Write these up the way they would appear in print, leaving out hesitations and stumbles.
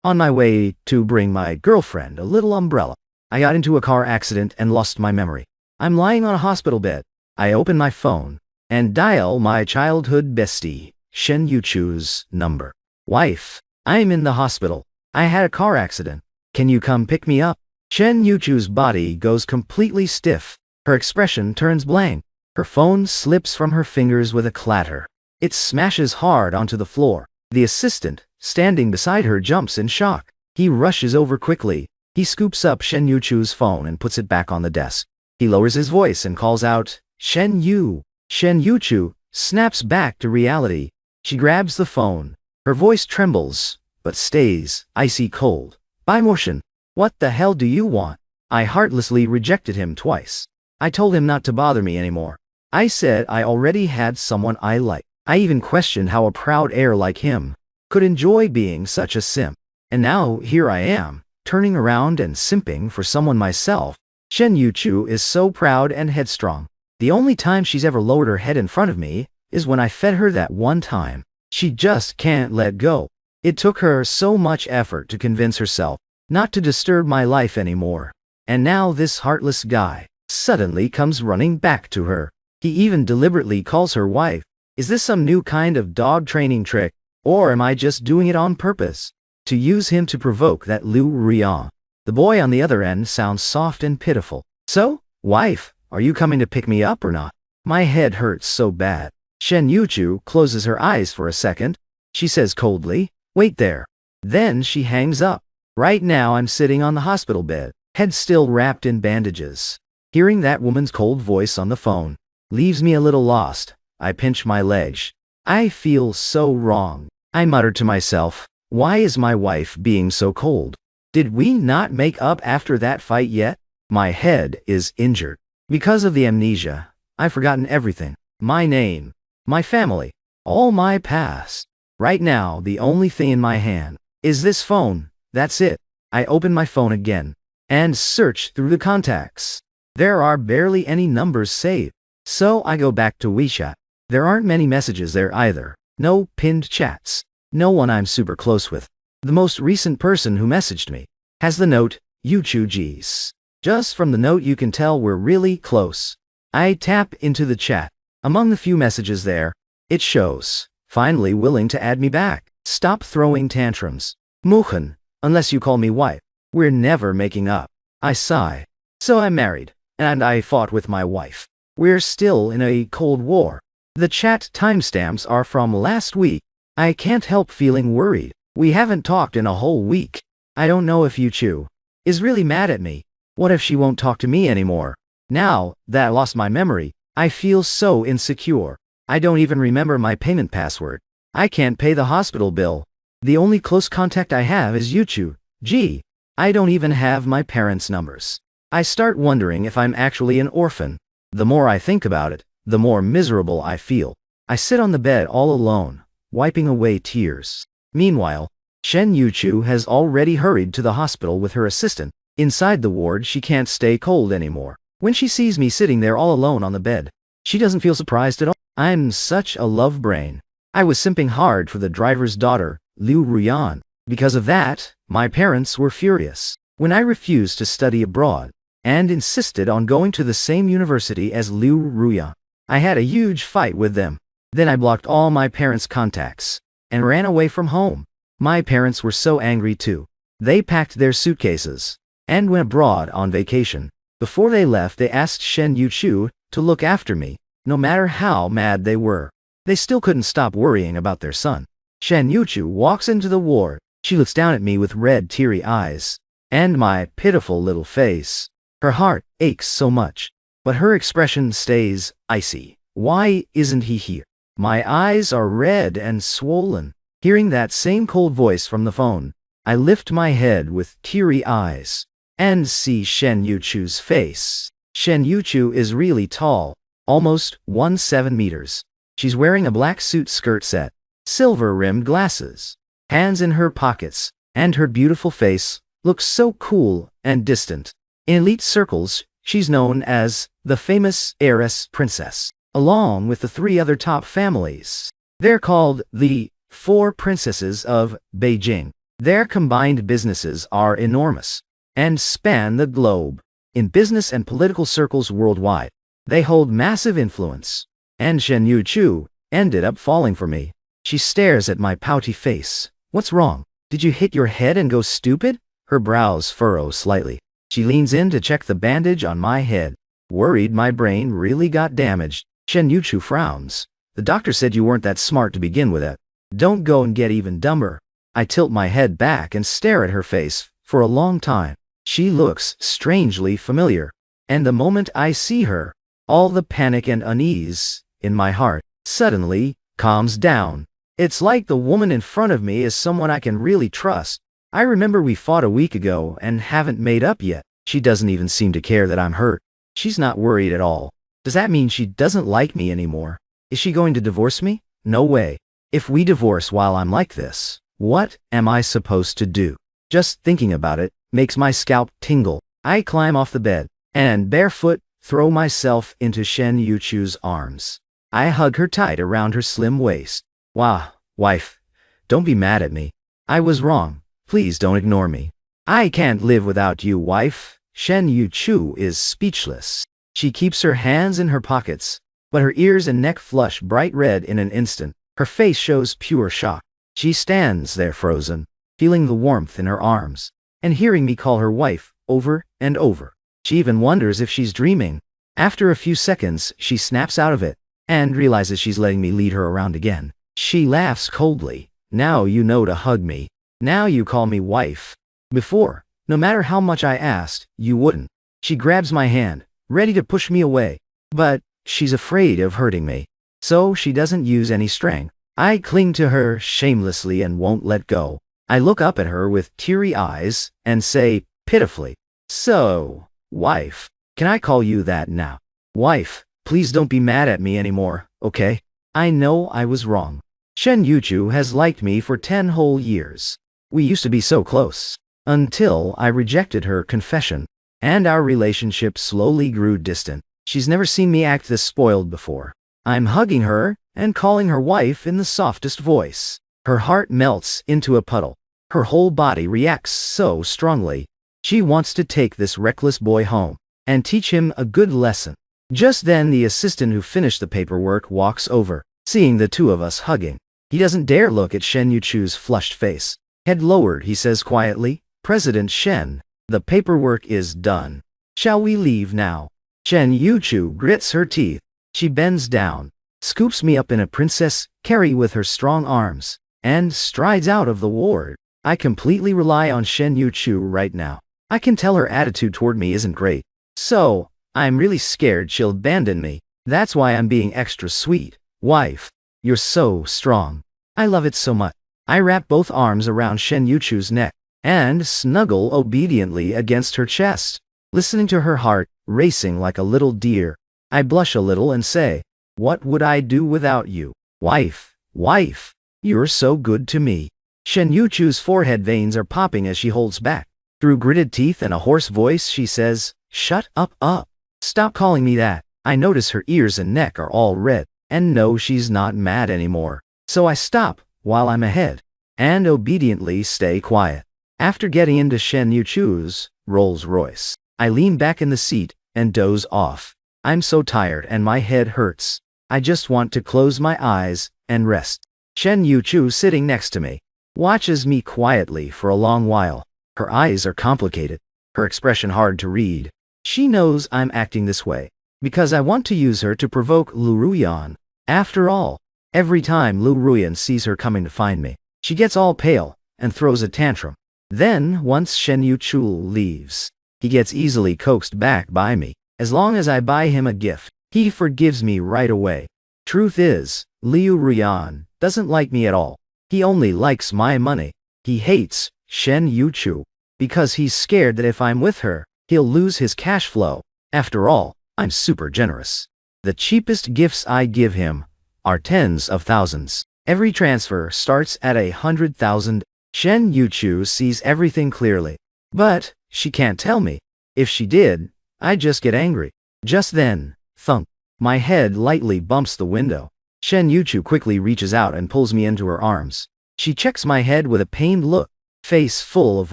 On my way to bring my girlfriend a little umbrella, I got into a car accident and lost my memory. I'm lying on a hospital bed. I open my phone and dial my childhood bestie, Shen Yuchu's number. Wife, I'm in the hospital. I had a car accident. Can you come pick me up? Shen Yuchu's body goes completely stiff. Her expression turns blank. Her phone slips from her fingers with a clatter. It smashes hard onto the floor. The assistant, standing beside her, jumps in shock. He rushes over quickly. He scoops up Shen Yuchu's phone and puts it back on the desk. He lowers his voice and calls out, "Shen Yu." Shen Yuchu snaps back to reality. She grabs the phone. Her voice trembles, but stays icy cold. "By Motion, what the hell do you want?" I heartlessly rejected him twice. I told him not to bother me anymore. I said I already had someone I liked. I even questioned how a proud heir like him could enjoy being such a simp. And now here I am, turning around and simping for someone myself. Shen Yuchu is so proud and headstrong. The only time she's ever lowered her head in front of me is when I fed her that one time. She just can't let go. It took her so much effort to convince herself not to disturb my life anymore. And now this heartless guy suddenly comes running back to her. He even deliberately calls her wife. Is this some new kind of dog training trick, or am I just doing it on purpose to use him to provoke that Liu Ruyan? The boy on the other end sounds soft and pitiful. "So, wife, are you coming to pick me up or not?" My head hurts so bad. Shen Yuchu closes her eyes for a second. She says coldly, "Wait there." Then she hangs up. Right now I'm sitting on the hospital bed, head still wrapped in bandages. Hearing that woman's cold voice on the phone leaves me a little lost. I pinch my legs. I feel so wrong. I mutter to myself, why is my wife being so cold? Did we not make up after that fight yet? My head is injured. Because of the amnesia, I've forgotten everything. My name, my family, all my past. Right now, the only thing in my hand is this phone. That's it. I open my phone again and search through the contacts. There are barely any numbers saved. So I go back to WeChat. There aren't many messages there either. No pinned chats. No one I'm super close with. The most recent person who messaged me has the note, "Yuchu G's." Just from the note you can tell we're really close. I tap into the chat. Among the few messages there, it shows, "Finally willing to add me back. Stop throwing tantrums. Muchen, unless you call me wife. We're never making up." I sigh. So I'm married, and I fought with my wife. We're still in a Cold War. The chat timestamps are from last week. I can't help feeling worried. We haven't talked in a whole week. I don't know if Yuchu is really mad at me. What if she won't talk to me anymore? Now that I lost my memory, I feel so insecure. I don't even remember my payment password. I can't pay the hospital bill. The only close contact I have is Yuchu. Gee, I don't even have my parents' numbers. I start wondering if I'm actually an orphan. The more I think about it, the more miserable I feel. I sit on the bed all alone, wiping away tears. Meanwhile, Shen Yuchu has already hurried to the hospital with her assistant. Inside the ward, she can't stay cold anymore. When she sees me sitting there all alone on the bed, she doesn't feel surprised at all. I'm such a love brain. I was simping hard for the driver's daughter, Liu Ruyan. Because of that, my parents were furious when I refused to study abroad and insisted on going to the same university as Liu Ruyan. I had a huge fight with them. Then I blocked all my parents' contacts and ran away from home. My parents were so angry too. They packed their suitcases and went abroad on vacation. Before they left, they asked Shen Yuchu to look after me. No matter how mad they were, they still couldn't stop worrying about their son. Shen Yuchu walks into the ward. She looks down at me with red, teary eyes and my pitiful little face. Her heart aches so much, but her expression stays icy. Why isn't he here? My eyes are red and swollen. Hearing that same cold voice from the phone, I lift my head with teary eyes and see Shen Yuchu's face. Shen Yuchu is really tall, almost 1.7 meters. She's wearing a black suit skirt set, silver-rimmed glasses, hands in her pockets, and her beautiful face looks so cool and distant. In elite circles, she's known as the famous heiress princess, along with the 3 other top families. They're called the 4 princesses of Beijing. Their combined businesses are enormous and span the globe. In business and political circles worldwide, they hold massive influence. And Shen Yu ended up falling for me. She stares at my pouty face. What's wrong? Did you hit your head and go stupid? Her brows furrow slightly. She leans in to check the bandage on my head. Worried my brain really got damaged. Shen Yu frowns. The doctor said you weren't that smart to begin with it. Don't go and get even dumber. I tilt my head back and stare at her face for a long time. She looks strangely familiar. And the moment I see her, all the panic and unease in my heart suddenly calms down. It's like the woman in front of me is someone I can really trust. I remember we fought a week ago and haven't made up yet. She doesn't even seem to care that I'm hurt. She's not worried at all. Does that mean she doesn't like me anymore? Is she going to divorce me? No way. If we divorce while I'm like this, what am I supposed to do? Just thinking about it makes my scalp tingle. I climb off the bed and, barefoot, throw myself into Shen Yuchu's arms. I hug her tight around her slim waist. Wow, wife, don't be mad at me. I was wrong. Please don't ignore me. I can't live without you, wife. Shen Yu is speechless. She keeps her hands in her pockets, but her ears and neck flush bright red in an instant. Her face shows pure shock. She stands there frozen, feeling the warmth in her arms, and hearing me call her wife over and over. She even wonders if she's dreaming. After a few seconds, she snaps out of it and realizes she's letting me lead her around again. She laughs coldly. Now you know to hug me. Now you call me wife. Before, no matter how much I asked, you wouldn't. She grabs my hand, ready to push me away, but she's afraid of hurting me, so she doesn't use any strength. I cling to her shamelessly and won't let go. I look up at her with teary eyes and say, pitifully, "So, wife, can I call you that now? Wife, please don't be mad at me anymore, okay? I know I was wrong. Shen Yu has liked me for 10 whole years. We used to be so close, until I rejected her confession, and our relationship slowly grew distant. She's never seen me act this spoiled before. I'm hugging her and calling her wife in the softest voice. Her heart melts into a puddle. Her whole body reacts so strongly. She wants to take this reckless boy home and teach him a good lesson. Just then the assistant who finished the paperwork walks over, seeing the two of us hugging. He doesn't dare look at Shen Yuchu's flushed face. Head lowered, he says quietly, "President Shen, the paperwork is done. Shall we leave now?" Shen Yuchu grits her teeth. She bends down, scoops me up in a princess carry with her strong arms, and strides out of the ward. I completely rely on Shen Yuchu right now. I can tell her attitude toward me isn't great, so I'm really scared she'll abandon me. That's why I'm being extra sweet. Wife, you're so strong. I love it so much. I wrap both arms around Shen Yuchu's neck and snuggle obediently against her chest, listening to her heart racing like a little deer. I blush a little and say, "What would I do without you? Wife, wife, you're so good to me." Shen Yuchu's forehead veins are popping as she holds back. Through gritted teeth and a hoarse voice, she says, "Shut up. Stop calling me that." I notice her ears and neck are all red, and know she's not mad anymore. So I stop while I'm ahead, and obediently stay quiet. After getting into Shen Yuchu's Rolls Royce, I lean back in the seat and doze off. I'm so tired and my head hurts. I just want to close my eyes and rest. Shen Yuchu, sitting next to me, watches me quietly for a long while. Her eyes are complicated, her expression hard to read. She knows I'm acting this way because I want to use her to provoke Lu Ruyan. After all, every time Lu Ruyan sees her coming to find me, she gets all pale and throws a tantrum. Then, once Shen Yuchu leaves, he gets easily coaxed back by me. As long as I buy him a gift, he forgives me right away. Truth is, Liu Ruyan doesn't like me at all. He only likes my money. He hates Shen Yuchu because he's scared that if I'm with her, he'll lose his cash flow. After all, I'm super generous. The cheapest gifts I give him are tens of thousands. Every transfer starts at 100,000. Shen Yuchu sees everything clearly, but she can't tell me. If she did, I'd just get angry. Just then, thunk, my head lightly bumps the window. Shen Yuchu quickly reaches out and pulls me into her arms. She checks my head with a pained look. face full of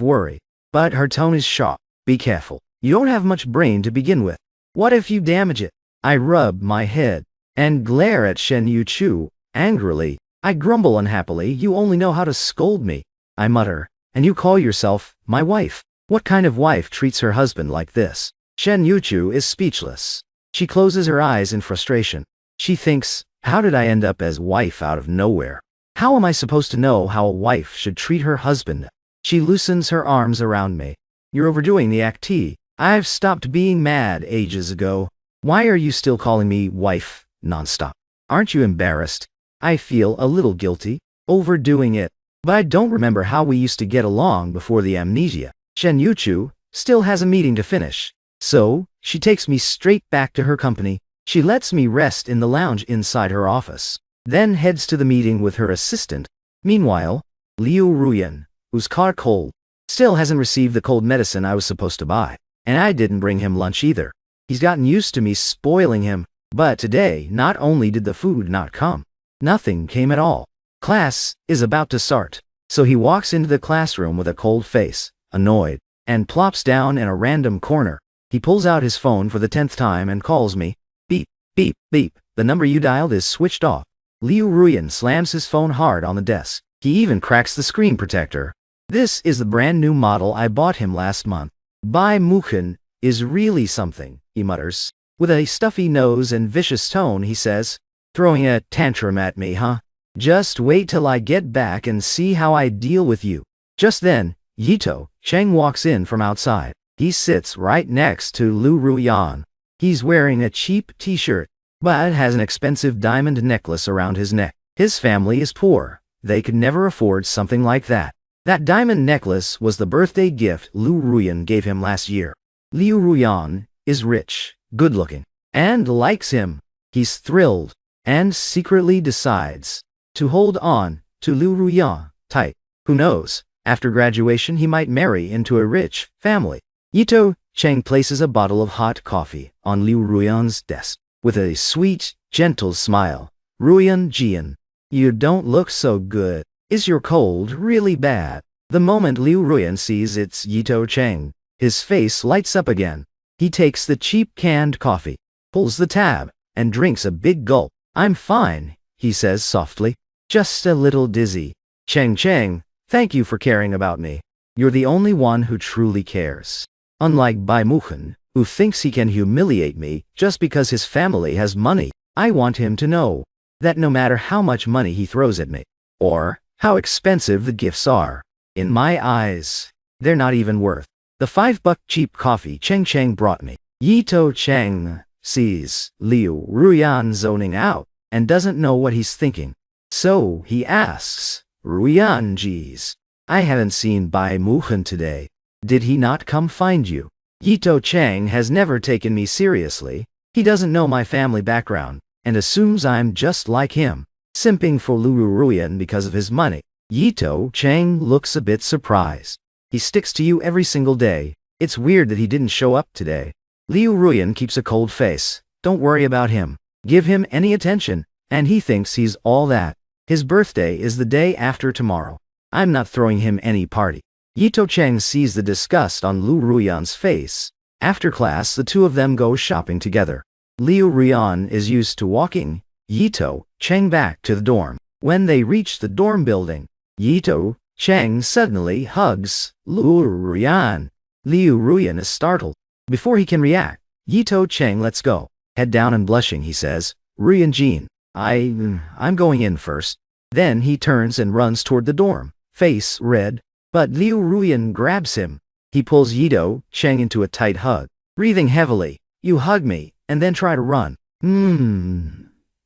worry. But her tone is sharp. Be careful. You don't have much brain to begin with. What if you damage it? I rub my head and glare at Shen Yuchu angrily. I grumble unhappily. You only know how to scold me, I mutter, and you call yourself my wife. What kind of wife treats her husband like this? Shen Yuchu is speechless. She closes her eyes in frustration. She thinks, how did I end up as wife out of nowhere? How am I supposed to know how a wife should treat her husband? She loosens her arms around me. You're overdoing the act. I've stopped being mad ages ago. Why are you still calling me wife nonstop? Aren't you embarrassed? I feel a little guilty, overdoing it, but I don't remember how we used to get along before the amnesia. Shen Yuchu still has a meeting to finish, so she takes me straight back to her company. She lets me rest in the lounge inside her office, then heads to the meeting with her assistant. Meanwhile, Liu Ruyan, who's caught cold, still hasn't received the cold medicine I was supposed to buy, and I didn't bring him lunch either. He's gotten used to me spoiling him, but today not only did the food not come, nothing came at all. Class is about to start, so he walks into the classroom with a cold face, annoyed, and plops down in a random corner. He pulls out his phone for the 10th time and calls me. Beep, beep, beep. The number you dialed is switched off. Liu Ruyan slams his phone hard on the desk. He even cracks the screen protector. This is the brand new model I bought him last month. Bai Muchen is really something, he mutters. With a stuffy nose and vicious tone, he says, throwing a tantrum at me, huh? Just wait till I get back and see how I deal with you. Just then, Yito Cheng walks in from outside. He sits right next to Liu Ruyan. He's wearing a cheap t-shirt, but has an expensive diamond necklace around his neck. His family is poor. They could never afford something like that. That diamond necklace was the birthday gift Liu Ruyan gave him last year. Liu Ruyan is rich, good-looking, and likes him. He's thrilled, and secretly decides to hold on to Liu Ruyan tight. Who knows, after graduation he might marry into a rich family. Yito Cheng places a bottle of hot coffee on Liu Ruyan's desk. With a sweet, gentle smile. Ruyan Jian, you don't look so good. Is your cold really bad? The moment Liu Ruyan sees it's Yito Cheng, his face lights up again. He takes the cheap canned coffee, pulls the tab, and drinks a big gulp. I'm fine, he says softly. Just a little dizzy. Cheng, thank you for caring about me. You're the only one who truly cares. Unlike Bai Muchen, who thinks he can humiliate me just because his family has money, I want him to know that no matter how much money he throws at me, or how expensive the gifts are, in my eyes, they're not even worth the $5 cheap coffee Cheng brought me. Yito Cheng sees Liu Ruyan zoning out and doesn't know what he's thinking. So he asks, Ruyan geez, I haven't seen Bai Muchen today. Did he not come find you? Yito Cheng has never taken me seriously. He doesn't know my family background, and assumes I'm just like him, simping for Liu Ruyan because of his money. Yito Cheng looks a bit surprised. He sticks to you every single day. It's weird that he didn't show up today. Liu Ruyan keeps a cold face. Don't worry about him. Give him any attention, and he thinks he's all that. His birthday is the day after tomorrow. I'm not throwing him any party. Yito Cheng sees the disgust on Liu Ruyan's face. After class, the two of them go shopping together. Liu Ruyan is used to walking Yito Cheng back to the dorm. When they reach the dorm building, Yito Cheng suddenly hugs Liu Ruyan. Liu Ruyan is startled. Before he can react, Yito Cheng lets go. Head down and blushing, he says, Ruyan Jean, I'm going in first. Then he turns and runs toward the dorm, face red. But Liu Ruyan grabs him. He pulls Yito Cheng into a tight hug. Breathing heavily, you hug me, and then try to run.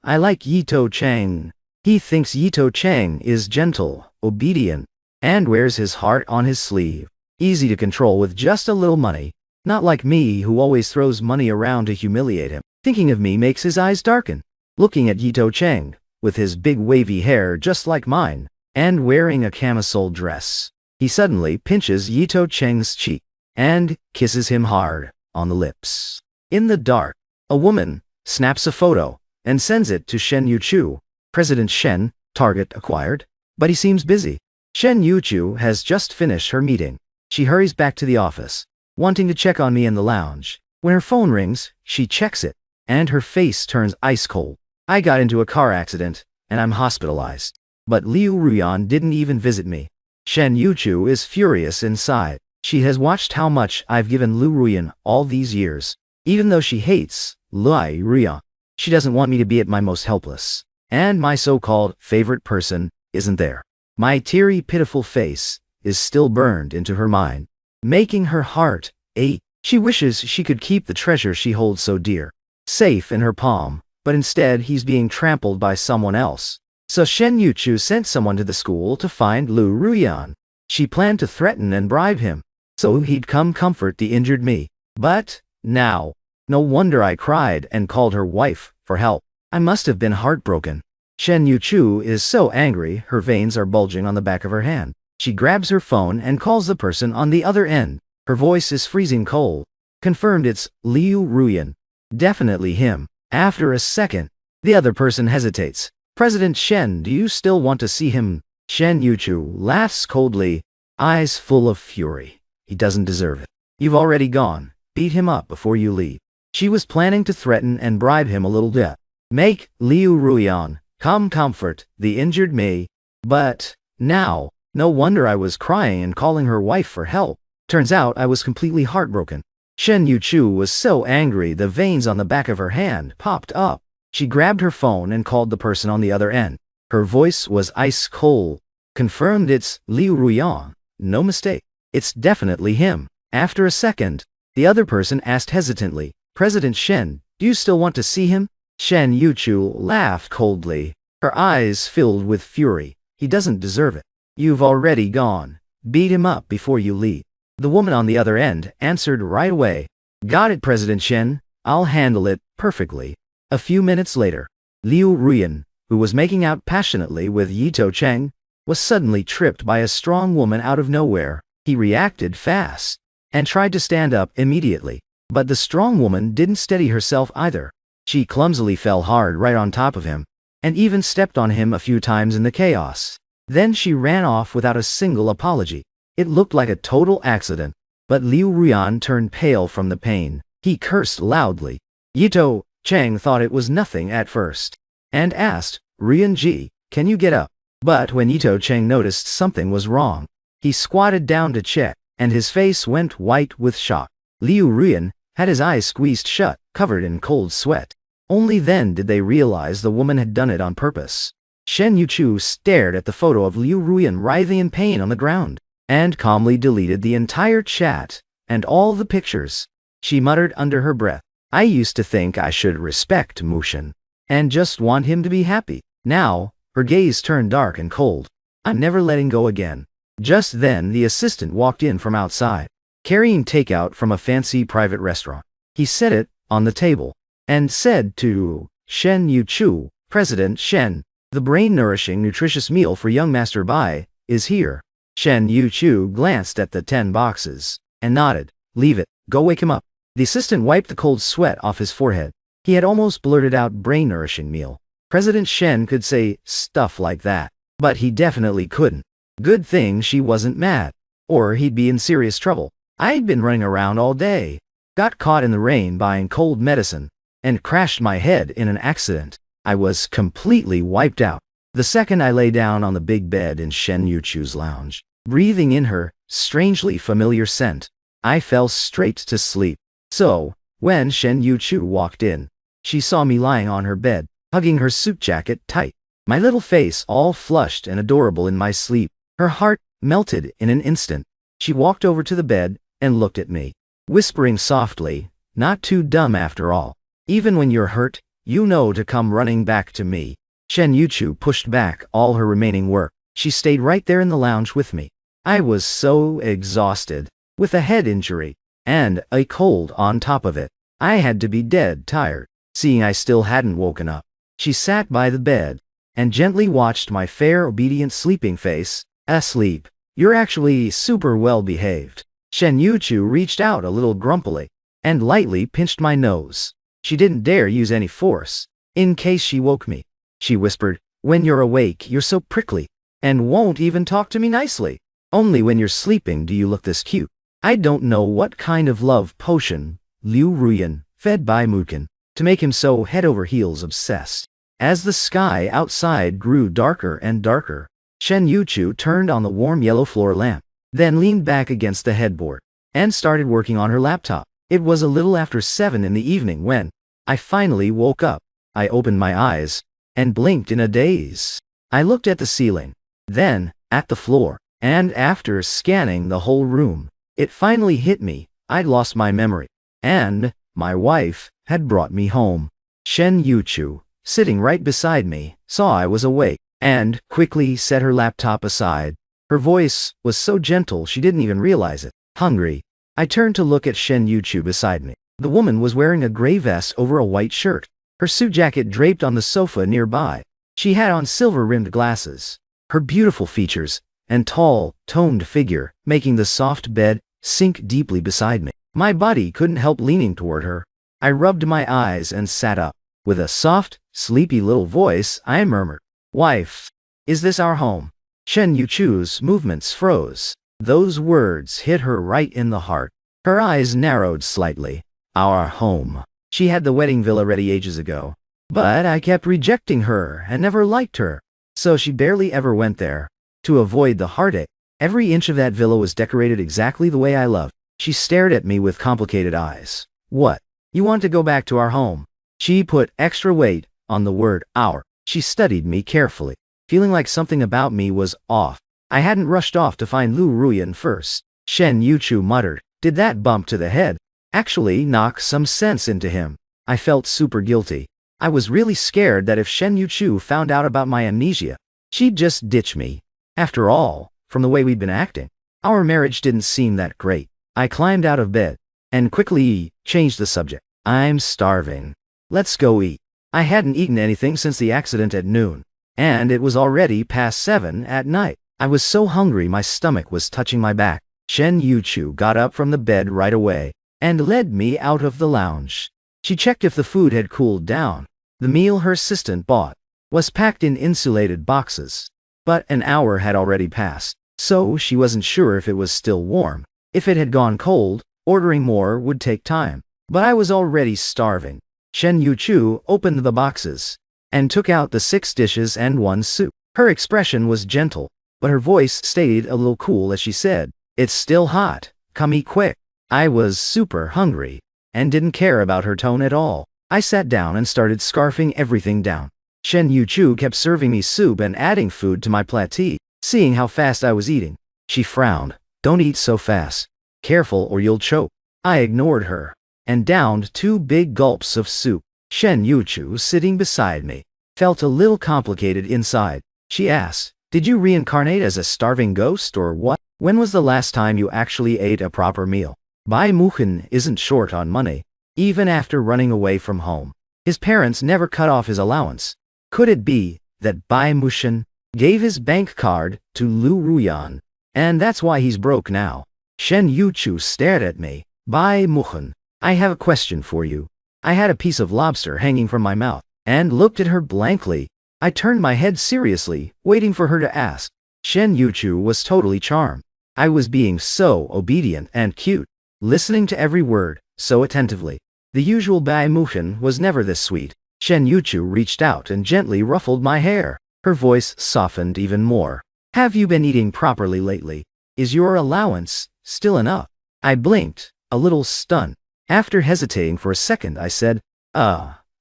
I like Yito Cheng. He thinks Yito Cheng is gentle, obedient, and wears his heart on his sleeve. Easy to control with just a little money. Not like me, who always throws money around to humiliate him. Thinking of me makes his eyes darken. Looking at Yito Cheng, with his big wavy hair just like mine, and wearing a camisole dress. He suddenly pinches Yito Cheng's cheek and kisses him hard on the lips. In the dark, a woman snaps a photo and sends it to Shen Yuchu. President Shen, target acquired, but he seems busy. Shen Yuchu has just finished her meeting. She hurries back to the office, wanting to check on me in the lounge. When her phone rings, she checks it, and her face turns ice cold. I got into a car accident, and I'm hospitalized. But Liu Ruyan didn't even visit me. Shen Yuchu is furious inside. She has watched how much I've given Liu Ruyan all these years. Even though she hates Liu Ruyan, she doesn't want me to be at my most helpless. And my so-called favorite person isn't there. My teary, pitiful face is still burned into her mind, making her heart ache. She wishes she could keep the treasure she holds so dear, safe in her palm, but instead he's being trampled by someone else. So Shen Yuchu sent someone to the school to find Liu Ruyan. She planned to threaten and bribe him, so he'd come comfort the injured me. But now, no wonder I cried and called her wife for help. I must have been heartbroken. Shen Yuchu is so angry her veins are bulging on the back of her hand. She grabs her phone and calls the person on the other end. Her voice is freezing cold. Confirmed it's Liu Ruyan. Definitely him. After a second, the other person hesitates. President Shen, do you still want to see him? Shen Yuchu laughs coldly, eyes full of fury. He doesn't deserve it. You've already gone. Beat him up before you leave. She was planning to threaten and bribe him a little bit. Make Liu Ruyan come comfort the injured me. But now, no wonder I was crying and calling her wife for help. Turns out I was completely heartbroken. Shen Yuchu was so angry the veins on the back of her hand popped up. She grabbed her phone and called the person on the other end. Her voice was ice cold. Confirmed it's Liu Ruyan. No mistake. It's definitely him. After a second, the other person asked hesitantly, President Shen, do you still want to see him? Shen Yuchu laughed coldly, her eyes filled with fury. He doesn't deserve it. You've already gone. Beat him up before you leave. The woman on the other end answered right away. Got it, President Shen. I'll handle it perfectly. A few minutes later, Liu Ruyan, who was making out passionately with Yito Cheng, was suddenly tripped by a strong woman out of nowhere. He reacted fast and tried to stand up immediately. But the strong woman didn't steady herself either. She clumsily fell hard right on top of him, and even stepped on him a few times in the chaos. Then she ran off without a single apology. It looked like a total accident, but Liu Ruyan turned pale from the pain. He cursed loudly. Yito Cheng thought it was nothing at first, and asked, Ruyan-ji, can you get up? But when Yito Cheng noticed something was wrong, he squatted down to check, and his face went white with shock. Liu Ruyan had his eyes squeezed shut, covered in cold sweat. Only then did they realize the woman had done it on purpose. Shen Yuchu stared at the photo of Liu Ruyan writhing in pain on the ground, and calmly deleted the entire chat and all the pictures. She muttered under her breath, I used to think I should respect Mushin and just want him to be happy. Now, her gaze turned dark and cold. I'm never letting go again. Just then the assistant walked in from outside, carrying takeout from a fancy private restaurant. He set it on the table and said to Shen Yuchu, President Shen, the brain-nourishing, nutritious meal for young Master Bai is here. Shen Yuchu glanced at the 10 boxes and nodded. Leave it. Go wake him up. The assistant wiped the cold sweat off his forehead. He had almost blurted out brain-nourishing meal. President Shen could say stuff like that, but he definitely couldn't. Good thing she wasn't mad, or he'd be in serious trouble. I'd been running around all day, got caught in the rain buying cold medicine, and crashed my head in an accident. I was completely wiped out. The second I lay down on the big bed in Shen Yuchu's lounge, breathing in her strangely familiar scent, I fell straight to sleep. So, when Shen Yuchu walked in, she saw me lying on her bed, hugging her suit jacket tight, my little face all flushed and adorable in my sleep. Her heart melted in an instant. She walked over to the bed and looked at me, whispering softly, not too dumb after all. Even when you're hurt, you know to come running back to me. Shen Yuchu pushed back all her remaining work. She stayed right there in the lounge with me. I was so exhausted, with a head injury, and a cold on top of it. I had to be dead tired, seeing I still hadn't woken up. She sat by the bed, and gently watched my fair, obedient sleeping face. Asleep. You're actually super well behaved. Shen Yuchu reached out a little grumpily, and lightly pinched my nose. She didn't dare use any force, in case she woke me. She whispered, when you're awake, you're so prickly. and won't even talk to me nicely. Only when you're sleeping do you look this cute. I don't know what kind of love potion Liu Ruyan fed Bai Mukin to make him so head over heels obsessed. As the sky outside grew darker and darker, Shen Yuchu turned on the warm yellow floor lamp, then leaned back against the headboard and started working on her laptop. It was a little after 7 in the evening when I finally woke up. I opened my eyes and blinked in a daze. I looked at the ceiling, then at the floor, and after scanning the whole room, it finally hit me. I'd lost my memory, and my wife had brought me home. Shen Yuchu, sitting right beside me, saw I was awake and quickly set her laptop aside. Her voice was so gentle she didn't even realize it. Hungry, I turned to look at Shen Yuchu beside me. The woman was wearing a gray vest over a white shirt, her suit jacket draped on the sofa nearby. She had on silver-rimmed glasses. Her beautiful features and tall, toned figure making the soft bed sink deeply beside me. My body couldn't help leaning toward her. I rubbed my eyes and sat up. With a soft, sleepy little voice, I murmured, "Wife, is this our home?" Shen Yuchu's movements froze. Those words hit her right in the heart. Her eyes narrowed slightly. Our home. She had the wedding villa ready ages ago. But I kept rejecting her and never liked her. So she barely ever went there. To avoid the heartache, every inch of that villa was decorated exactly the way I loved. She stared at me with complicated eyes. "What? You want to go back to our home?" She put extra weight on the word our. She studied me carefully, feeling like something about me was off. I hadn't rushed off to find Lu Ruyan first. Shen Yuchu muttered, "Did that bump to the head actually knock some sense into him?" I felt super guilty. I was really scared that if Shen Yuchu found out about my amnesia, she'd just ditch me. After all, from the way we'd been acting, our marriage didn't seem that great. I climbed out of bed and quickly changed the subject. "I'm starving. Let's go eat." I hadn't eaten anything since the accident at noon, and it was already past 7 at night. I was so hungry my stomach was touching my back. Shen Yuchu got up from the bed right away and led me out of the lounge. She checked if the food had cooled down. The meal her assistant bought was packed in insulated boxes, but an hour had already passed, so she wasn't sure if it was still warm. If it had gone cold, ordering more would take time. But I was already starving. Shen Yuchu opened the boxes and took out the 6 dishes and 1 soup. Her expression was gentle, but her voice stayed a little cool as she said, "It's still hot. Come eat quick." I was super hungry and didn't care about her tone at all. I sat down and started scarfing everything down. Shen Yuchu kept serving me soup and adding food to my plateau. Seeing how fast I was eating, she frowned. "Don't eat so fast. Careful or you'll choke." I ignored her and downed 2 big gulps of soup. Shen Yuchu, sitting beside me, felt a little complicated inside. She asked, "Did you reincarnate as a starving ghost or what? When was the last time you actually ate a proper meal?" Bai Muchen isn't short on money. Even after running away from home, his parents never cut off his allowance. Could it be that Bai Muchen gave his bank card to Lu Ruyan, and that's why he's broke now? Shen Yuchu stared at me. "Bai Muchen, I have a question for you." I had a piece of lobster hanging from my mouth and looked at her blankly. I turned my head seriously, waiting for her to ask. Shen Yuchu was totally charmed. I was being so obedient and cute, listening to every word so attentively. The usual Bai Muchen was never this sweet. Shen Yuchu reached out and gently ruffled my hair. Her voice softened even more. "Have you been eating properly lately? Is your allowance still enough?" I blinked, a little stunned. After hesitating for a second, I said,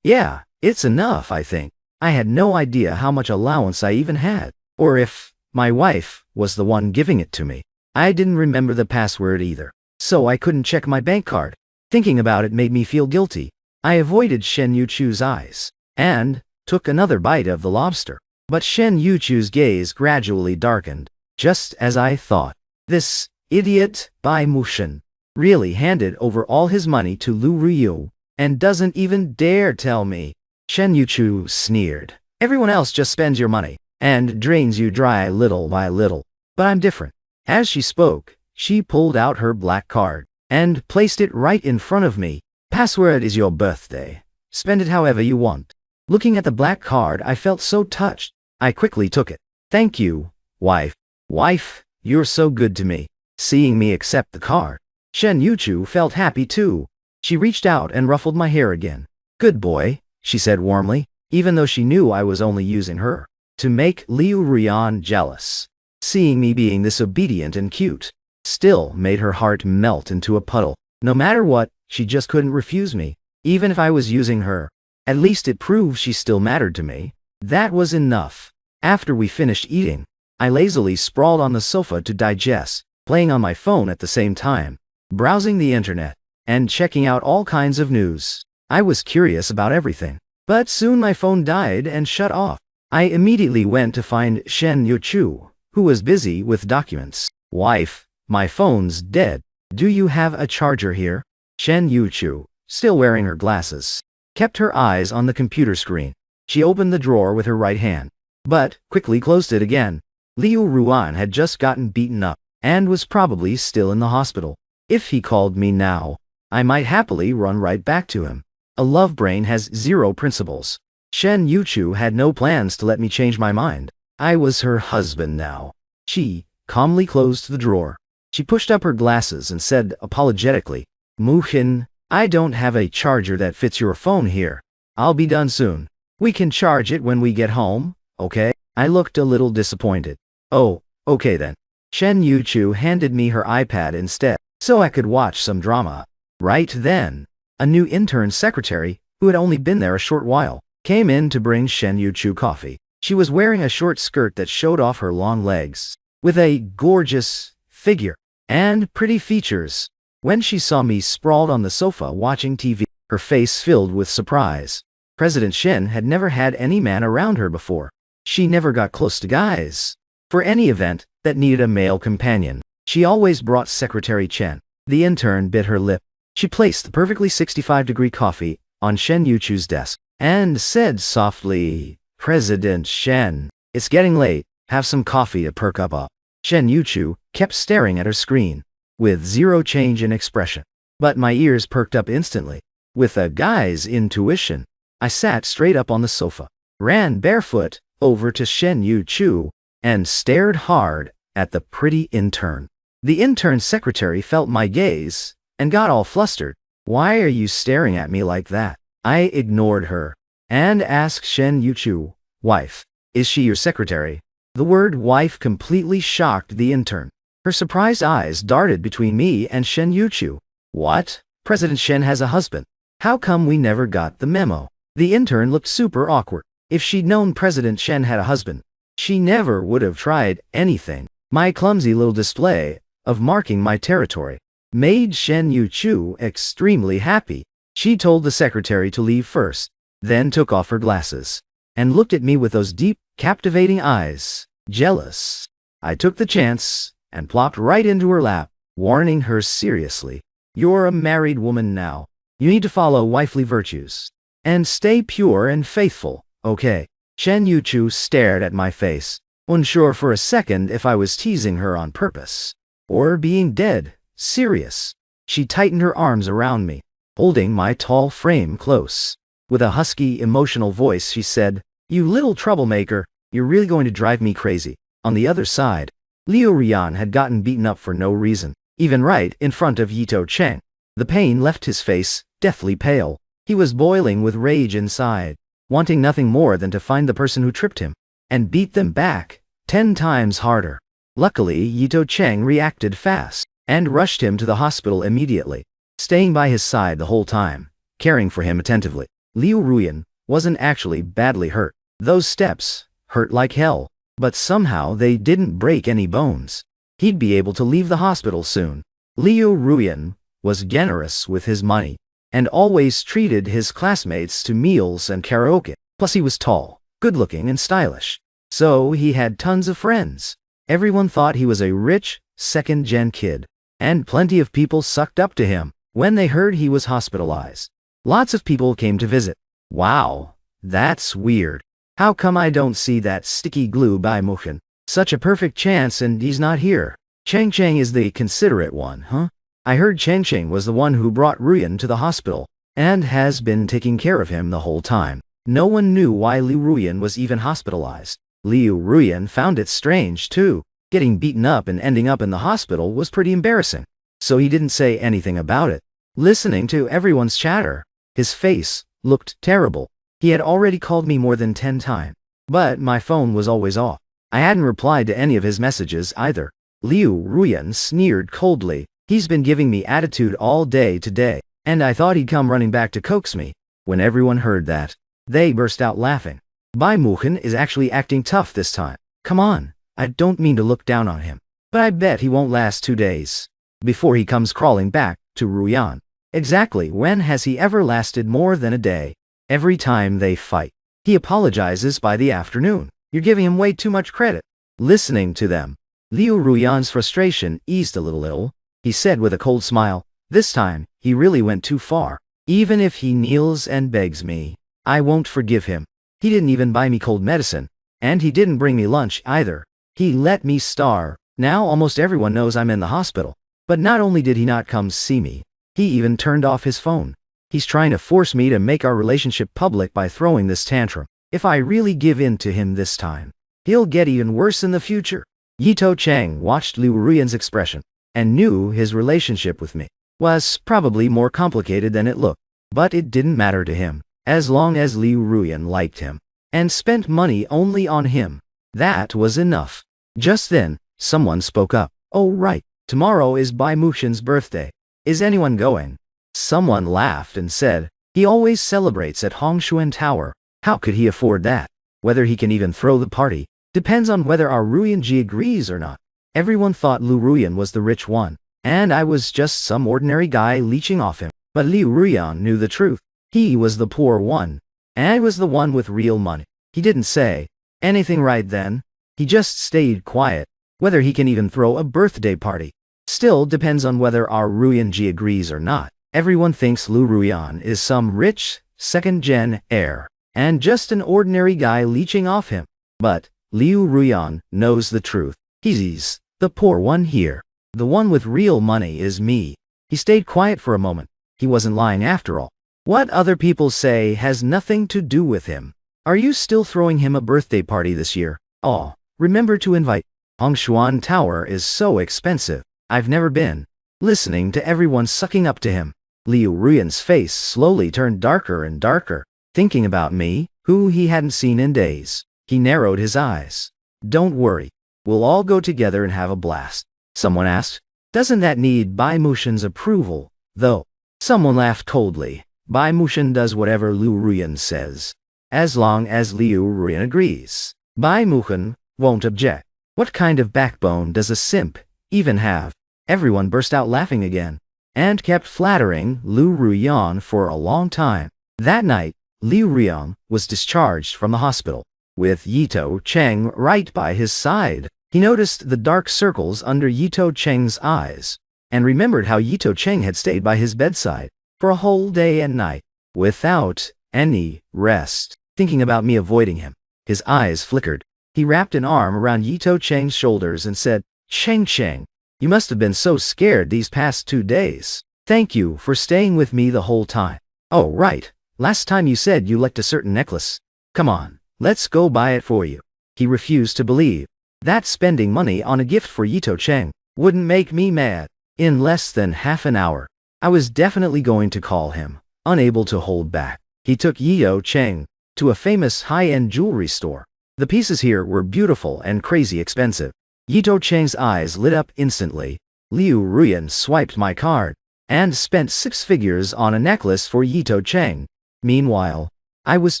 yeah, it's enough, I think." I had no idea how much allowance I even had, or if my wife was the one giving it to me. I didn't remember the password either, so I couldn't check my bank card. Thinking about it made me feel guilty. I avoided Shen Yuchu's eyes and took another bite of the lobster. But Shen Yuchu's gaze gradually darkened, just as I thought. This idiot Bai Muchen really handed over all his money to Lu Ruyu and doesn't even dare tell me. Shen Yuchu sneered. "Everyone else just spends your money and drains you dry little by little. But I'm different." As she spoke, she pulled out her black card and placed it right in front of me. "Password is your birthday. Spend it however you want." Looking at the black card, I felt so touched. I quickly took it. "Thank you, Wife. Wife, you're so good to me. Seeing me accept the card, Shen Yuchu felt happy too. She reached out and ruffled my hair again. Good boy, she said warmly, even though she knew I was only using her to make Liu Ruyan jealous. Seeing me being this obedient and cute still made her heart melt into a puddle. No matter what, she just couldn't refuse me, even if I was using her. At least it proved she still mattered to me. That was enough. After we finished eating, I lazily sprawled on the sofa to digest, playing on my phone at the same time, browsing the internet, and checking out all kinds of news. I was curious about everything, but soon my phone died and shut off. I immediately went to find Shen Yuchu, who was busy with documents. Wife, my phone's dead. Do you have a charger here? Shen Yuchu, still wearing her glasses, kept her eyes on the computer screen. She opened the drawer with her right hand, but quickly closed it again. Liu Ruan had just gotten beaten up and was probably still in the hospital. If he called me now, I might happily run right back to him. A love brain has zero principles. Shen Yuchu had no plans to let me change my mind. I was her husband now. She calmly closed the drawer. She pushed up her glasses and said apologetically, Muhin, I don't have a charger that fits your phone here. I'll be done soon. We can charge it when we get home, okay? I looked a little disappointed. Oh, okay then. Shen Yuchu handed me her iPad instead, so I could watch some drama. Right then, a new intern secretary, who had only been there a short while, came in to bring Shen Yuchu coffee. She was wearing a short skirt that showed off her long legs, with a gorgeous figure and pretty features. When she saw me sprawled on the sofa watching TV, her face filled with surprise. President Shen had never had any man around her before. She never got close to guys. For any event that needed a male companion, she always brought Secretary Chen. The intern bit her lip. She placed the perfectly 65-degree coffee on Shen Yuchu's desk and said softly, President Shen, it's getting late. Have some coffee to perk up. Shen Yuchu kept staring at her screen, with zero change in expression. But my ears perked up instantly. With a guy's intuition, I sat straight up on the sofa, ran barefoot over to Shen Yuchu, and stared hard at the pretty intern. The intern secretary felt my gaze and got all flustered. Why are you staring at me like that? I ignored her and asked Shen Yuchu, wife, is she your secretary? The word wife completely shocked the intern. Her surprised eyes darted between me and Shen Yuchu. What? President Shen has a husband. How come we never got the memo? The intern looked super awkward. If she'd known President Shen had a husband, she never would have tried anything. My clumsy little display of marking my territory made Shen Yuchu extremely happy. She told the secretary to leave first, then took off her glasses, and looked at me with those deep, captivating eyes. Jealous. I took the chance and plopped right into her lap, warning her seriously. You're a married woman now. You need to follow wifely virtues and stay pure and faithful, okay? Shen Yuchu stared at my face, unsure for a second if I was teasing her on purpose or being dead serious. She tightened her arms around me, holding my tall frame close. With a husky, emotional voice, she said, You little troublemaker, you're really going to drive me crazy. On the other side, Liu Rian had gotten beaten up for no reason, even right in front of Yito Cheng. The pain left his face deathly pale. He was boiling with rage inside, wanting nothing more than to find the person who tripped him and beat them back 10 times harder. Luckily, Yito Cheng reacted fast and rushed him to the hospital immediately, staying by his side the whole time, caring for him attentively. Liu Ruyan wasn't actually badly hurt. Those steps hurt like hell, but somehow they didn't break any bones. He'd be able to leave the hospital soon. Liu Ruyan was generous with his money and always treated his classmates to meals and karaoke. Plus he was tall, good-looking, and stylish, so he had tons of friends. Everyone thought he was a rich, second-gen kid, and plenty of people sucked up to him when they heard he was hospitalized. Lots of people came to visit. Wow, that's weird. How come I don't see that sticky glue by Muhin? Such a perfect chance and he's not here. Cheng Cheng is the considerate one, huh? I heard Cheng Cheng was the one who brought Ruyan to the hospital and has been taking care of him the whole time. No one knew why Liu Ruyan was even hospitalized. Liu Ruyan found it strange too. Getting beaten up and ending up in the hospital was pretty embarrassing, so he didn't say anything about it. Listening to everyone's chatter, his face looked terrible. He had already called me more than 10 times, but my phone was always off. I hadn't replied to any of his messages either. Liu Ruyan sneered coldly. He's been giving me attitude all day today, and I thought he'd come running back to coax me. When everyone heard that, they burst out laughing. Bai Muchen is actually acting tough this time. Come on, I don't mean to look down on him, but I bet he won't last 2 days before he comes crawling back to Ruyan. Exactly when has he ever lasted more than a day? Every time they fight, he apologizes by the afternoon. You're giving him way too much credit. Listening to them, Liu Ruyan's frustration eased a little. He said with a cold smile, this time, he really went too far. Even if he kneels and begs me, I won't forgive him. He didn't even buy me cold medicine, and he didn't bring me lunch either. He let me starve. Now almost everyone knows I'm in the hospital. But not only did he not come see me, he even turned off his phone. He's trying to force me to make our relationship public by throwing this tantrum. If I really give in to him this time, he'll get even worse in the future. Yito Chang watched Liu Ruyan's expression and knew his relationship with me was probably more complicated than it looked. But it didn't matter to him, as long as Liu Ruyan liked him and spent money only on him. That was enough. Just then, someone spoke up. Oh right, tomorrow is Bai Muchen's birthday. Is anyone going? Someone laughed and said, he always celebrates at Hongshuan Tower. How could he afford that? Whether he can even throw the party depends on whether our Ruyanji agrees or not. Everyone thought Liu Ruyan was the rich one, and I was just some ordinary guy leeching off him. But Liu Ruyan knew the truth. He was the poor one, and I was the one with real money. He didn't say anything right then. He just stayed quiet. Whether he can even throw a birthday party still depends on whether our Ruyanji agrees or not. Everyone thinks Liu Ruyan is some rich, second-gen heir, and just an ordinary guy leeching off him. But Liu Ruyan knows the truth. He's the poor one here. The one with real money is me. He stayed quiet for a moment. He wasn't lying after all. What other people say has nothing to do with him. Are you still throwing him a birthday party this year? Oh, remember to invite. Hongshuan Tower is so expensive. I've never been. Listening to everyone sucking up to him, Liu Ruyan's face slowly turned darker and darker. Thinking about me, who he hadn't seen in days, he narrowed his eyes. Don't worry. We'll all go together and have a blast. Someone asked, doesn't that need Bai Muchen's approval, though? Someone laughed coldly. Bai Muchen does whatever Liu Ruyan says, as long as Liu Ruyan agrees. Bai Muchen won't object. What kind of backbone does a simp even have? Everyone burst out laughing again, and kept flattering Liu Ruyan for a long time. That night, Liu Ruyan was discharged from the hospital, with Yito Cheng right by his side. He noticed the dark circles under Yito Cheng's eyes, and remembered how Yito Cheng had stayed by his bedside for a whole day and night, without any rest, thinking about me avoiding him. His eyes flickered. He wrapped an arm around Yito Cheng's shoulders and said, Cheng, you must have been so scared these past 2 days. Thank you for staying with me the whole time. Oh right, last time you said you liked a certain necklace. Come on, let's go buy it for you. He refused to believe that spending money on a gift for Yito Cheng wouldn't make me mad. In less than half an hour, I was definitely going to call him. Unable to hold back, he took Yito Cheng to a famous high-end jewelry store. The pieces here were beautiful and crazy expensive. Yito Cheng's eyes lit up instantly. Liu Ruyan swiped my card and spent 6 figures on a necklace for Yito Cheng. Meanwhile, I was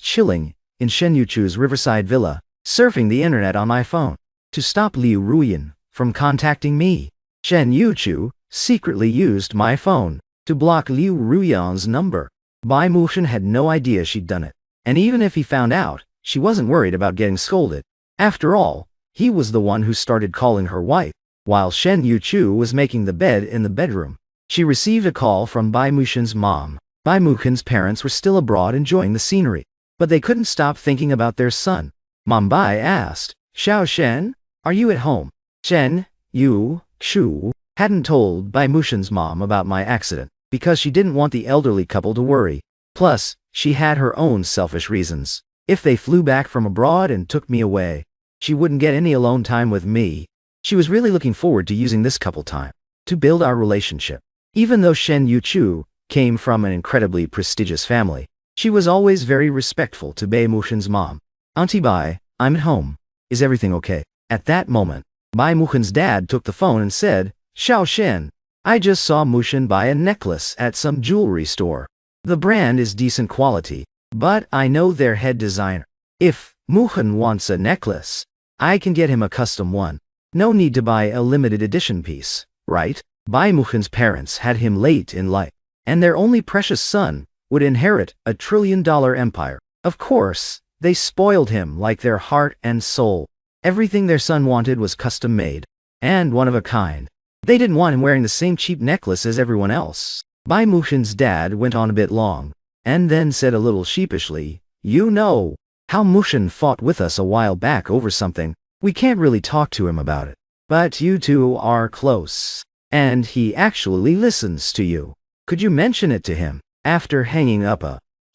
chilling in Shen Yuchu's riverside villa, surfing the internet on my phone. To stop Liu Ruyan from contacting me, Shen Yuchu secretly used my phone to block Liu Ruyan's number. Bai Muchen had no idea she'd done it, and even if he found out, she wasn't worried about getting scolded. After all, he was the one who started calling her wife, while Shen Yuchu was making the bed in the bedroom. She received a call from Bai Muchen's mom. Bai Muchen's parents were still abroad enjoying the scenery, but they couldn't stop thinking about their son. Mom Bai asked, Xiao Shen, are you at home? Shen Yuchu hadn't told Bai Muchen's mom about my accident, because she didn't want the elderly couple to worry. Plus, she had her own selfish reasons. If they flew back from abroad and took me away, she wouldn't get any alone time with me. She was really looking forward to using this couple time to build our relationship. Even though Shen Yuchu came from an incredibly prestigious family, she was always very respectful to Bai Mushin's mom. Auntie Bai, I'm at home. Is everything okay? At that moment, Bai Mushin's dad took the phone and said, Xiao Shen, I just saw Mushin buy a necklace at some jewelry store. The brand is decent quality, but I know their head designer. If Mushin wants a necklace, I can get him a custom one. No need to buy a limited edition piece, right? Bai Mushin's parents had him late in life, and their only precious son would inherit a $1 trillion empire. Of course, they spoiled him like their heart and soul. Everything their son wanted was custom-made, and one of a kind. They didn't want him wearing the same cheap necklace as everyone else. Bai Mushin's dad went on a bit long, and then said a little sheepishly, You know how Mushin fought with us a while back over something. We can't really talk to him about it. But you two are close, and he actually listens to you. Could you mention it to him? After hanging up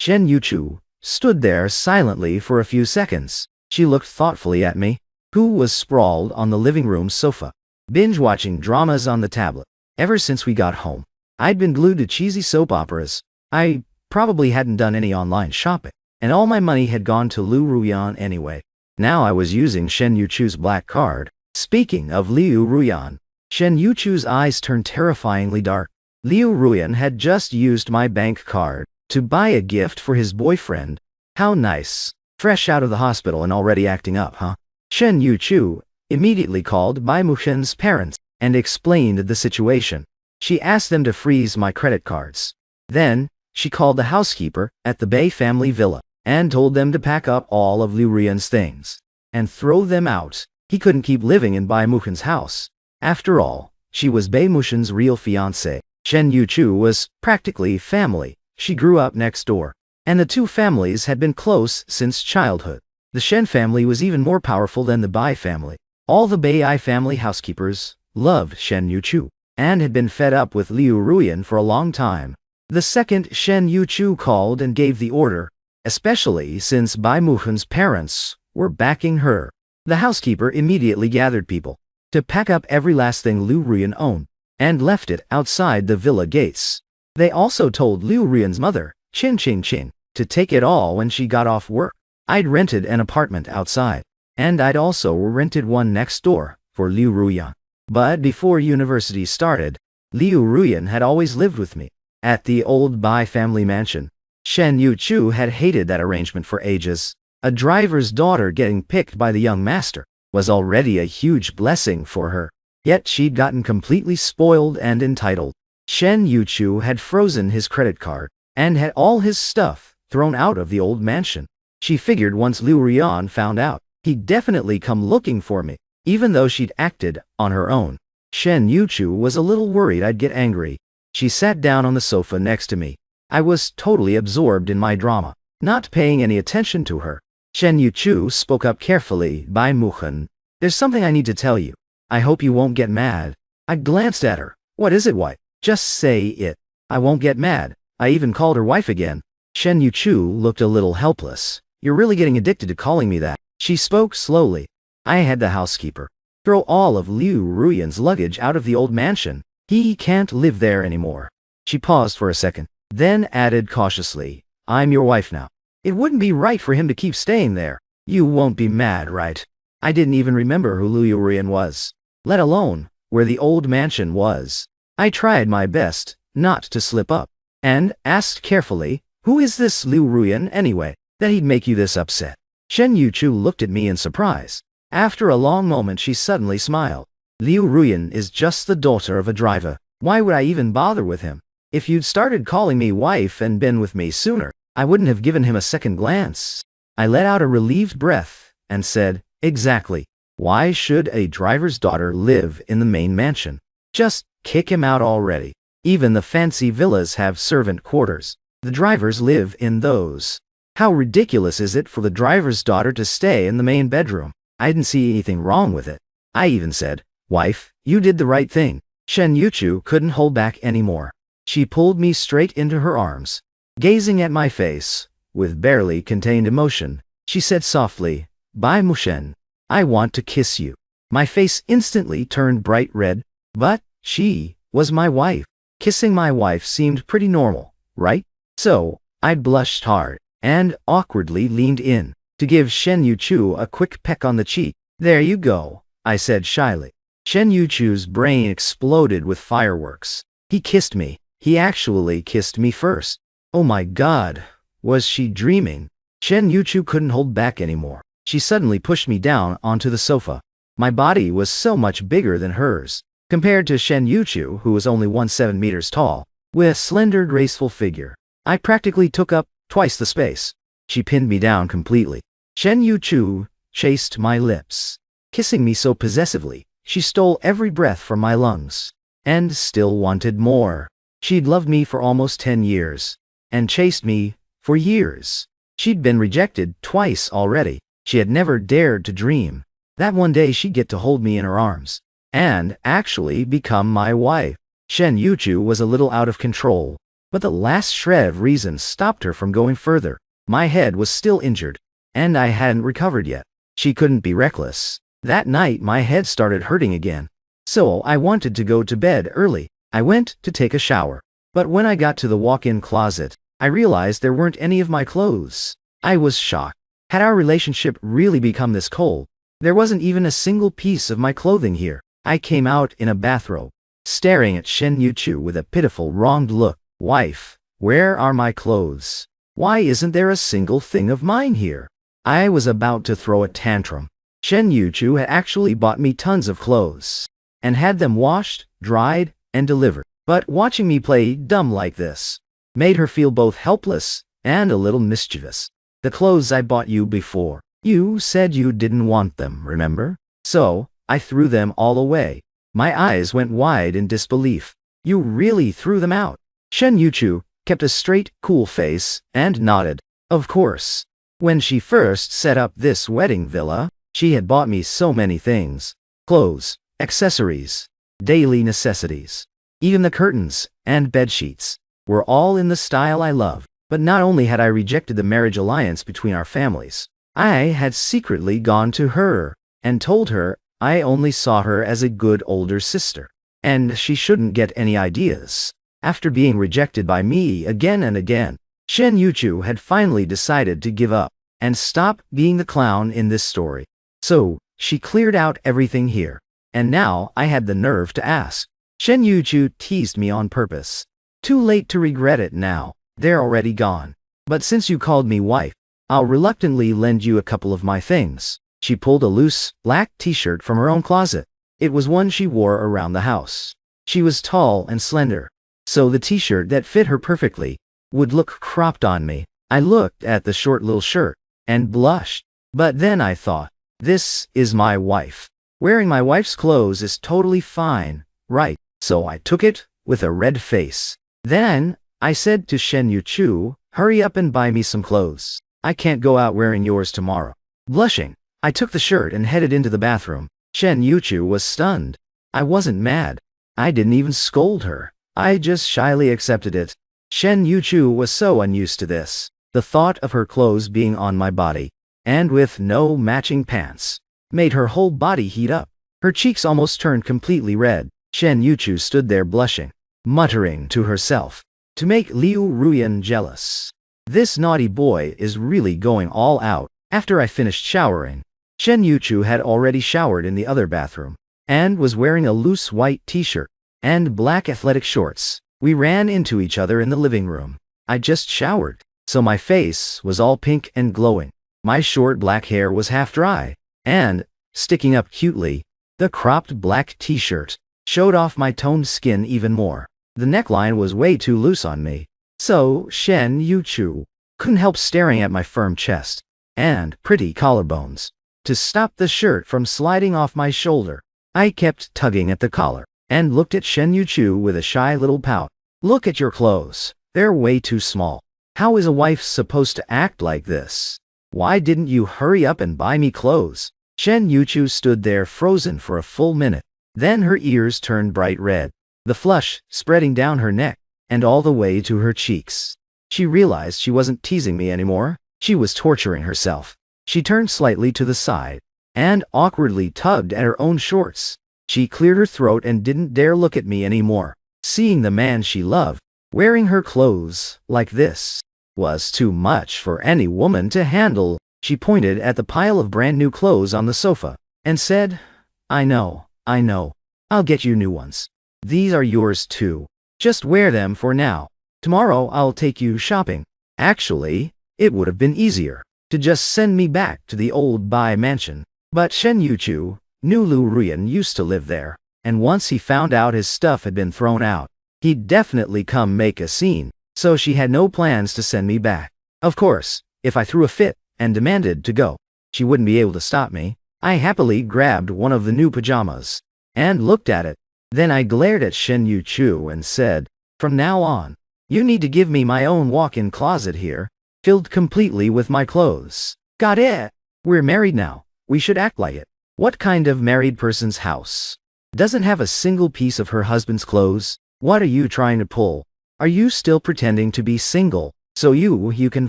Shen Yuchu stood there silently for a few seconds. She looked thoughtfully at me, who was sprawled on the living room sofa, binge-watching dramas on the tablet. Ever since we got home, I'd been glued to cheesy soap operas. I probably hadn't done any online shopping, and all my money had gone to Liu Ruyan anyway. Now I was using Shen Yuchu's black card. Speaking of Liu Ruyan, Shen Yuchu's eyes turned terrifyingly dark. Liu Ruyan had just used my bank card to buy a gift for his boyfriend. How nice. Fresh out of the hospital and already acting up, huh? Shen Yuchu immediately called Bai Mushin's parents and explained the situation. She asked them to freeze my credit cards. Then, she called the housekeeper at the Bai family villa and told them to pack up all of Liu Ruyan's things and throw them out. He couldn't keep living in Bai Mushin's house. After all, she was Bai Mushin's real fiancé. Shen Yuchu was practically family. She grew up next door, and the two families had been close since childhood. The Shen family was even more powerful than the Bai family. All the Bai family housekeepers loved Shen Yuchu and had been fed up with Liu Ruyan for a long time. The second Shen Yuchu called and gave the order, especially since Bai Mushin's parents were backing her. The housekeeper immediately gathered people to pack up every last thing Liu Ruyan owned and left it outside the villa gates. They also told Liu Ruyan's mother, Qin Qin Qin, to take it all when she got off work. I'd rented an apartment outside, and I'd also rented one next door for Liu Ruyan. But before university started, Liu Ruyan had always lived with me at the old Bai family mansion. Shen Yuchu had hated that arrangement for ages. A driver's daughter getting picked by the young master was already a huge blessing for her. Yet she'd gotten completely spoiled and entitled. Shen Yuchu had frozen his credit card and had all his stuff thrown out of the old mansion. She figured once Liu Ruyan found out, he'd definitely come looking for me, even though she'd acted on her own. Shen Yuchu was a little worried I'd get angry. She sat down on the sofa next to me. I was totally absorbed in my drama, not paying any attention to her. Shen Yuchu spoke up carefully. Bai Mushin, there's something I need to tell you. I hope you won't get mad. I glanced at her. What is it, wife? Just say it. I won't get mad. I even called her wife again. Shen Yuchu looked a little helpless. You're really getting addicted to calling me that. She spoke slowly. I had the housekeeper throw all of Liu Ruyan's luggage out of the old mansion. He can't live there anymore. She paused for a second, then added cautiously, I'm your wife now. It wouldn't be right for him to keep staying there. You won't be mad, right? I didn't even remember who Liu Ruyan was, let alone where the old mansion was. I tried my best not to slip up, and asked carefully, who is this Liu Ruyan anyway, that he'd make you this upset? Shen Yuchu looked at me in surprise. After a long moment she suddenly smiled. Liu Ruyan is just the daughter of a driver. Why would I even bother with him? If you'd started calling me wife and been with me sooner, I wouldn't have given him a second glance. I let out a relieved breath and said, exactly. Why should a driver's daughter live in the main mansion? Just kick him out already. Even the fancy villas have servant quarters. The drivers live in those. How ridiculous is it for the driver's daughter to stay in the main bedroom? I didn't see anything wrong with it. I even said, wife, you did the right thing. Shen Yuchu couldn't hold back anymore. She pulled me straight into her arms. Gazing at my face, with barely contained emotion, she said softly, Bai Mushin, I want to kiss you. My face instantly turned bright red, but she was my wife. Kissing my wife seemed pretty normal, right? So, I blushed hard and awkwardly leaned in to give Shen Yuchu a quick peck on the cheek. There you go, I said shyly. Shen Yuchu's brain exploded with fireworks. He kissed me. He actually kissed me first. Oh my God, was she dreaming? Shen Yuchu couldn't hold back anymore. She suddenly pushed me down onto the sofa. My body was so much bigger than hers, compared to Shen Yuchu, who was only 1.7 meters tall, with a slender, graceful figure. I practically took up twice the space. She pinned me down completely. Shen Yuchu chased my lips, kissing me so possessively. She stole every breath from my lungs, and still wanted more. She'd loved me for almost 10 years, and chased me for years. She'd been rejected twice already. She had never dared to dream that one day she'd get to hold me in her arms, and actually become my wife. Shen Yuchu was a little out of control, but the last shred of reason stopped her from going further. My head was still injured, and I hadn't recovered yet. She couldn't be reckless. That night my head started hurting again, so I wanted to go to bed early. I went to take a shower, but when I got to the walk-in closet, I realized there weren't any of my clothes. I was shocked. Had our relationship really become this cold? There wasn't even a single piece of my clothing here. I came out in a bathrobe, staring at Shen Yuchu with a pitiful, wronged look. Wife, where are my clothes? Why isn't there a single thing of mine here? I was about to throw a tantrum. Shen Yuchu had actually bought me tons of clothes, and had them washed, dried, and delivered. But watching me play dumb like this made her feel both helpless and a little mischievous. The clothes I bought you before. You said you didn't want them, remember? So, I threw them all away. My eyes went wide in disbelief. You really threw them out? Shen Yuchu kept a straight, cool face and nodded. Of course. When she first set up this wedding villa, she had bought me so many things. Clothes, accessories, daily necessities. Even the curtains and bedsheets were all in the style I love. But not only had I rejected the marriage alliance between our families, I had secretly gone to her and told her I only saw her as a good older sister, and she shouldn't get any ideas. After being rejected by me again and again, Shen Yuchu had finally decided to give up and stop being the clown in this story. So, she cleared out everything here, and now I had the nerve to ask. Shen Yuchu teased me on purpose. Too late to regret it now. They're already gone. But since you called me wife, I'll reluctantly lend you a couple of my things. She pulled a loose, black t-shirt from her own closet. It was one she wore around the house. She was tall and slender, so the t-shirt that fit her perfectly would look cropped on me. I looked at the short little shirt and blushed. But then I thought, this is my wife. Wearing my wife's clothes is totally fine, right? So I took it with a red face. Then I said to Shen Yuchu, hurry up and buy me some clothes. I can't go out wearing yours tomorrow. Blushing, I took the shirt and headed into the bathroom. Shen Yuchu was stunned. I wasn't mad. I didn't even scold her. I just shyly accepted it. Shen Yuchu was so unused to this. The thought of her clothes being on my body, and with no matching pants, made her whole body heat up. Her cheeks almost turned completely red. Shen Yuchu stood there blushing, muttering to herself, to make Liu Ruyan jealous. This naughty boy is really going all out. After I finished showering, Shen Yuchu had already showered in the other bathroom, and was wearing a loose white t-shirt and black athletic shorts. We ran into each other in the living room. I just showered, so my face was all pink and glowing. My short black hair was half dry, and, sticking up cutely, the cropped black t-shirt showed off my toned skin even more. The neckline was way too loose on me, so Shen Yuchu couldn't help staring at my firm chest and pretty collarbones. To stop the shirt from sliding off my shoulder, I kept tugging at the collar and looked at Shen Yuchu with a shy little pout. Look at your clothes. They're way too small. How is a wife supposed to act like this? Why didn't you hurry up and buy me clothes? Shen Yuchu stood there frozen for a full minute. Then her ears turned bright red, the flush spreading down her neck and all the way to her cheeks. She realized she wasn't teasing me anymore. She was torturing herself. She turned slightly to the side and awkwardly tugged at her own shorts. She cleared her throat and didn't dare look at me anymore. Seeing the man she loved wearing her clothes like this was too much for any woman to handle. She pointed at the pile of brand new clothes on the sofa and said, I know. I'll get you new ones. These are yours too. Just wear them for now. Tomorrow I'll take you shopping. Actually, it would have been easier to just send me back to the old Bai mansion. But Shen Yuchu knew Lu Ruyan used to live there, and once he found out his stuff had been thrown out, he'd definitely come make a scene, so she had no plans to send me back. Of course, if I threw a fit and demanded to go, she wouldn't be able to stop me. I happily grabbed one of the new pajamas and looked at it. Then I glared at Shen Yuchu and said, from now on, you need to give me my own walk-in closet here, filled completely with my clothes. Got it? We're married now. We should act like it. What kind of married person's house doesn't have a single piece of her husband's clothes? What are you trying to pull? Are you still pretending to be single so you can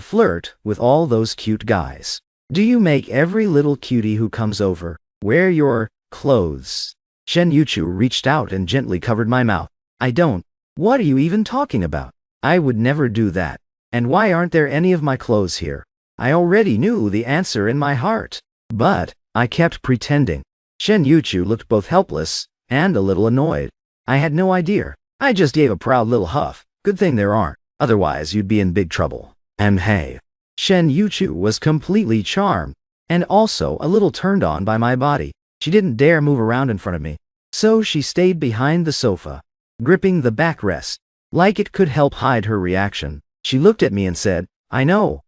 flirt with all those cute guys? Do you make every little cutie who comes over wear your clothes? Shen Yuchu reached out and gently covered my mouth. I don't. What are you even talking about? I would never do that. And why aren't there any of my clothes here? I already knew the answer in my heart, but I kept pretending. Shen Yuchu looked both helpless and a little annoyed. I had no idea. I just gave a proud little huff. Good thing there aren't. Otherwise you'd be in big trouble. And hey. Shen Yuchu was completely charmed, and also a little turned on by my body. She didn't dare move around in front of me, so she stayed behind the sofa, gripping the backrest, like it could help hide her reaction. She looked at me and said, I know.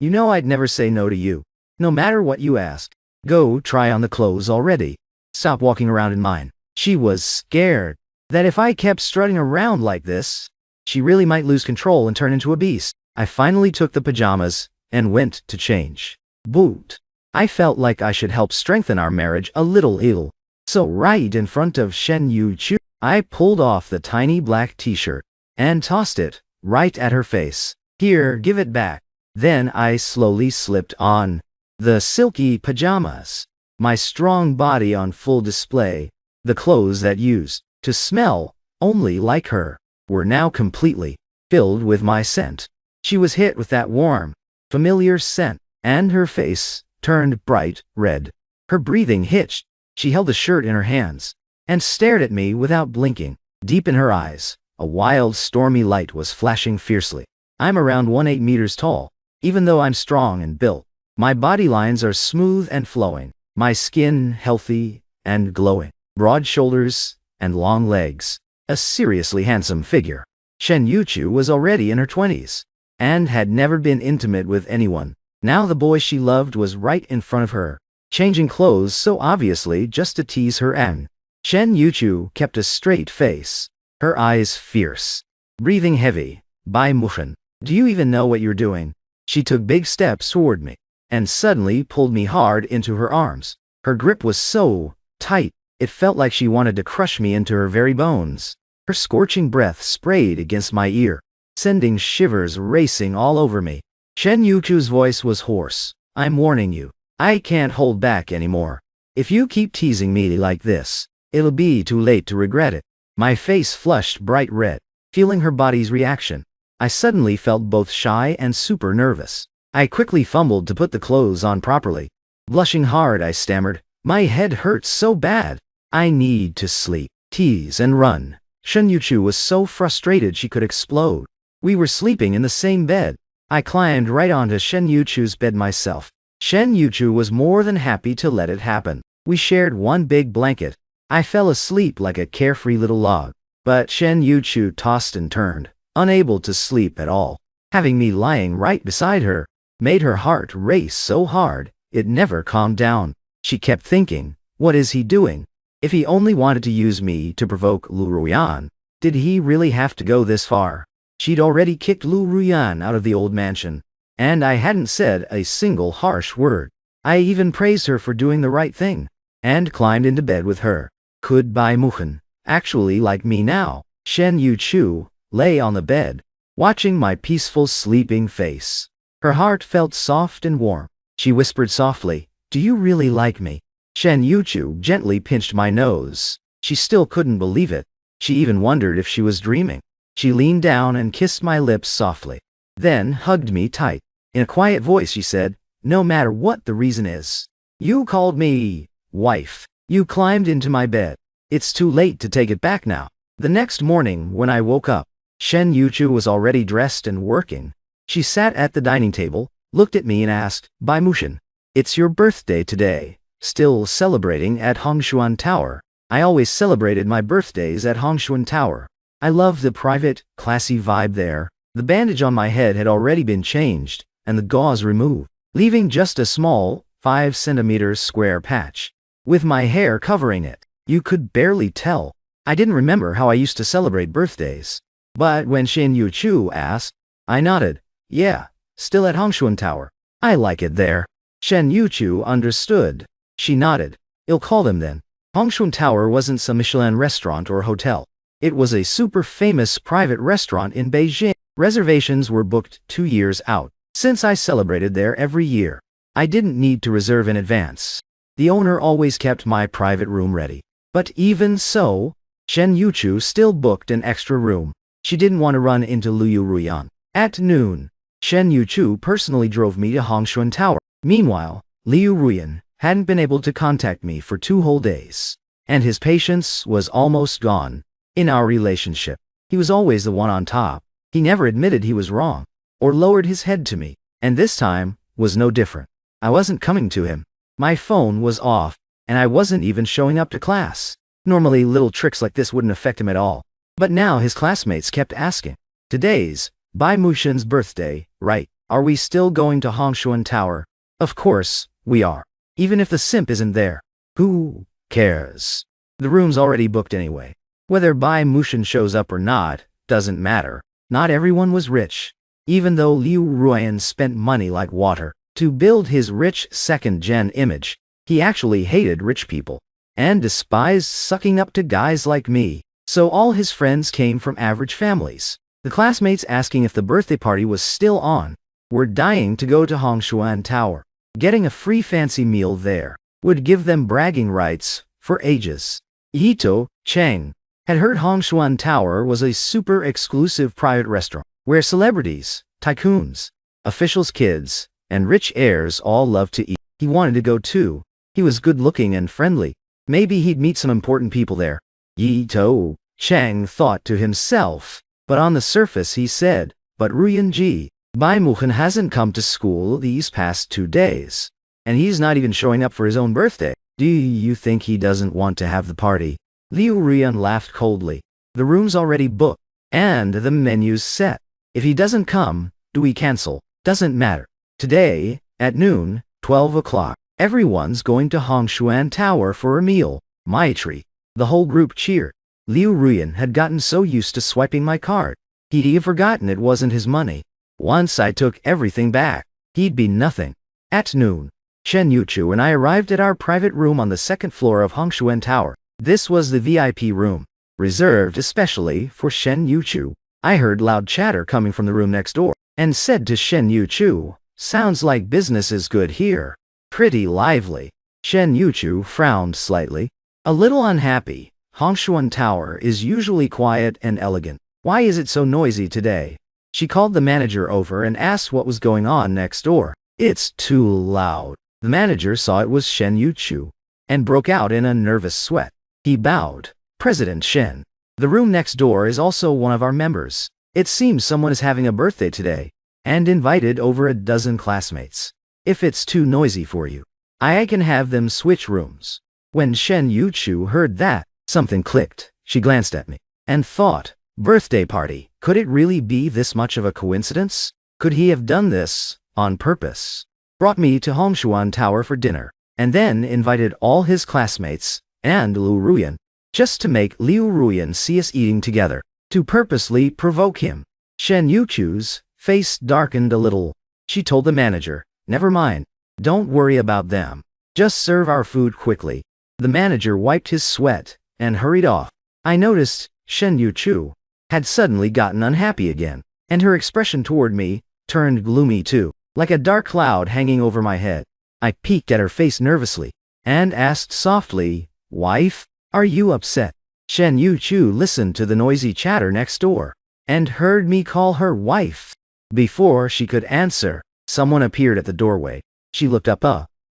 You know I'd never say no to you. No matter what you ask. Go try on the clothes already. Stop walking around in mine. She was scared that if I kept strutting around like this, she really might lose control and turn into a beast. I finally took the pajamas and went to change. Boot. I felt like I should help strengthen our marriage a little. So right in front of Shen Yuchu, I pulled off the tiny black t-shirt and tossed it right at her face. Here, give it back. Then I slowly slipped on the silky pajamas, my strong body on full display. The clothes that used to smell only like her were now completely filled with my scent. She was hit with that warm, familiar scent, and her face turned bright red. Her breathing hitched. She held the shirt in her hands and stared at me without blinking. Deep in her eyes, a wild, stormy light was flashing fiercely. I'm around 1.8 meters tall. Even though I'm strong and built, my body lines are smooth and flowing, my skin healthy and glowing, broad shoulders and long legs, a seriously handsome figure. Shen Yuchu was already in her 20s and had never been intimate with anyone. Now the boy she loved was right in front of her, changing clothes so obviously just to tease her, and Shen Yuchu kept a straight face, her eyes fierce, breathing heavy. Bai Mushin, do you even know what you're doing? She took big steps toward me and suddenly pulled me hard into her arms. Her grip was so tight, it felt like she wanted to crush me into her very bones. Her scorching breath sprayed against my ear, sending shivers racing all over me. Shen Yuchu's voice was hoarse. I'm warning you. I can't hold back anymore. If you keep teasing me like this, it'll be too late to regret it. My face flushed bright red, feeling her body's reaction. I suddenly felt both shy and super nervous. I quickly fumbled to put the clothes on properly. Blushing hard, I stammered, my head hurts so bad. I need to sleep, tease and run. Shen Yuchu was so frustrated she could explode. We were sleeping in the same bed. I climbed right onto Shen Yuchu's bed myself. Shen Yuchu was more than happy to let it happen. We shared one big blanket. I fell asleep like a carefree little log. But Shen Yuchu tossed and turned, unable to sleep at all. Having me lying right beside her made her heart race so hard, it never calmed down. She kept thinking, what is he doing? If he only wanted to use me to provoke Lu Ruyan, did he really have to go this far? She'd already kicked Lu Ruyan out of the old mansion, and I hadn't said a single harsh word. I even praised her for doing the right thing, and climbed into bed with her. Could Bai Muchen actually like me now? Shen Yuchu lay on the bed, watching my peaceful sleeping face. Her heart felt soft and warm. She whispered softly, Do you really like me? Shen Yuchu gently pinched my nose. She still couldn't believe it. She even wondered if she was dreaming. She leaned down and kissed my lips softly, then hugged me tight. In a quiet voice she said, "No matter what the reason is. You called me wife. You climbed into my bed. It's too late to take it back now." The next morning, when I woke up, Shen Yuchu was already dressed and working. She sat at the dining table, looked at me and asked, "Bai Mushin, it's your birthday today. Still celebrating at Hongshuan Tower?" I always celebrated my birthdays at Hongshuan Tower. I loved the private, classy vibe there. The bandage on my head had already been changed, and the gauze removed, leaving just a small, 5 centimeters square patch. With my hair covering it, you could barely tell. I didn't remember how I used to celebrate birthdays. But when Shen Yuchu asked, I nodded. Yeah, still at Hongshuan Tower. I like it there. Shen Yuchu understood. She nodded. I'll call them then. Hongshuan Tower wasn't some Michelin restaurant or hotel. It was a super famous private restaurant in Beijing. Reservations were booked 2 years out. Since I celebrated there every year, I didn't need to reserve in advance. The owner always kept my private room ready. But even so, Shen Yuchu still booked an extra room. She didn't want to run into Liu Ruyan. At noon, Shen Yuchu personally drove me to Hongshuan Tower. Meanwhile, Liu Ruyan hadn't been able to contact me for 2 whole days, and his patience was almost gone. In our relationship, he was always the one on top. He never admitted he was wrong, or lowered his head to me, and this time was no different. I wasn't coming to him. My phone was off, and I wasn't even showing up to class. Normally little tricks like this wouldn't affect him at all. But now his classmates kept asking, "Today's Bai Mushin's birthday, right? Are we still going to Hongshuan Tower?" Of course, we are. Even if the simp isn't there. Who cares? The room's already booked anyway. Whether Bai Mushin shows up or not, doesn't matter. Not everyone was rich. Even though Liu Ruyan spent money like water to build his rich second-gen image, he actually hated rich people and despised sucking up to guys like me. So all his friends came from average families. The classmates asking if the birthday party was still on were dying to go to Hongshuan Tower. Getting a free fancy meal there would give them bragging rights for ages. Ito Cheng had heard Hongshuan Tower was a super exclusive private restaurant where celebrities, tycoons, officials' kids, and rich heirs all loved to eat. He wanted to go too. He was good-looking and friendly. Maybe he'd meet some important people there. Ito Cheng thought to himself, but on the surface he said, "But Ruyan-ji, Bai Mushin hasn't come to school these past 2 days, and he's not even showing up for his own birthday. Do you think he doesn't want to have the party?" Liu Ruyan laughed coldly. "The room's already booked, and the menu's set. If he doesn't come, do we cancel? Doesn't matter. Today, at noon, 12 o'clock, everyone's going to Hongshuan Tower for a meal. My treat." The whole group cheered. Liu Ruyan had gotten so used to swiping my card, he'd even forgotten it wasn't his money. Once I took everything back, he'd be nothing. At noon, Shen Yuchu and I arrived at our private room on the 2nd floor of Hongshuan Tower. This was the VIP room, reserved especially for Shen Yuchu. I heard loud chatter coming from the room next door, and said to Shen Yuchu, "Sounds like business is good here. Pretty lively." Shen Yuchu frowned slightly. A little unhappy. Hongshuan Tower is usually quiet and elegant. Why is it so noisy today? She called the manager over and asked what was going on next door. "It's too loud." The manager saw it was Shen Yuchu, and broke out in a nervous sweat. He bowed. "President Shen, the room next door is also one of our members. It seems someone is having a birthday today, and invited over a dozen classmates. If it's too noisy for you, I can have them switch rooms." When Shen Yuchu heard that, something clicked. She glanced at me, and thought, birthday party, could it really be this much of a coincidence? Could he have done this on purpose? Brought me to Hongshuan Tower for dinner, and then invited all his classmates and Liu Ruyan, just to make Liu Ruyan see us eating together, to purposely provoke him. Shen Yuchu's face darkened a little. She told the manager, "Never mind, don't worry about them. Just serve our food quickly." The manager wiped his sweat and hurried off. I noticed Shen Yuchu had suddenly gotten unhappy again, and her expression toward me turned gloomy too, like a dark cloud hanging over my head. I peeked at her face nervously and asked softly, "Wife, are you upset?" Shen Yu-chu listened to the noisy chatter next door and heard me call her wife. Before she could answer, someone appeared at the doorway. She looked up,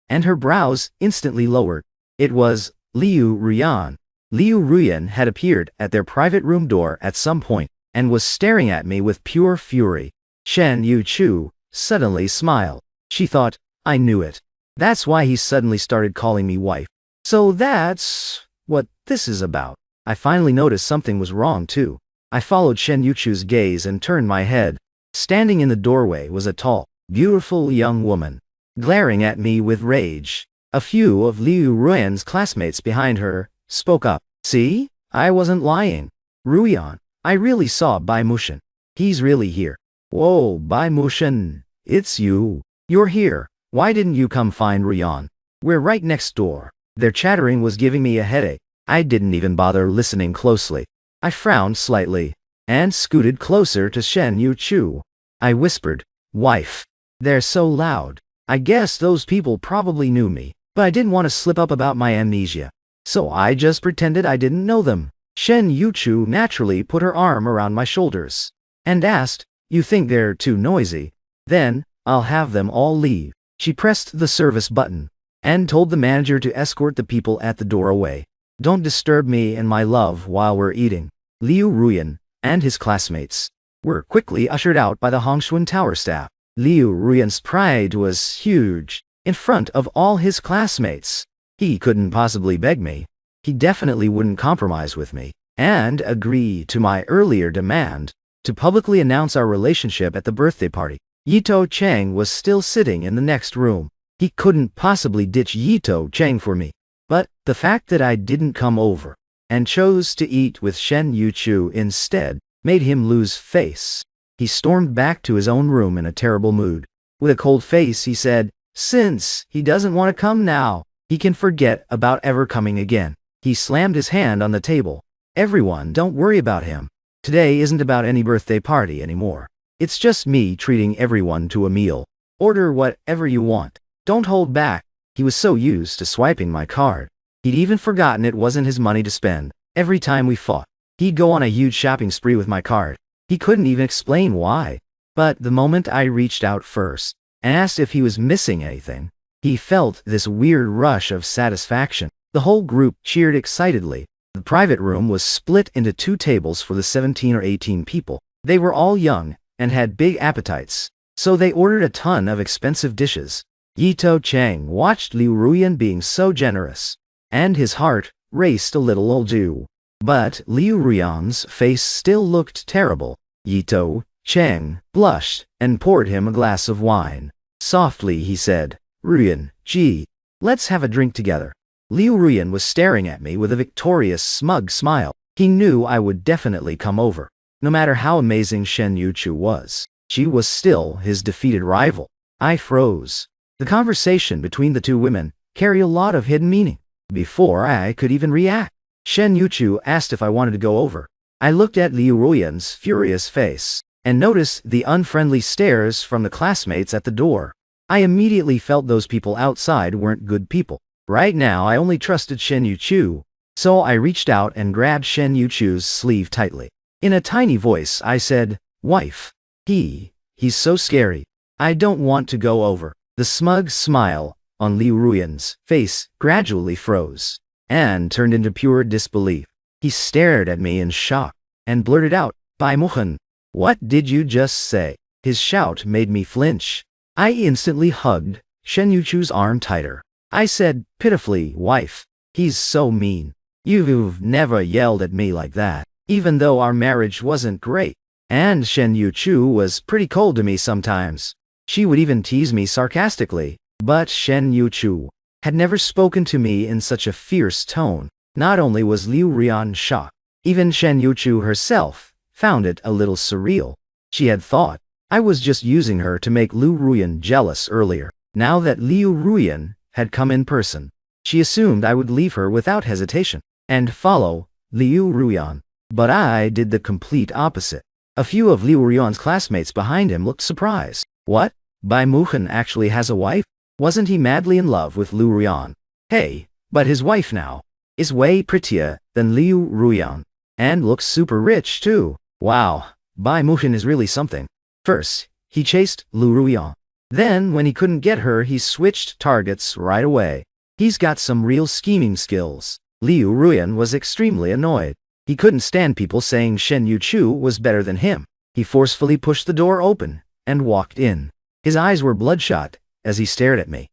and her brows instantly lowered. It was Liu Ruyan. Liu Ruyan had appeared at their private room door at some point and was staring at me with pure fury. Shen Yu-chu suddenly smiled. She thought, I knew it. That's why he suddenly started calling me wife. So that's what this is about. I finally noticed something was wrong too. I followed Shen Yu-chu's gaze and turned my head. Standing in the doorway was a tall, beautiful young woman, glaring at me with rage. A few of Liu Ruyan's classmates behind her spoke up. See? I wasn't lying. Ruyan, I really saw Bai Mushin. He's really here. Whoa, Bai Mushin, it's you. You're here. Why didn't you come find Ruyan? We're right next door. Their chattering was giving me a headache. I didn't even bother listening closely. I frowned slightly and scooted closer to Shen Yu-chu. I whispered, "Wife, they're so loud. I guess those people probably knew me, but I didn't want to slip up about my amnesia. So I just pretended I didn't know them." Shen Yu-chu naturally put her arm around my shoulders and asked, "You think they're too noisy? Then I'll have them all leave." She pressed the service button and told the manager to escort the people at the door away. "Don't disturb me and my love while we're eating." Liu Ruyan and his classmates were quickly ushered out by the Hongshuan Tower staff. Liu Ruyan's pride was huge. In front of all his classmates, he couldn't possibly beg me. He definitely wouldn't compromise with me and agree to my earlier demand to publicly announce our relationship at the birthday party. Yito Chang was still sitting in the next room. He couldn't possibly ditch Yito Chang for me. But the fact that I didn't come over and chose to eat with Shen Yu-chu instead made him lose face. He stormed back to his own room in a terrible mood. With a cold face, he said, since he doesn't want to come now, he can forget about ever coming again. He slammed his hand on the table. Everyone, don't worry about him. Today isn't about any birthday party anymore. It's just me treating everyone to a meal. Order whatever you want. Don't hold back. He was so used to swiping my card. He'd even forgotten it wasn't his money to spend. Every time we fought, he'd go on a huge shopping spree with my card. He couldn't even explain why. But the moment I reached out first and asked if he was missing anything, he felt this weird rush of satisfaction. The whole group cheered excitedly. The private room was split into 2 tables for the 17 or 18 people. They were all young and had big appetites, so they ordered a ton of expensive dishes. Yito Chang watched Liu Ruyan being so generous, and his heart raced a little too. But Liu Ruyan's face still looked terrible. Yito Chang blushed and poured him a glass of wine. Softly he said, "Ruyan, gee, let's have a drink together." Liu Ruyan was staring at me with a victorious, smug smile. He knew I would definitely come over. No matter how amazing Shen Yu-chu was, she was still his defeated rival. I froze. The conversation between the 2 women carried a lot of hidden meaning. Before I could even react, Shen Yu-chu asked if I wanted to go over. I looked at Liu Ruyan's furious face and noticed the unfriendly stares from the classmates at the door. I immediately felt those people outside weren't good people. Right now I only trusted Shen Yu-chu, so I reached out and grabbed Shen Yu-chu's sleeve tightly. In a tiny voice I said, "Wife, he's so scary. I don't want to go over." The smug smile on Liu Ruyan's face gradually froze and turned into pure disbelief. He stared at me in shock and blurted out, "Bai Muhan, what did you just say?" His shout made me flinch. I instantly hugged Shen Yu-chu's arm tighter. I said pitifully, "Wife, he's so mean. You've never yelled at me like that, even though our marriage wasn't great." And Shen Yu-chu was pretty cold to me sometimes. She would even tease me sarcastically. But Shen Yu-chu had never spoken to me in such a fierce tone. Not only was Liu Ruyan shocked, even Shen Yu-chu herself found it a little surreal. She had thought I was just using her to make Liu Ruyan jealous earlier. Now that Liu Ruyan had come in person, she assumed I would leave her without hesitation and follow Liu Ruyan. But I did the complete opposite. A few of Liu Ruyan's classmates behind him looked surprised. What? Bai Muhan actually has a wife? Wasn't he madly in love with Liu Ruyan? Hey, but his wife now is way prettier than Liu Ruyan, and looks super rich too. Wow, Bai Muhan is really something. First, he chased Liu Ruyan. Then, when he couldn't get her, he switched targets right away. He's got some real scheming skills. Liu Ruyan was extremely annoyed. He couldn't stand people saying Shen Yuchu was better than him. He forcefully pushed the door open and walked in. His eyes were bloodshot as he stared at me.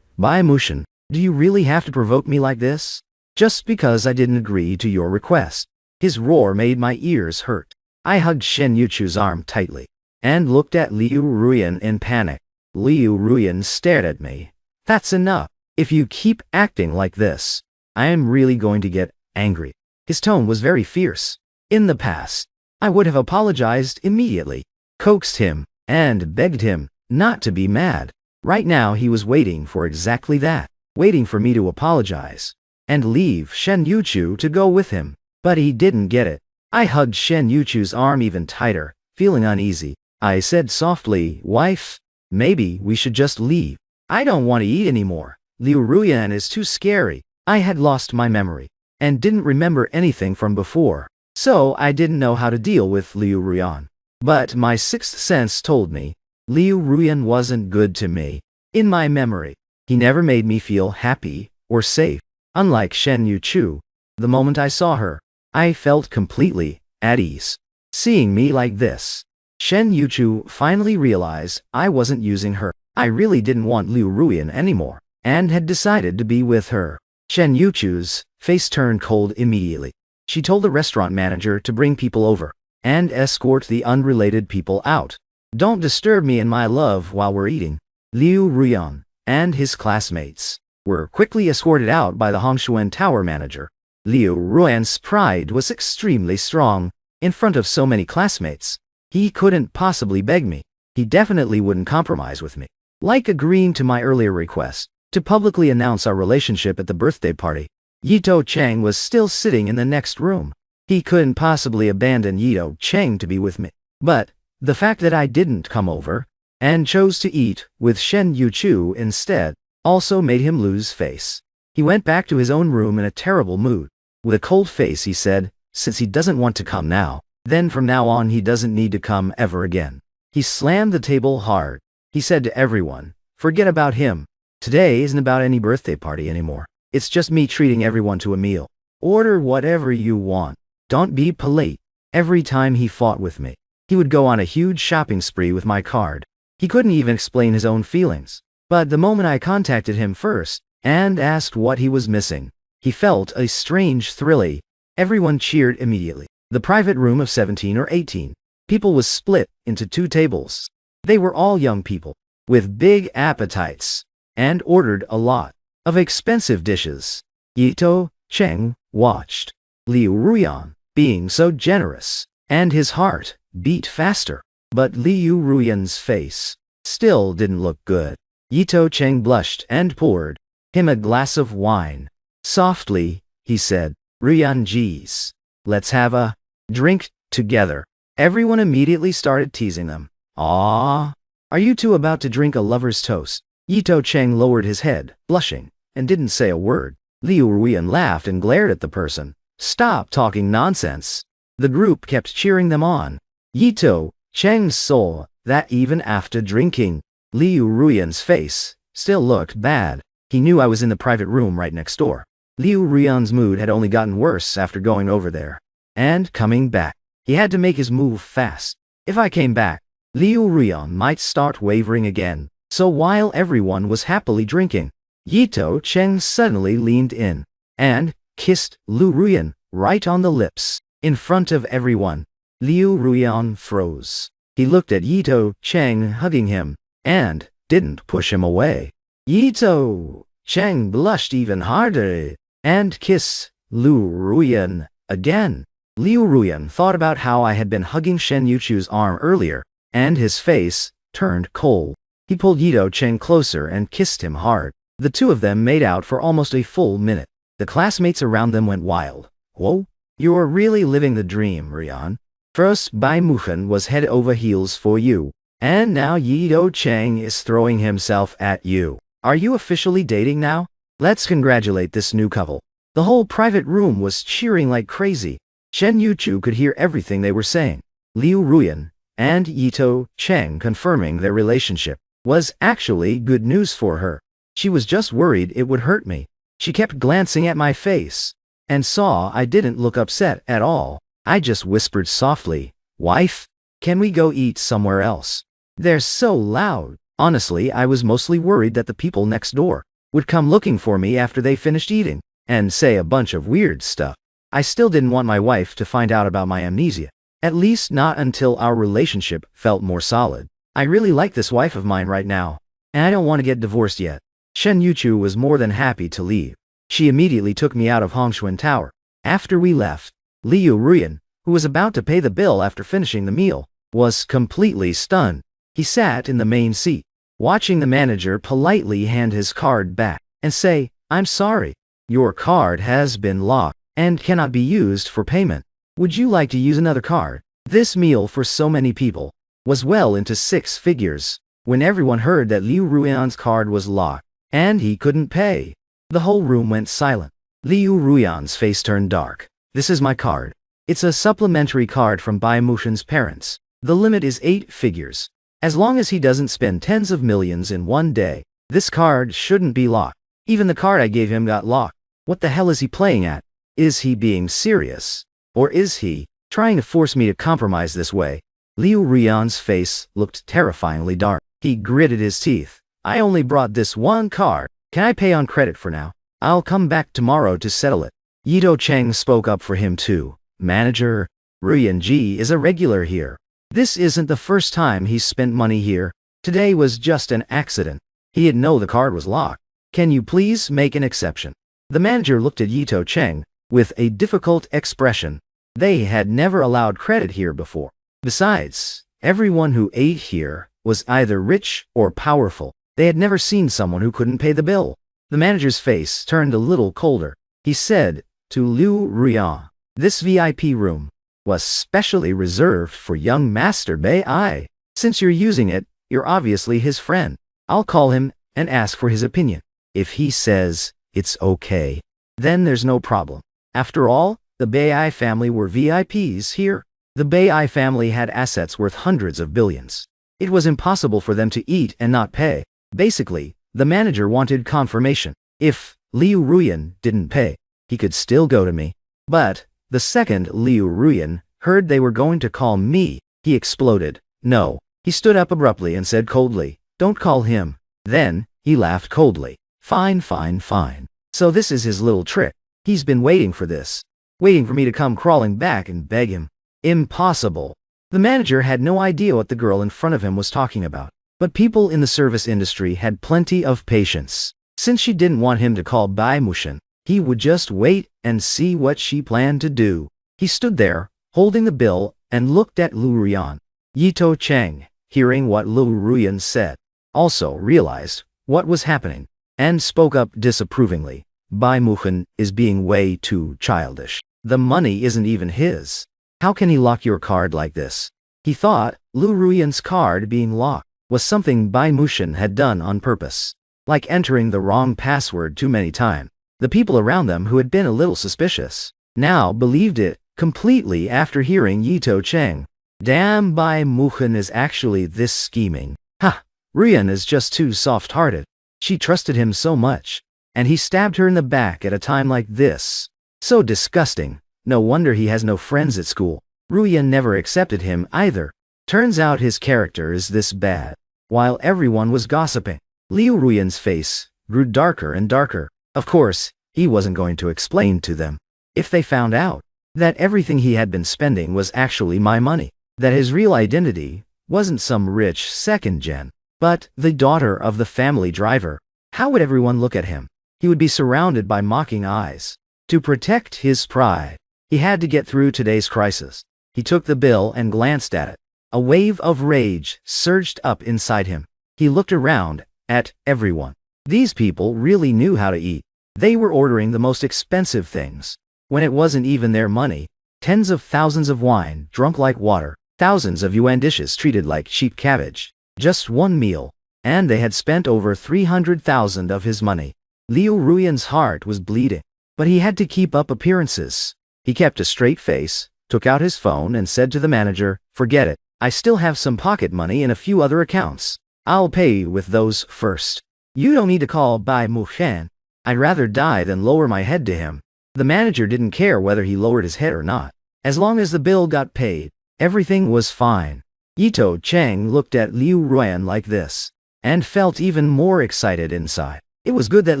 Bai Mushin, do you really have to provoke me like this? Just because I didn't agree to your request. His roar made my ears hurt. I hugged Shen Yuchu's arm tightly and looked at Liu Ruyan in panic. Liu Ruyan stared at me. That's enough. If you keep acting like this, I am really going to get angry. His tone was very fierce. In the past, I would have apologized immediately, coaxed him, and begged him not to be mad. Right now he was waiting for exactly that, waiting for me to apologize and leave Shen Yuchu to go with him. But he didn't get it. I hugged Shen Yuchu's arm even tighter, feeling uneasy. I said softly, "Wife, maybe we should just leave. I don't want to eat anymore. Liu Ruyan is too scary." I had lost my memory and didn't remember anything from before, so I didn't know how to deal with Liu Ruyan. But my sixth sense told me Liu Ruyan wasn't good to me. In my memory, he never made me feel happy or safe. Unlike Shen Yuchu, the moment I saw her, I felt completely at ease. Seeing me like this, Shen Yuchu finally realized I wasn't using her. I really didn't want Liu Ruyan anymore, and had decided to be with her. Shen Yuchu's face turned cold immediately. She told the restaurant manager to bring people over and escort the unrelated people out. Don't disturb me and my love while we're eating. Liu Ruyan and his classmates were quickly escorted out by the Hongshuan Tower manager. Liu Ruyan's pride was extremely strong. In front of so many classmates, he couldn't possibly beg me. He definitely wouldn't compromise with me. Like agreeing to my earlier request to publicly announce our relationship at the birthday party, Yito Cheng was still sitting in the next room. He couldn't possibly abandon Yito Cheng to be with me. But the fact that I didn't come over and chose to eat with Shen Yuchu instead also made him lose face. He went back to his own room in a terrible mood. With a cold face he said, since he doesn't want to come now, then from now on he doesn't need to come ever again. He slammed the table hard. He said to everyone, forget about him. Today isn't about any birthday party anymore. It's just me treating everyone to a meal. Order whatever you want. Don't be polite. Every time he fought with me, he would go on a huge shopping spree with my card. He couldn't even explain his own feelings. But the moment I contacted him first and asked what he was missing, he felt a strange thrill. Everyone cheered immediately. The private room of 17 or 18 people was split into 2 tables. They were all young people with big appetites and ordered a lot of expensive dishes. Yito Cheng watched Liu Ruyan being so generous, and his heart beat faster. But Liu Ruyan's face still didn't look good. Yito Cheng blushed and poured him a glass of wine. Softly, he said, Ruyan geez, let's have a drink together. Everyone immediately started teasing them. Ah, are you two about to drink a lover's toast? Yito Cheng lowered his head, blushing, and didn't say a word. Liu Ruyan laughed and glared at the person. Stop talking nonsense. The group kept cheering them on. Yito Cheng saw that even after drinking, Liu Ruyan's face still looked bad. He knew I was in the private room right next door. Liu Ruyan's mood had only gotten worse after going over there and coming back. He had to make his move fast. If I came back, Liu Ruyan might start wavering again. So while everyone was happily drinking, Yito Cheng suddenly leaned in and kissed Liu Ruyan right on the lips. In front of everyone, Liu Ruyan froze. He looked at Yito Cheng hugging him and didn't push him away. Yito Cheng blushed even harder and kissed Liu Ruyan again. Liu Ruyan thought about how I had been hugging Shen Yuchu's arm earlier, and his face turned cold. He pulled Yito Cheng closer and kissed him hard. The two of them made out for almost a full minute. The classmates around them went wild. Whoa, you are really living the dream, Ruyan. First Bai Muhan was head over heels for you, And now Yi-Do Cheng is throwing himself at you. Are you officially dating now? Let's congratulate this new couple. The whole private room was cheering like crazy. Shen Yuchu could hear everything they were saying. Liu Ruyan and Yi-Do Cheng confirming their relationship was actually good news for her. She was just worried it would hurt me. She kept glancing at my face and saw I didn't look upset at all. I just whispered softly, "Wife, can we go eat somewhere else? They're so loud." Honestly, I was mostly worried that the people next door would come looking for me after they finished eating and say a bunch of weird stuff. I still didn't want my wife to find out about my amnesia. At least not until our relationship felt more solid. I really like this wife of mine right now, and I don't want to get divorced yet. Shen Yuchu was more than happy to leave. She immediately took me out of Hongshuan Tower. After we left, Liu Ruyan, who was about to pay the bill after finishing the meal, was completely stunned. He sat in the main seat, watching the manager politely hand his card back and say, "I'm sorry, your card has been locked and cannot be used for payment. Would you like to use another card?" This meal for so many people was well into 6 figures. When everyone heard that Liu Ruyan's card was locked and he couldn't pay, the whole room went silent. Liu Ruyan's face turned dark. "This is my card. It's a supplementary card from Bai Mushin's parents. The limit is 8 figures. As long as he doesn't spend tens of millions in one day, this card shouldn't be locked. Even the card I gave him got locked. What the hell is he playing at? Is he being serious? Or is he trying to force me to compromise this way?" Liu Ruyan's face looked terrifyingly dark. He gritted his teeth. "I only brought this one card. Can I pay on credit for now? I'll come back tomorrow to settle it." Yi-Do Cheng spoke up for him too. "Manager, Ruyan Ji is a regular here. This isn't the first time he's spent money here. Today was just an accident. He didn't know the card was locked. Can you please make an exception?" The manager looked at Yi-Do Cheng with a difficult expression. They had never allowed credit here before. Besides, everyone who ate here was either rich or powerful. They had never seen someone who couldn't pay the bill. The manager's face turned a little colder. He said to Liu Ruyan, "This VIP room was specially reserved for young Master Bai. Since you're using it, you're obviously his friend. I'll call him and ask for his opinion. If he says it's okay, then there's no problem. After all, the Bai family were VIPs here. The Bai family had assets worth hundreds of billions. It was impossible for them to eat and not pay." Basically, the manager wanted confirmation. If Liu Ruyan didn't pay, he could still go to me. But the second Liu Ruyan heard they were going to call me, he exploded. "No." He stood up abruptly and said coldly, "Don't call him." Then, he laughed coldly. "Fine, fine, fine. So this is his little trick. He's been waiting for this. Waiting for me to come crawling back and beg him. Impossible." The manager had no idea what the girl in front of him was talking about. But people in the service industry had plenty of patience. Since she didn't want him to call Bai Mushin, he would just wait and see what she planned to do. He stood there, holding the bill, and looked at Liu Ruyan. Yi-Do Cheng, hearing what Liu Ruyan said, also realized what was happening, and spoke up disapprovingly. "Bai Mushin is being way too childish. The money isn't even his. How can he lock your card like this?" He thought Liu Ruyan's card being locked was something Bai Mushin had done on purpose, like entering the wrong password too many times. The people around them who had been a little suspicious now believed it completely after hearing Yi-Do Cheng. Damn, Bai Mushin is actually this scheming. Ha! Ruyan is just too soft-hearted. She trusted him so much, and he stabbed her in the back at a time like this. So disgusting. No wonder he has no friends at school. Ruyan never accepted him either. Turns out his character is this bad. While everyone was gossiping, Liu Ruyan's face grew darker and darker. Of course, he wasn't going to explain to them. If they found out that everything he had been spending was actually my money, that his real identity wasn't some rich second-gen, but the daughter of the family driver, how would everyone look at him? He would be surrounded by mocking eyes. To protect his pride, he had to get through today's crisis. He took the bill and glanced at it. A wave of rage surged up inside him. He looked around at everyone. These people really knew how to eat. They were ordering the most expensive things, when it wasn't even their money. Tens of thousands of wine, drunk like water. Thousands of yuan dishes treated like cheap cabbage. Just one meal, and they had spent over 300,000 of his money. Liu Ruyan's heart was bleeding, but he had to keep up appearances. He kept a straight face, took out his phone and said to the manager, "Forget it, I still have some pocket money in a few other accounts. I'll pay with those first. You don't need to call Bai Mushan. I'd rather die than lower my head to him." The manager didn't care whether he lowered his head or not. As long as the bill got paid, everything was fine. Yito Cheng looked at Liu Ruyan like this, and felt even more excited inside. It was good that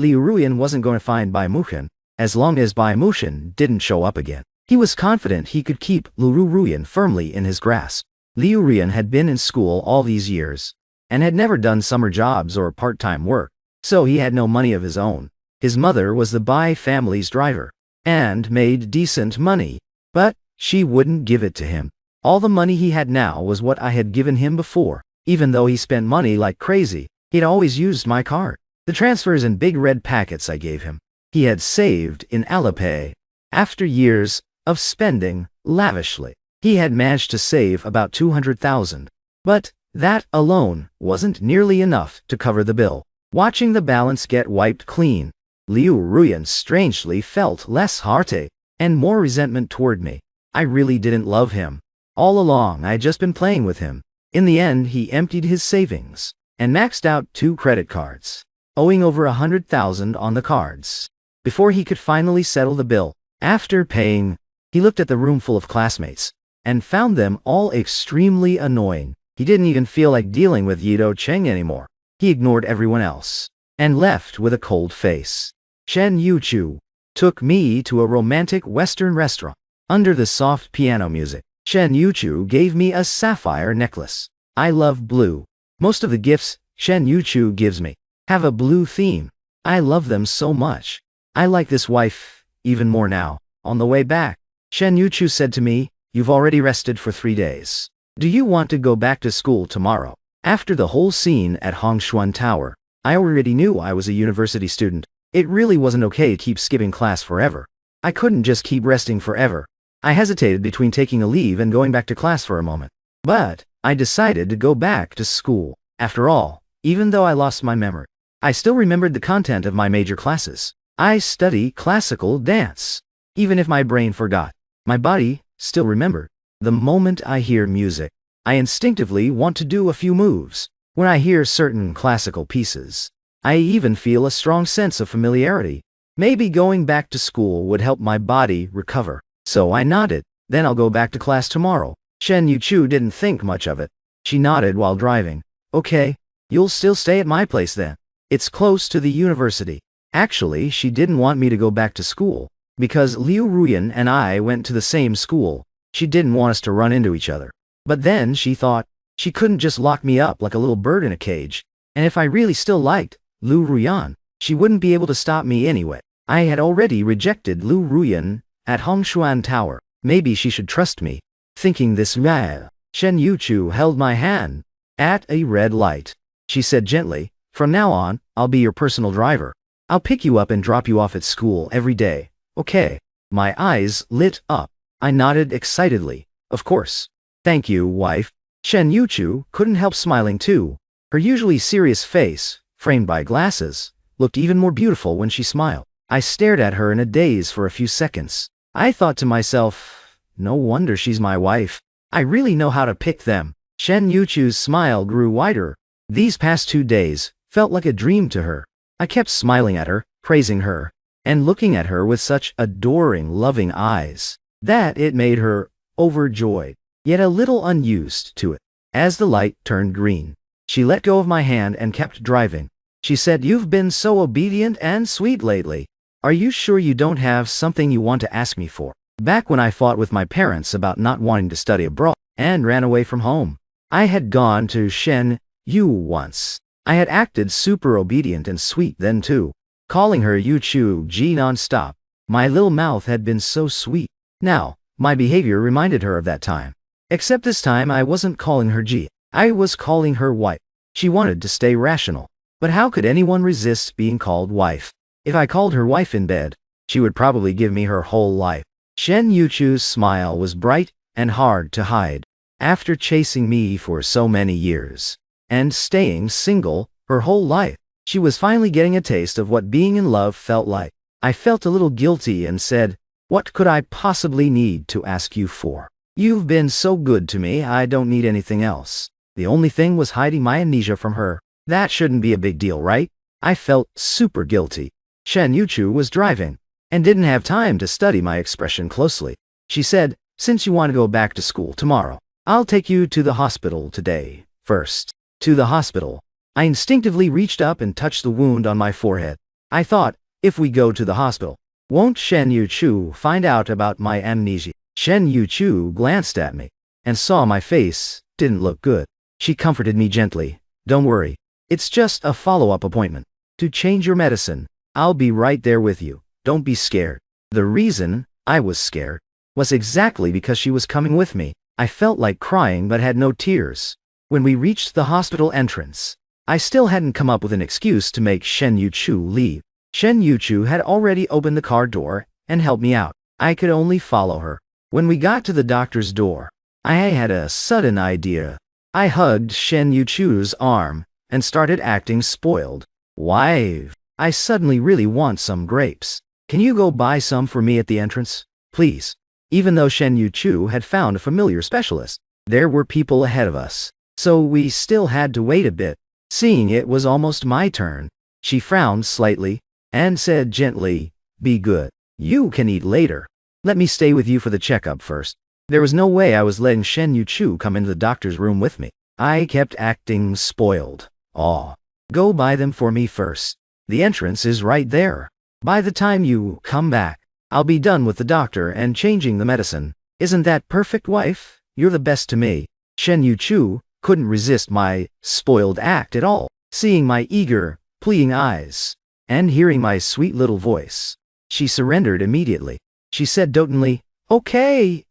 Liu Ruyan wasn't going to find Bai Mushan, as long as Bai Mushan didn't show up again. He was confident he could keep Liu Ruyan firmly in his grasp. Liu Ruyan had been in school all these years, and had never done summer jobs or part-time work, so he had no money of his own. His mother was the Bai family's driver, and made decent money, but she wouldn't give it to him. All the money he had now was what I had given him before. Even though he spent money like crazy, he'd always used my card. The transfers in big red packets I gave him, he had saved in Alipay. After years of spending lavishly, he had managed to save about 200,000. But that alone wasn't nearly enough to cover the bill. Watching the balance get wiped clean, Liu Ruyan strangely felt less heartache and more resentment toward me. I really didn't love him. All along I'd just been playing with him. In the end he emptied his savings, and maxed out 2 credit cards, owing over 100,000 on the cards. Before he could finally settle the bill, after paying, he looked at the room full of classmates, and found them all extremely annoying. He didn't even feel like dealing with Yito Cheng anymore. He ignored everyone else, and left with a cold face. Shen Yuchu took me to a romantic Western restaurant. Under the soft piano music, Shen Yuchu gave me a sapphire necklace. I love blue. Most of the gifts Shen Yuchu gives me have a blue theme. I love them so much. I like this wife even more now. On the way back, Shen Yuchu said to me, "You've already rested for 3 days. Do you want to go back to school tomorrow?" After the whole scene at Hongshuan Tower, I already knew I was a university student. It really wasn't okay to keep skipping class forever. I couldn't just keep resting forever. I hesitated between taking a leave and going back to class for a moment. But I decided to go back to school. After all, even though I lost my memory, I still remembered the content of my major classes. I study classical dance. Even if my brain forgot, my body still remembered. The moment I hear music, I instinctively want to do a few moves. When I hear certain classical pieces, I even feel a strong sense of familiarity. Maybe going back to school would help my body recover. So I nodded. "Then I'll go back to class tomorrow." Shen Yuchu didn't think much of it. She nodded while driving. "Okay, you'll still stay at my place then. It's close to the university." Actually, she didn't want me to go back to school, because Liu Ruyan and I went to the same school. She didn't want us to run into each other. But then she thought she couldn't just lock me up like a little bird in a cage, and if I really still liked Liu Ruyan, she wouldn't be able to stop me anyway. I had already rejected Liu Ruyan at Hongshuan Tower. Maybe she should trust me. Thinking this, Shen Yuchu held my hand. At a red light, she said gently, "From now on, I'll be your personal driver. I'll pick you up and drop you off at school every day, okay?" My eyes lit up. I nodded excitedly. "Of course. Thank you, wife." Shen Yuchu couldn't help smiling too. Her usually serious face, framed by glasses, looked even more beautiful when she smiled. I stared at her in a daze for a few seconds. I thought to myself, no wonder she's my wife. I really know how to pick them. Shen Yuchu's smile grew wider. These past 2 days felt like a dream to her. I kept smiling at her, praising her, and looking at her with such adoring, loving eyes, that it made her overjoyed, yet a little unused to it. As the light turned green, she let go of my hand and kept driving. She said, "You've been so obedient and sweet lately. Are you sure you don't have something you want to ask me for?" Back when I fought with my parents about not wanting to study abroad and ran away from home, I had gone to Shen Yu once. I had acted super obedient and sweet then too, calling her Yu Chu Ji non-stop. My little mouth had been so sweet. Now, my behavior reminded her of that time. Except this time I wasn't calling her Ji. I was calling her wife. She wanted to stay rational. But how could anyone resist being called wife? If I called her wife in bed, she would probably give me her whole life. Shen Yuchu's smile was bright and hard to hide. After chasing me for so many years and staying single her whole life, she was finally getting a taste of what being in love felt like. I felt a little guilty and said, "What could I possibly need to ask you for? You've been so good to me, I don't need anything else." The only thing was hiding my amnesia from her. That shouldn't be a big deal, right? I felt super guilty. Shen Yuchu was driving and didn't have time to study my expression closely. She said, "Since you want to go back to school tomorrow, I'll take you to the hospital today." First, to the hospital. I instinctively reached up and touched the wound on my forehead. I thought, if we go to the hospital, won't Shen Yuchu find out about my amnesia? Shen Yuchu glanced at me and saw my face didn't look good. She comforted me gently. "Don't worry. It's just a follow-up appointment to change your medicine. I'll be right there with you. Don't be scared." The reason I was scared was exactly because she was coming with me. I felt like crying but had no tears. When we reached the hospital entrance, I still hadn't come up with an excuse to make Shen Yuchu leave. Shen Yuchu had already opened the car door and helped me out. I could only follow her. When we got to the doctor's door, I had a sudden idea. I hugged Shen Yuchu's arm and started acting spoiled. "Wife, I suddenly really want some grapes. Can you go buy some for me at the entrance, please?" Even though Shen Yuchu had found a familiar specialist, there were people ahead of us, so we still had to wait a bit. Seeing it was almost my turn, she frowned slightly and said gently, "Be good. You can eat later. Let me stay with you for the checkup first." There was no way I was letting Shen Yuchu come into the doctor's room with me. I kept acting spoiled. "Aw, go buy them for me first. The entrance is right there. By the time you come back, I'll be done with the doctor and changing the medicine. Isn't that perfect, wife? You're the best to me." Shen Yuchu couldn't resist my spoiled act at all. Seeing my eager, pleading eyes and hearing my sweet little voice, she surrendered immediately. She said dotingly, Okay.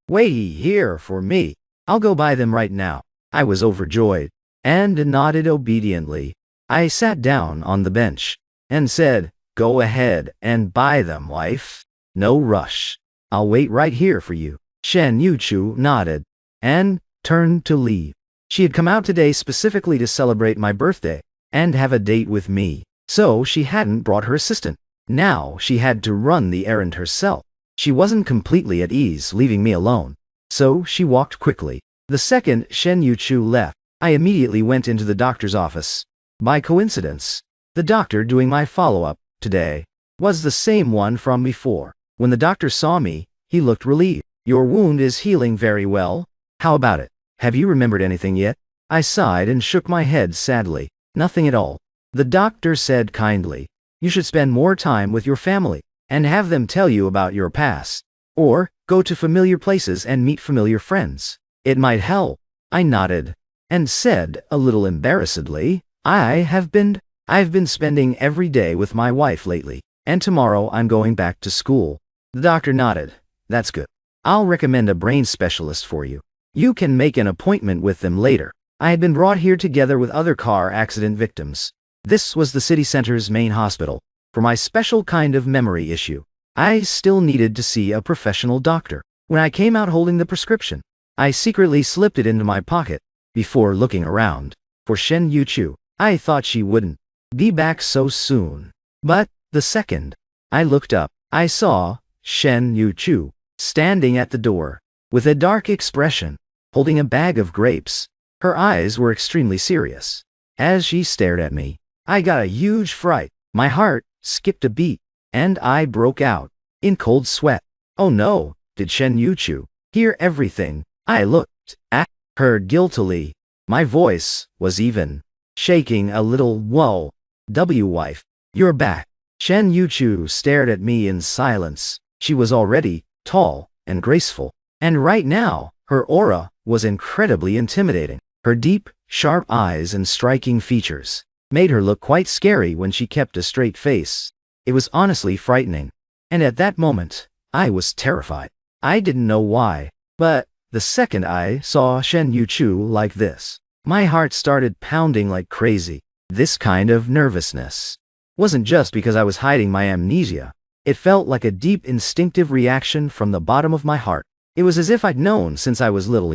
Wait here for me. I'll go buy them right now." I was overjoyed and nodded obediently. I sat down on the bench and said, "Go ahead and buy them, wife. No rush. I'll wait right here for you." Shen Yuchu nodded and turned to leave. She had come out today specifically to celebrate my birthday and have a date with me, so she hadn't brought her assistant. Now she had to run the errand herself. She wasn't completely at ease leaving me alone, so she walked quickly. The second Shen Yuchu left, I immediately went into the doctor's office. By coincidence, the doctor doing my follow-up today was the same one from before. When the doctor saw me, he looked relieved. "Your wound is healing very well. How about it? Have you remembered anything yet?" I sighed and shook my head sadly. "Nothing at all." The doctor said kindly, "You should spend more time with your family and have them tell you about your past, or go to familiar places and meet familiar friends. It might help." I nodded and said a little embarrassedly, I've been spending every day with my wife lately, and tomorrow I'm going back to school." The doctor nodded. "That's good. I'll recommend a brain specialist for you. You can make an appointment with them later." I had been brought here together with other car accident victims. This was the city center's main hospital. For my special kind of memory issue, I still needed to see a professional doctor. When I came out holding the prescription, I secretly slipped it into my pocket before looking around for Shen Yuchu. I thought she wouldn't be back so soon. But the second I looked up, I saw Shen Yuchu standing at the door with a dark expression, holding a bag of grapes. Her eyes were extremely serious. As she stared at me, I got a huge fright. My heart skipped a beat, and I broke out in cold sweat. "Oh no, did Shen Yuchu hear everything?" I looked at her guiltily. My voice was even shaking a little. "Whoa, wife, you're back." Shen Yuchu stared at me in silence. She was already tall and graceful, and right now, her aura was incredibly intimidating. Her deep, sharp eyes and striking features made her look quite scary when she kept a straight face. It was honestly frightening, and at that moment, I was terrified. I didn't know why, but the second I saw Shen Yuchu like this, my heart started pounding like crazy. This kind of nervousness wasn't just because I was hiding my amnesia. It felt like a deep instinctive reaction from the bottom of my heart. It was as if I'd known since I was little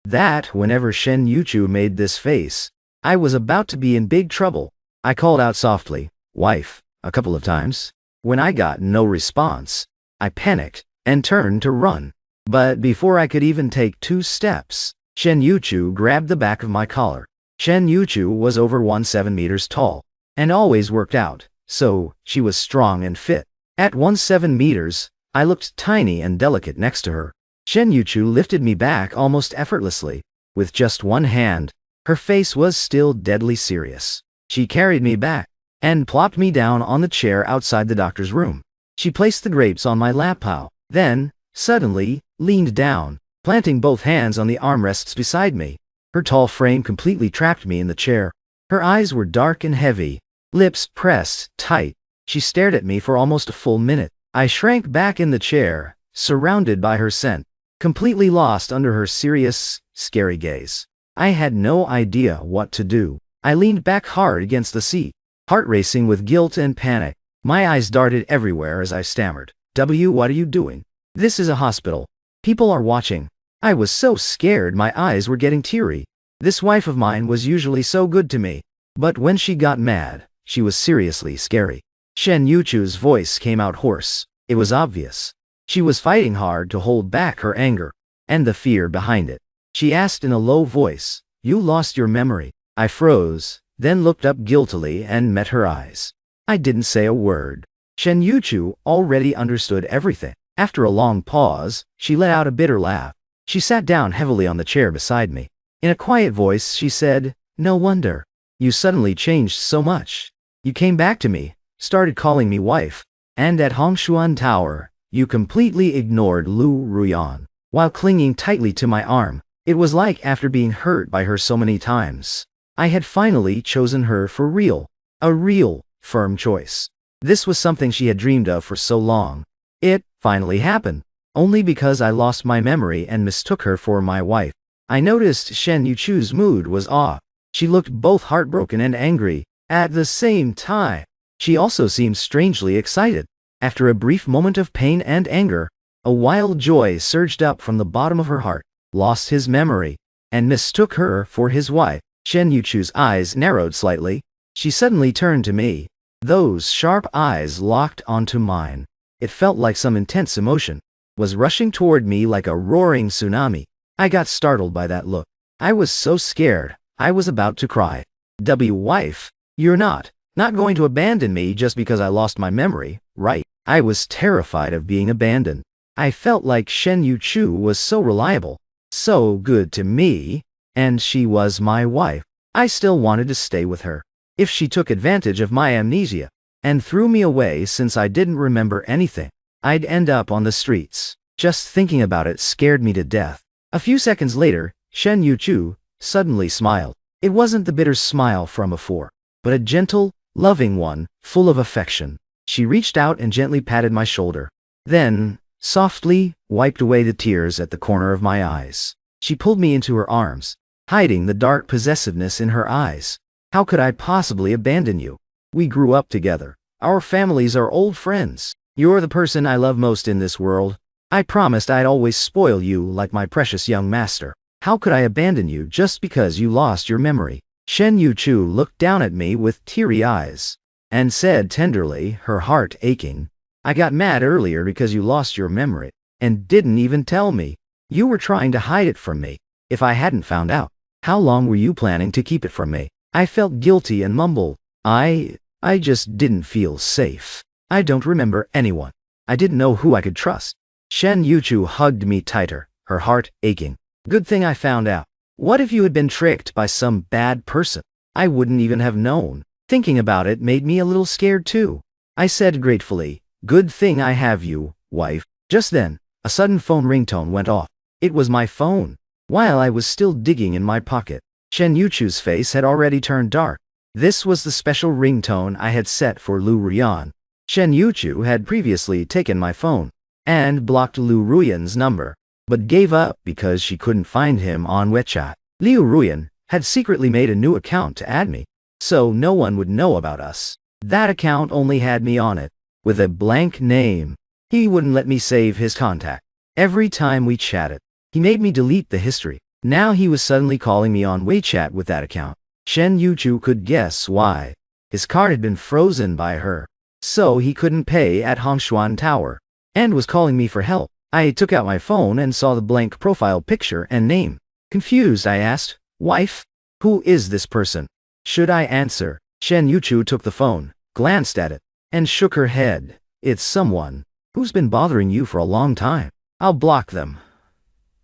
that whenever Shen Yuchu made this face, I was about to be in big trouble. I called out softly, "Wife," a couple of times. When I got no response, I panicked and turned to run. But before I could even take 2 steps, Shen Yuchu grabbed the back of my collar. Shen Yuchu was over 17 meters tall and always worked out, so she was strong and fit. At 17 meters, I looked tiny and delicate next to her. Shen Yuchu lifted me back almost effortlessly, with just one hand. Her face was still deadly serious. She carried me back and plopped me down on the chair outside the doctor's room. She placed the grapes on my lap, then, suddenly, leaned down, planting both hands on the armrests beside me. Her tall frame completely trapped me in the chair. Her eyes were dark and heavy, lips pressed tight. She stared at me for almost a full minute. I shrank back in the chair, surrounded by her scent, completely lost under her serious, scary gaze. I had no idea what to do. I leaned back hard against the seat, heart racing with guilt and panic. My eyes darted everywhere as I stammered. What are you doing? This is a hospital. People are watching. I was so scared my eyes were getting teary. This wife of mine was usually so good to me, but when she got mad, she was seriously scary. Shen Yuchu's voice came out hoarse. It was obvious. She was fighting hard to hold back her anger and the fear behind it. She asked in a low voice, "You lost your memory." I froze, then looked up guiltily and met her eyes. I didn't say a word. Shen Yuchu already understood everything. After a long pause, she let out a bitter laugh. She sat down heavily on the chair beside me. In a quiet voice, she said, "No wonder. You suddenly changed so much. You came back to me, started calling me wife, and at Hongshuan Tower, you completely ignored Lu Ruyan, while clinging tightly to my arm. It was like after being hurt by her so many times, I had finally chosen her for real. A real, firm choice. This was something she had dreamed of for so long. It finally happened, only because I lost my memory and mistook her for my wife. I noticed Shen Yuchu's mood was off. She looked both heartbroken and angry at the same time. She also seemed strangely excited. After a brief moment of pain and anger, a wild joy surged up from the bottom of her heart. Lost his memory and mistook her for his wife. Shen Yuchu's eyes narrowed slightly. She suddenly turned to me. Those sharp eyes locked onto mine. It felt like some intense emotion was rushing toward me like a roaring tsunami. I got startled by that look. I was so scared, I was about to cry. Wife, you're not going to abandon me just because I lost my memory, right? I was terrified of being abandoned. I felt like Shen Yuchu was so reliable, so good to me, and she was my wife. I still wanted to stay with her. If she took advantage of my amnesia and threw me away since I didn't remember anything, I'd end up on the streets. Just thinking about it scared me to death. A few seconds later, Shen Yuchu suddenly smiled. It wasn't the bitter smile from before, but a gentle, loving one, full of affection. She reached out and gently patted my shoulder. Then, softly, wiped away the tears at the corner of my eyes. She pulled me into her arms, hiding the dark possessiveness in her eyes. How could I possibly abandon you? We grew up together. Our families are old friends. You're the person I love most in this world. I promised I'd always spoil you like my precious young master. How could I abandon you just because you lost your memory? Shen Yuchu looked down at me with teary eyes and said tenderly, her heart aching, "I got mad earlier because you lost your memory and didn't even tell me. You were trying to hide it from me. If I hadn't found out, how long were you planning to keep it from me?" I felt guilty and mumbled, I just didn't feel safe. I don't remember anyone. I didn't know who I could trust." Shen Yuchu hugged me tighter, her heart aching. "Good thing I found out. What if you had been tricked by some bad person? I wouldn't even have known." Thinking about it made me a little scared too. I said gratefully, "Good thing I have you, wife." Just then, a sudden phone ringtone went off. It was my phone. While I was still digging in my pocket, Shen Yuchu's face had already turned dark. This was the special ringtone I had set for Lu Ruyan. Shen Yuchu had previously taken my phone and blocked Lu Ruyan's number, but gave up because she couldn't find him on WeChat. Liu Ruyan had secretly made a new account to add me, so no one would know about us. That account only had me on it, with a blank name. He wouldn't let me save his contact. Every time we chatted, he made me delete the history. Now he was suddenly calling me on WeChat with that account. Shen Yuchu could guess why. His card had been frozen by her, so he couldn't pay at Hongshuan Tower, and was calling me for help. I took out my phone and saw the blank profile picture and name. Confused, I asked, "Wife? Who is this person? Should I answer?" Shen Yuchu took the phone, glanced at it, and shook her head. "It's someone who's been bothering you for a long time. I'll block them."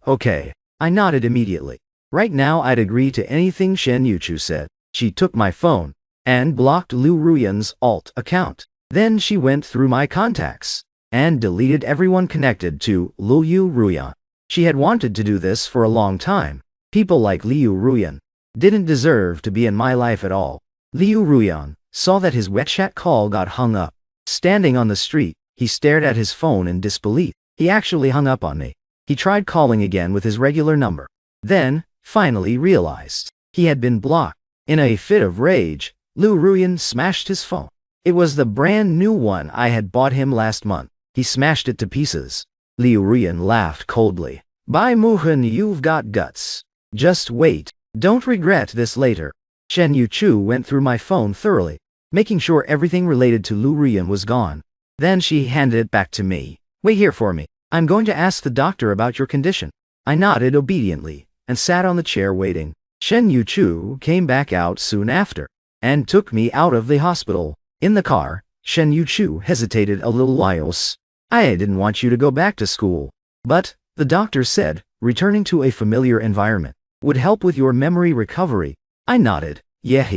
"Okay." I nodded immediately. Right now I'd agree to anything Shen Yuchu said. She took my phone and blocked Liu Ruyan's alt account. Then she went through my contacts and deleted everyone connected to Liu Ruyan. She had wanted to do this for a long time. People like Liu Ruyan didn't deserve to be in my life at all. Liu Ruyan saw that his WeChat call got hung up. Standing on the street, he stared at his phone in disbelief. He actually hung up on me. He tried calling again with his regular number. Then, finally realized he had been blocked. In a fit of rage, Liu Ruyan smashed his phone. It was the brand new one I had bought him last month. He smashed it to pieces. Liu Ruyan laughed coldly. "Bai Muhan, you've got guts. Just wait. Don't regret this later." Shen Yuchu went through my phone thoroughly, making sure everything related to Liu Ruyan was gone. Then she handed it back to me. "Wait here for me. I'm going to ask the doctor about your condition." I nodded obediently and sat on the chair waiting. Shen Yuchu came back out soon after and took me out of the hospital. In the car, Shen Yuchu hesitated a little while. "I didn't want you to go back to school, but the doctor said returning to a familiar environment would help with your memory recovery." I nodded. "Yeah,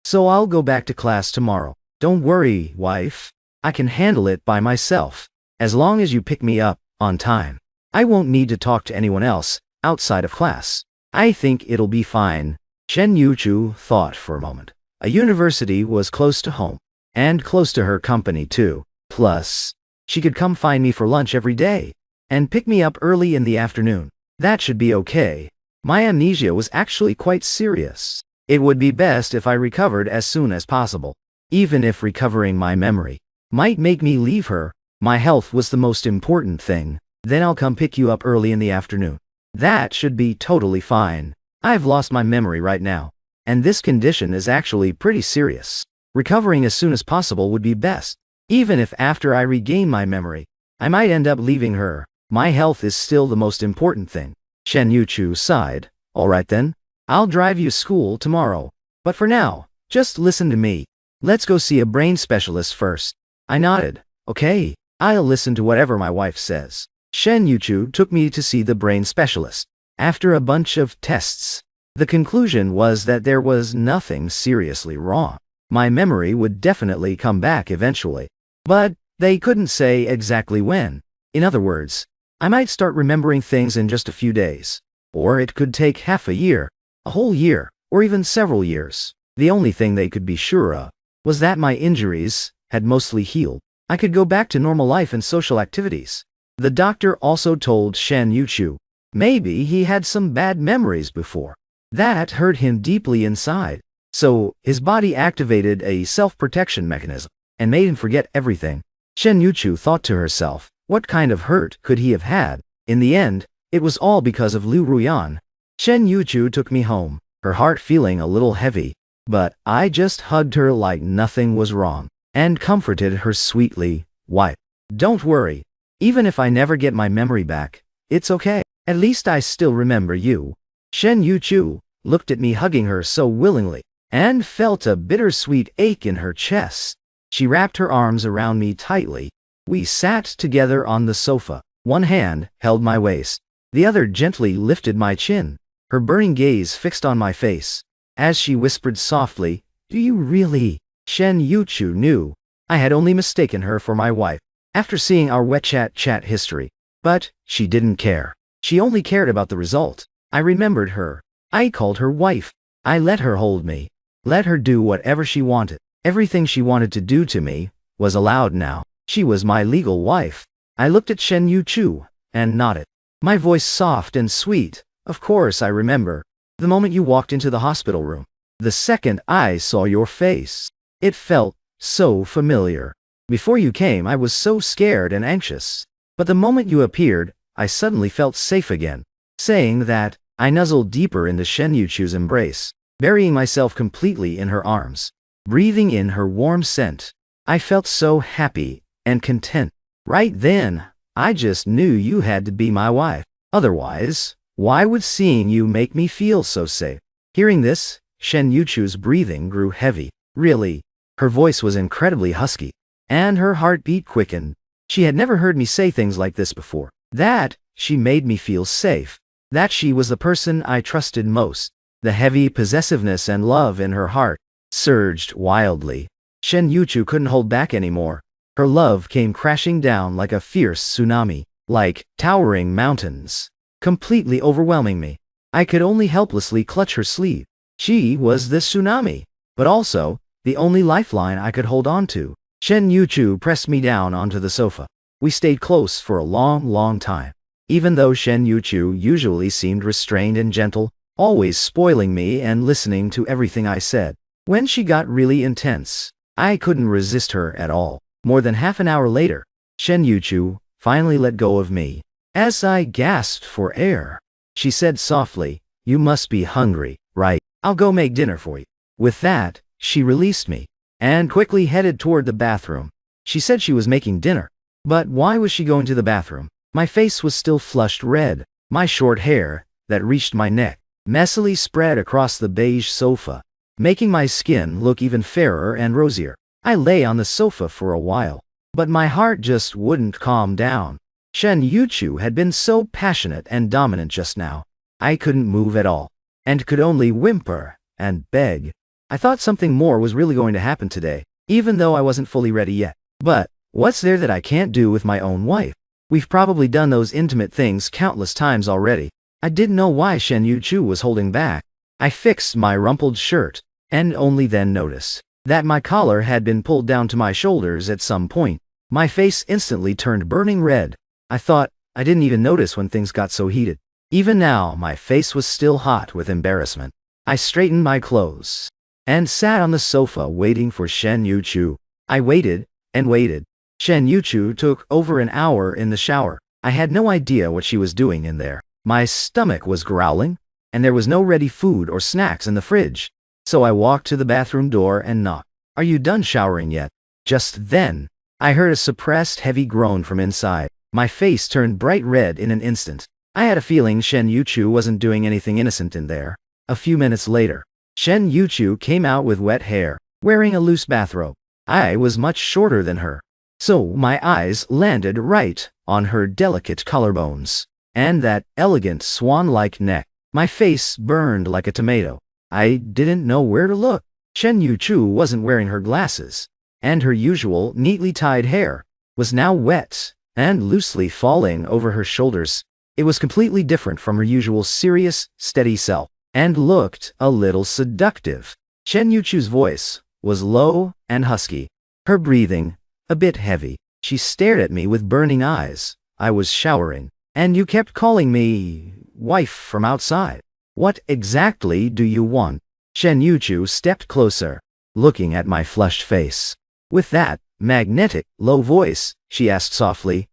so I'll go back to class tomorrow." "Don't worry, wife. I can handle it by myself. As long as you pick me up on time, I won't need to talk to anyone else outside of class. I think it'll be fine." Shen Yuchu thought for a moment. A university was close to home, and close to her company too. Plus, she could come find me for lunch every day, and pick me up early in the afternoon. That should be okay. My amnesia was actually quite serious. It would be best if I recovered as soon as possible. Even if recovering my memory might make me leave her, my health was the most important thing. "Then I'll come pick you up early in the afternoon." That should be totally fine. I've lost my memory right now, and this condition is actually pretty serious. Recovering as soon as possible would be best. Even if after I regain my memory, I might end up leaving her, my health is still the most important thing. Shen Yuchu sighed. "All right then, I'll drive you to school tomorrow. But for now, just listen to me. Let's go see a brain specialist first." I nodded. "Okay, I'll listen to whatever my wife says." Shen Yuchu took me to see the brain specialist. After a bunch of tests, the conclusion was that there was nothing seriously wrong. My memory would definitely come back eventually, but they couldn't say exactly when. In other words, I might start remembering things in just a few days, or it could take half a year, a whole year, or even several years. The only thing they could be sure of was that my injuries had mostly healed. I could go back to normal life and social activities. The doctor also told Shen Yuchu maybe he had some bad memories before. That hurt him deeply inside, so his body activated a self-protection mechanism and made him forget everything. Shen Yuchu thought to herself, what kind of hurt could he have had? In the end, it was all because of Liu Ruyan. Shen Yuchu took me home, her heart feeling a little heavy, but I just hugged her like nothing was wrong and comforted her sweetly. "Wife, don't worry. Even if I never get my memory back, it's okay. At least I still remember you." Shen Yuchu looked at me hugging her so willingly and felt a bittersweet ache in her chest. She wrapped her arms around me tightly. We sat together on the sofa. One hand held my waist. The other gently lifted my chin, her burning gaze fixed on my face. As she whispered softly, "Do you really?" Shen Yuchu knew I had only mistaken her for my wife after seeing our WeChat chat history. But she didn't care. She only cared about the result. I remembered her. I called her wife. I let her hold me. Let her do whatever she wanted. Everything she wanted to do to me was allowed now. She was my legal wife. I looked at Shen Yuchu and nodded. My voice soft and sweet. "Of course I remember. The moment you walked into the hospital room. The second I saw your face. It felt so familiar. Before you came I was so scared and anxious. But the moment you appeared, I suddenly felt safe again. Saying that, I nuzzled deeper into Shen Yuchu's embrace, burying myself completely in her arms, breathing in her warm scent. I felt so happy and content. Right then, I just knew you had to be my wife. Otherwise, why would seeing you make me feel so safe? Hearing this, Shen Yuchu's breathing grew heavy. Really, her voice was incredibly husky, and her heartbeat quickened. She had never heard me say things like this before. That she made me feel safe. That she was the person I trusted most. The heavy possessiveness and love in her heart surged wildly. Shen Yuchu couldn't hold back anymore. Her love came crashing down like a fierce tsunami, like towering mountains, completely overwhelming me. I could only helplessly clutch her sleeve. She was the tsunami, but also the only lifeline I could hold on to. Shen Yuchu pressed me down onto the sofa. We stayed close for a long time. Even though Shen Yuchu usually seemed restrained and gentle, always spoiling me and listening to everything I said, when she got really intense, I couldn't resist her at all. More than half an hour later, Shen Yuchu finally let go of me. As I gasped for air, she said softly, "You must be hungry, right? I'll go make dinner for you." With that, she released me, and quickly headed toward the bathroom. She said she was making dinner, but why was she going to the bathroom? My face was still flushed red. My short hair, that reached my neck, messily spread across the beige sofa, making my skin look even fairer and rosier. I lay on the sofa for a while, but my heart just wouldn't calm down. Shen Yuchu had been so passionate and dominant just now. I couldn't move at all, and could only whimper and beg. I thought something more was really going to happen today, even though I wasn't fully ready yet. But what's there that I can't do with my own wife? We've probably done those intimate things countless times already. I didn't know why Shen Yuchu was holding back. I fixed my rumpled shirt, and only then noticed that my collar had been pulled down to my shoulders at some point. My face instantly turned burning red. I thought I didn't even notice when things got so heated. Even now, my face was still hot with embarrassment. I straightened my clothes and sat on the sofa waiting for Shen Yuchu. I waited and waited. Shen Yuchu took over an hour in the shower. I had no idea what she was doing in there. My stomach was growling, and there was no ready food or snacks in the fridge. So I walked to the bathroom door and knocked. "Are you done showering yet?" Just then, I heard a suppressed heavy groan from inside. My face turned bright red in an instant. I had a feeling Shen Yuchu wasn't doing anything innocent in there. A few minutes later, Shen Yuchu came out with wet hair, wearing a loose bathrobe. I was much shorter than her, so my eyes landed right on her delicate collarbones and that elegant swan-like neck. My face burned like a tomato. I didn't know where to look. Shen Yuchu wasn't wearing her glasses, and her usual neatly tied hair was now wet and loosely falling over her shoulders. It was completely different from her usual serious, steady self, and looked a little seductive. Shen Yuchu's voice was low and husky, her breathing a bit heavy. She stared at me with burning eyes. I was showering, and you kept calling me wife from outside. What exactly do you want? Shen Yuchu stepped closer, looking at my flushed face. With that magnetic, low voice, she asked softly,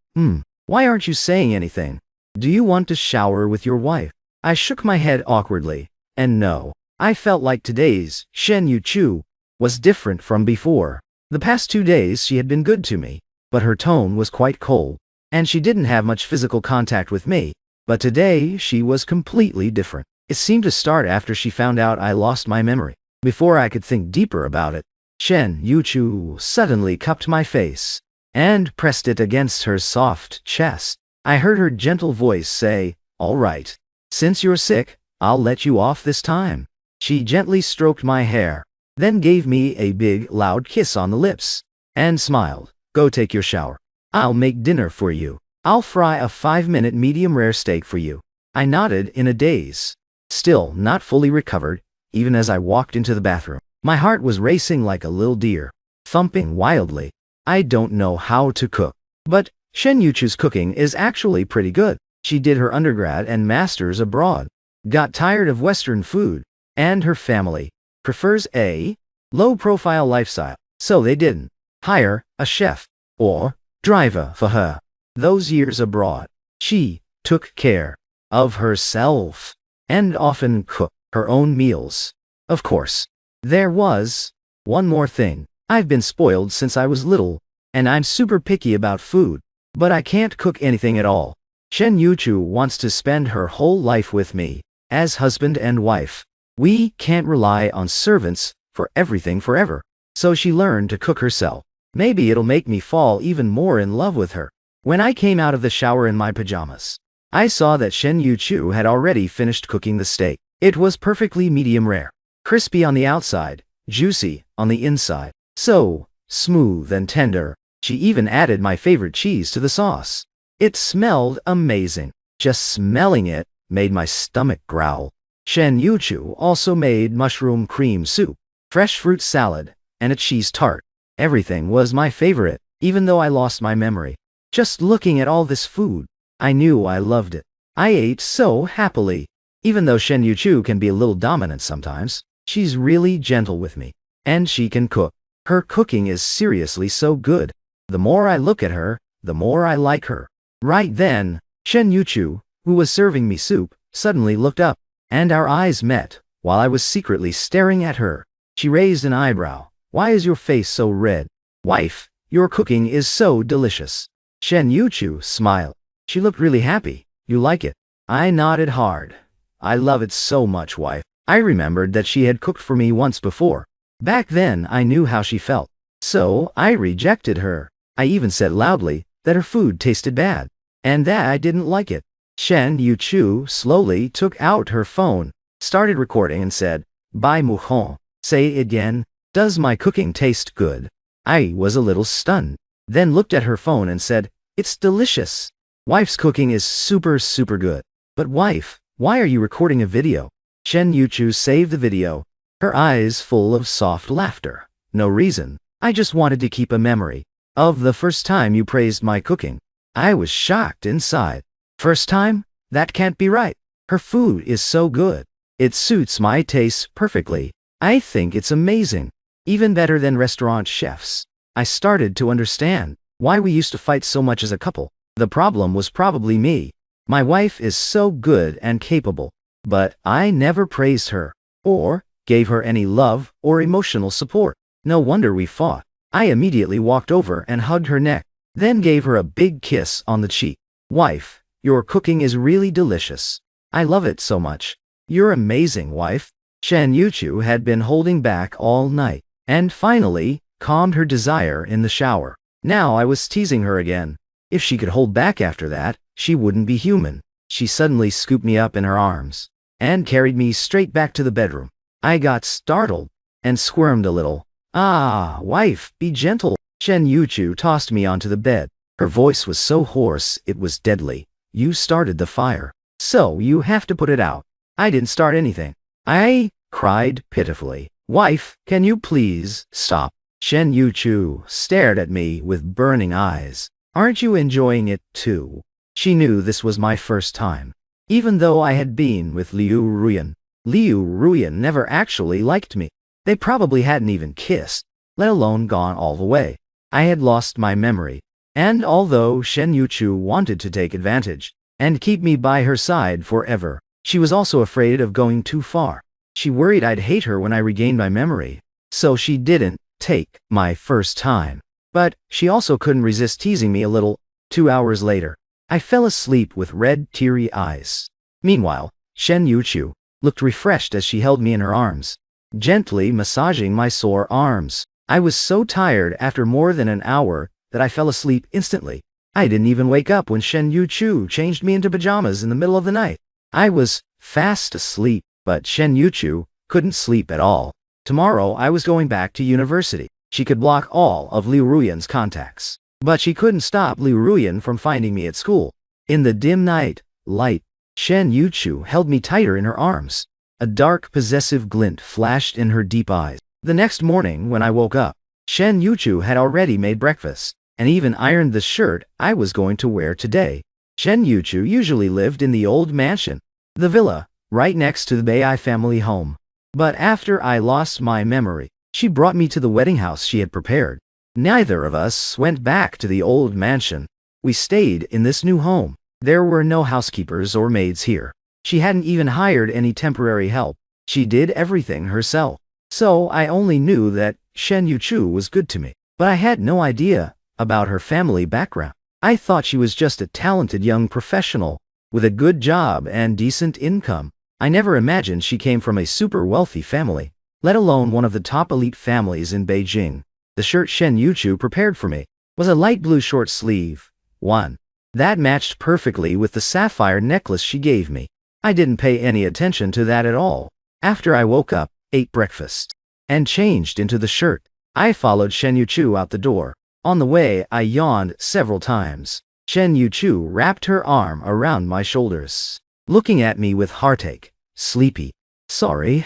why aren't you saying anything? Do you want to shower with your wife?" I shook my head awkwardly, and no. I felt like today's Shen Yuchu was different from before. The past 2 days she had been good to me, but her tone was quite cold, and she didn't have much physical contact with me. But today she was completely different. It seemed to start after she found out I lost my memory. Before I could think deeper about it, Shen Yuchu suddenly cupped my face and pressed it against her soft chest. I heard her gentle voice say, "All right, since you're sick, I'll let you off this time." She gently stroked my hair, then gave me a big, loud kiss on the lips, and smiled. "Go take your shower. I'll make dinner for you. I'll fry a 5-minute medium-rare steak for you." I nodded in a daze, still not fully recovered, even as I walked into the bathroom. My heart was racing like a little deer, thumping wildly. I don't know how to cook, but Shen Yuchu's cooking is actually pretty good. She did her undergrad and master's abroad, got tired of Western food, and her family prefers a low-profile lifestyle, so they didn't hire a chef or driver for her. Those years abroad, she took care of herself, and often cooked her own meals. Of course, there was one more thing. I've been spoiled since I was little, and I'm super picky about food, but I can't cook anything at all. Shen Yuchu wants to spend her whole life with me, as husband and wife. We can't rely on servants for everything forever. So she learned to cook herself. Maybe it'll make me fall even more in love with her. When I came out of the shower in my pajamas, I saw that Shen Yuchu had already finished cooking the steak. It was perfectly medium rare, crispy on the outside, juicy on the inside, so smooth and tender. She even added my favorite cheese to the sauce. It smelled amazing. Just smelling it made my stomach growl. Shen Yuchu also made mushroom cream soup, fresh fruit salad, and a cheese tart. Everything was my favorite, even though I lost my memory. Just looking at all this food, I knew I loved it. I ate so happily. Even though Shen Yuchu can be a little dominant sometimes, she's really gentle with me. And she can cook. Her cooking is seriously so good. The more I look at her, the more I like her. Right then, Shen Yuchu, who was serving me soup, suddenly looked up, and our eyes met, while I was secretly staring at her. She raised an eyebrow. Why is your face so red? Wife, your cooking is so delicious. Shen Yuchu smiled. She looked really happy. You like it? I nodded hard. I love it so much, wife. I remembered that she had cooked for me once before. Back then, I knew how she felt. So, I rejected her. I even said loudly that her food tasted bad, and that I didn't like it. Shen Yuchu slowly took out her phone, started recording and said, Bai Muhon. Say it again. Does my cooking taste good? I was a little stunned, then looked at her phone and said, It's delicious. Wife's cooking is super good. But wife, why are you recording a video? Shen Yuchu saved the video, her eyes full of soft laughter. No reason. I just wanted to keep a memory of the first time you praised my cooking. I was shocked inside. First time? That can't be right. Her food is so good. It suits my tastes perfectly. I think it's amazing. Even better than restaurant chefs. I started to understand why we used to fight so much as a couple. The problem was probably me. My wife is so good and capable, but I never praised her, or gave her any love or emotional support. No wonder we fought. I immediately walked over and hugged her neck, then gave her a big kiss on the cheek. Wife, your cooking is really delicious. I love it so much. You're amazing, wife. Shen Yuchu had been holding back all night, and finally calmed her desire in the shower. Now I was teasing her again. If she could hold back after that, she wouldn't be human. She suddenly scooped me up in her arms and carried me straight back to the bedroom. I got startled and squirmed a little. Ah, wife, be gentle. Shen Yuchu tossed me onto the bed. Her voice was so hoarse it was deadly. You started the fire, so you have to put it out. I didn't start anything. I cried pitifully. Wife, can you please stop? Shen Yuchu stared at me with burning eyes. Aren't you enjoying it too? She knew this was my first time. Even though I had been with Liu Ruyan. Liu Ruyan never actually liked me. They probably hadn't even kissed, let alone gone all the way. I had lost my memory. And although Shen Yuchu wanted to take advantage and keep me by her side forever, she was also afraid of going too far. She worried I'd hate her when I regained my memory, so she didn't take my first time. But she also couldn't resist teasing me a little. 2 hours later, I fell asleep with red, teary eyes. Meanwhile, Shen Yuchu looked refreshed as she held me in her arms, gently massaging my sore arms. I was so tired after more than an hour that I fell asleep instantly. I didn't even wake up when Shen Yuchu changed me into pajamas in the middle of the night. I was fast asleep, but Shen Yuchu couldn't sleep at all. Tomorrow I was going back to university. She could block all of Liu Ruyan's contacts, but she couldn't stop Liu Ruyan from finding me at school. In the dim night light, Shen Yuchu held me tighter in her arms. A dark, possessive glint flashed in her deep eyes. The next morning when I woke up, Shen Yuchu had already made breakfast, and even ironed the shirt I was going to wear today. Shen Yuchu usually lived in the old mansion, the villa, right next to the Bai family home. But after I lost my memory, she brought me to the wedding house she had prepared. Neither of us went back to the old mansion. We stayed in this new home. There were no housekeepers or maids here. She hadn't even hired any temporary help. She did everything herself. So I only knew that Shen Yuchu was good to me. But I had no idea about her family background. I thought she was just a talented young professional with a good job and decent income. I never imagined she came from a super wealthy family, let alone one of the top elite families in Beijing. The shirt Shen Yuchu prepared for me was a light blue short sleeve one that matched perfectly with the sapphire necklace she gave me. I didn't pay any attention to that at all. After I woke up, ate breakfast, and changed into the shirt, I followed Shen Yuchu out the door. On the way, I yawned several times. Shen Yuchu wrapped her arm around my shoulders, looking at me with heartache. Sleepy. Sorry,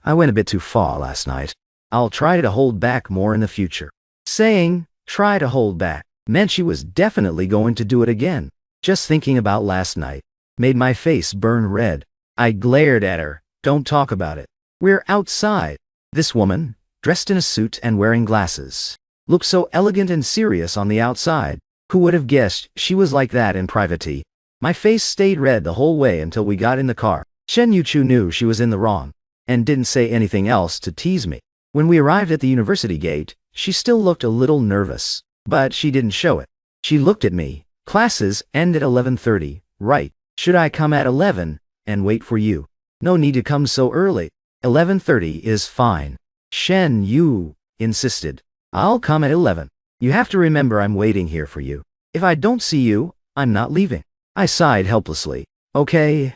I went a bit too far last night. I'll try to hold back more in the future. Saying, try to hold back, meant she was definitely going to do it again. Just thinking about last night made my face burn red. I glared at her. Don't talk about it. We're outside. This woman, dressed in a suit and wearing glasses, looked so elegant and serious on the outside. Who would have guessed she was like that in private? My face stayed red the whole way until we got in the car. Shen Yuchu knew she was in the wrong and didn't say anything else to tease me. When we arrived at the university gate, she still looked a little nervous, but she didn't show it. She looked at me. Classes end at 11:30, right? Should I come at 11 and wait for you? No need to come so early. 11:30 is fine. Shen Yu insisted. I'll come at 11. You have to remember I'm waiting here for you. If I don't see you, I'm not leaving. I sighed helplessly. Okay,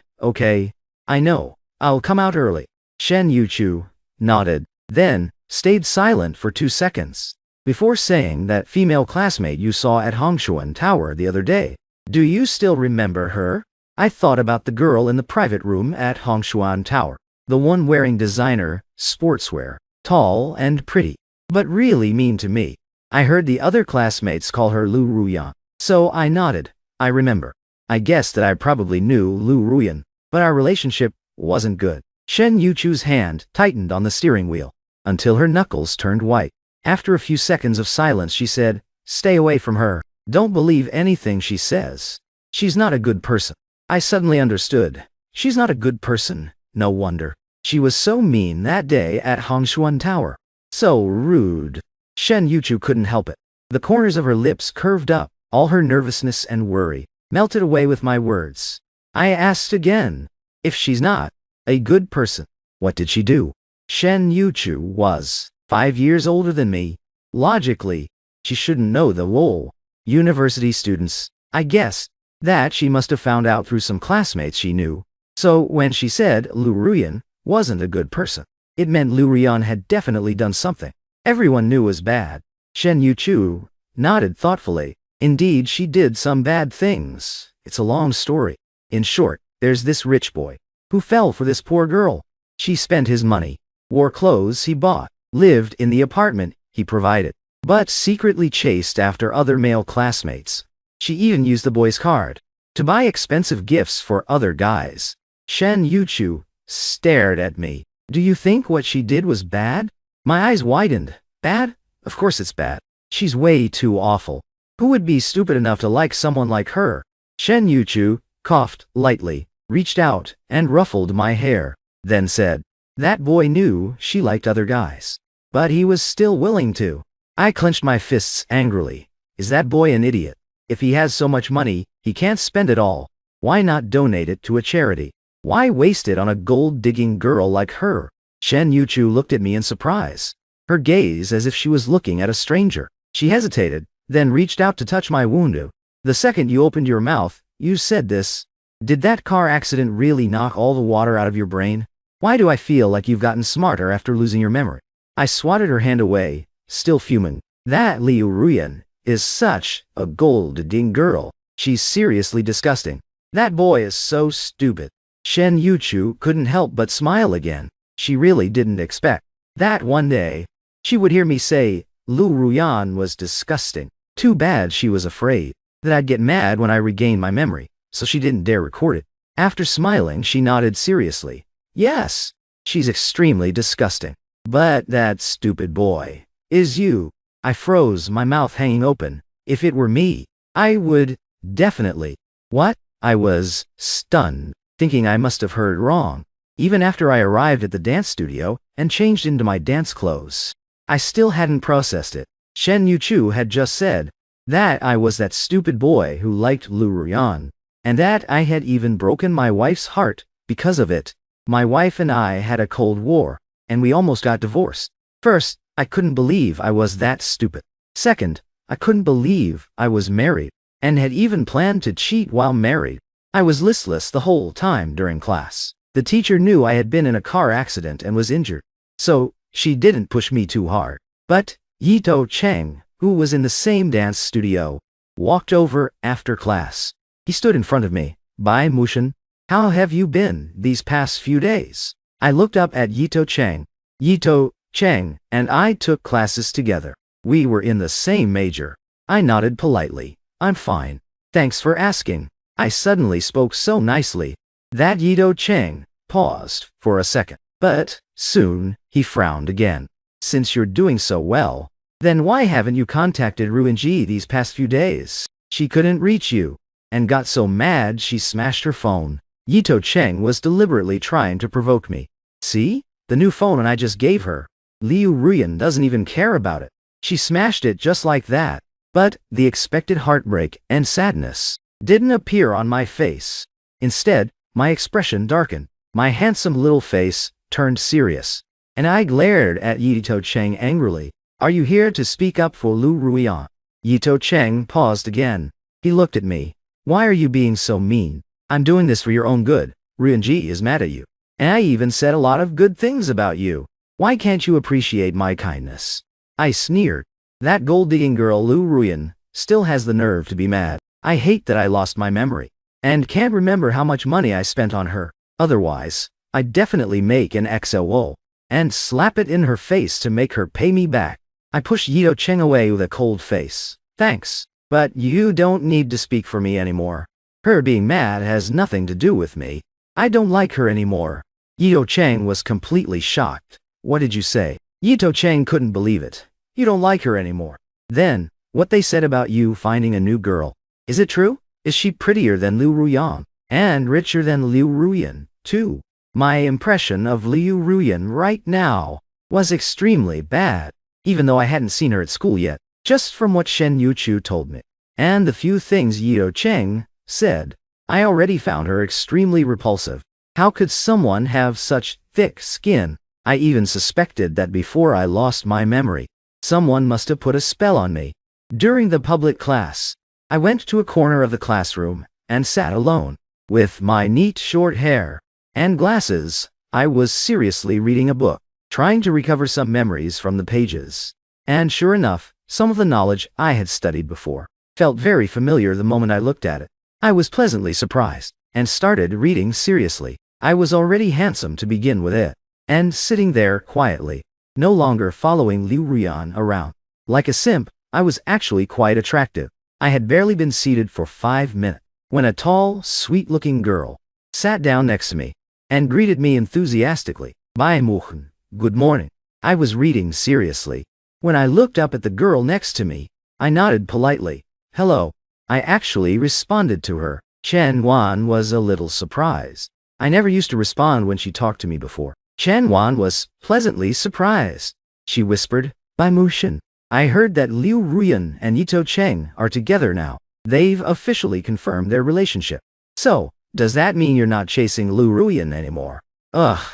I know. I'll come out early. Shen Yuchu nodded, then stayed silent for 2 seconds before saying that female classmate you saw at Hongshuan Tower the other day. Do you still remember her? I thought about the girl in the private room at Hongshuan Tower, the one wearing designer sportswear, tall and pretty, but really mean to me. I heard the other classmates call her Lu Ruyan, so I nodded. I remember. I guessed that I probably knew Lu Ruyan, but our relationship wasn't good. Shen Yuchu's hand tightened on the steering wheel until her knuckles turned white. After a few seconds of silence, she said, "Stay away from her. Don't believe anything she says. She's not a good person." I suddenly understood. She's not a good person. No wonder. She was so mean that day at Hongshuan Tower. So rude. Shen Yuchu couldn't help it. The corners of her lips curved up. All her nervousness and worry melted away with my words. I asked again, if she's not a good person, what did she do? Shen Yuchu was 5 years older than me. Logically, she shouldn't know the role. University students. I guessed that she must have found out through some classmates she knew. So when she said Lu Ruyan wasn't a good person, it meant Lu Ruyan had definitely done something everyone knew was bad. Shen Yuchu nodded thoughtfully. Indeed, she did some bad things. It's a long story. In short, there's this rich boy who fell for this poor girl. She spent his money, wore clothes he bought, lived in the apartment he provided, but secretly chased after other male classmates. She even used the boy's card to buy expensive gifts for other guys. Shen Yuchu stared at me. Do you think what she did was bad? My eyes widened. Bad? Of course it's bad. She's way too awful. Who would be stupid enough to like someone like her? Shen Yuchu coughed lightly, reached out, and ruffled my hair, then said, that boy knew she liked other guys, but he was still willing to. I clenched my fists angrily. Is that boy an idiot? If he has so much money, he can't spend it all. Why not donate it to a charity? Why waste it on a gold-digging girl like her? Shen Yuchu looked at me in surprise, her gaze as if she was looking at a stranger. She hesitated, then reached out to touch my wound. The second you opened your mouth, you said this. Did that car accident really knock all the water out of your brain? Why do I feel like you've gotten smarter after losing your memory? I swatted her hand away, still fuming. That Liu Ruyan is such a gold-digging girl. She's seriously disgusting. That boy is so stupid. Shen Yuchu couldn't help but smile again. She really didn't expect that one day she would hear me say Lu Ruyan was disgusting. Too bad she was afraid that I'd get mad when I regained my memory, so she didn't dare record it. After smiling, she nodded seriously. Yes, she's extremely disgusting. But that stupid boy is you. I froze, my mouth hanging open. If it were me, I would definitely. What? I was stunned, thinking I must have heard wrong. Even after I arrived at the dance studio and changed into my dance clothes, I still hadn't processed it. Shen Yuchu had just said that I was that stupid boy who liked Lu Ruyan, and that I had even broken my wife's heart because of it. My wife and I had a cold war, and we almost got divorced. First, I couldn't believe I was that stupid. Second, I couldn't believe I was married, and had even planned to cheat while married. I was listless the whole time during class. The teacher knew I had been in a car accident and was injured, so she didn't push me too hard. But Yito Cheng, who was in the same dance studio, walked over after class. He stood in front of me. "Bai Mushin, how have you been these past few days?" I looked up at Yito Cheng. Yito Cheng and I took classes together. We were in the same major. I nodded politely. "I'm fine. Thanks for asking." I suddenly spoke so nicely that Yito Cheng paused for a second. But soon he frowned again. "Since you're doing so well, then why haven't you contacted Ruinji these past few days?" She couldn't reach you, and got so mad she smashed her phone. Yito Cheng was deliberately trying to provoke me. "See? The new phone I just gave her. Liu Ruyan doesn't even care about it." She smashed it just like that. But the expected heartbreak and sadness didn't appear on my face. Instead, my expression darkened. My handsome little face turned serious, and I glared at Yito Cheng angrily. "Are you here to speak up for Lu Ruyan?" Yito Cheng paused again. He looked at me. "Why are you being so mean? I'm doing this for your own good. Ruinji is mad at you. And I even said a lot of good things about you. Why can't you appreciate my kindness?" I sneered. That gold-digging girl Lu Ruyan still has the nerve to be mad. I hate that I lost my memory, and can't remember how much money I spent on her. Otherwise, I'd definitely make an XOO, and slap it in her face to make her pay me back. I pushed Yito Cheng away with a cold face. "Thanks, but you don't need to speak for me anymore. Her being mad has nothing to do with me. I don't like her anymore." Yito Cheng was completely shocked. "What did you say?" Yito Cheng couldn't believe it. "You don't like her anymore? Then, what they said about you finding a new girl, is it true? Is she prettier than Liu Ruyan? And richer than Liu Ruyan, too?" My impression of Liu Ruyan right now was extremely bad, even though I hadn't seen her at school yet, just from what Shen Yuchu told me, and the few things Yito Cheng said. I already found her extremely repulsive. How could someone have such thick skin? I even suspected that before I lost my memory, someone must have put a spell on me. During the public class, I went to a corner of the classroom and sat alone. With my neat short hair and glasses, I was seriously reading a book, trying to recover some memories from the pages. And sure enough, some of the knowledge I had studied before felt very familiar the moment I looked at it. I was pleasantly surprised, and started reading seriously. I was already handsome to begin with it, and sitting there quietly, no longer following Liu Ruyan around. Like a simp, I was actually quite attractive. I had barely been seated for 5 minutes, when a tall, sweet-looking girl sat down next to me, and greeted me enthusiastically. "Bai Muchen, good morning." I was reading seriously. When I looked up at the girl next to me, I nodded politely. "Hello." I actually responded to her. Chen Wan was a little surprised. I never used to respond when she talked to me before. Chen Wan was pleasantly surprised. She whispered, "Bai Mushin, I heard that Liu Ruyan and Yito Cheng are together now. They've officially confirmed their relationship. So, does that mean you're not chasing Liu Ruyan anymore?" Ugh,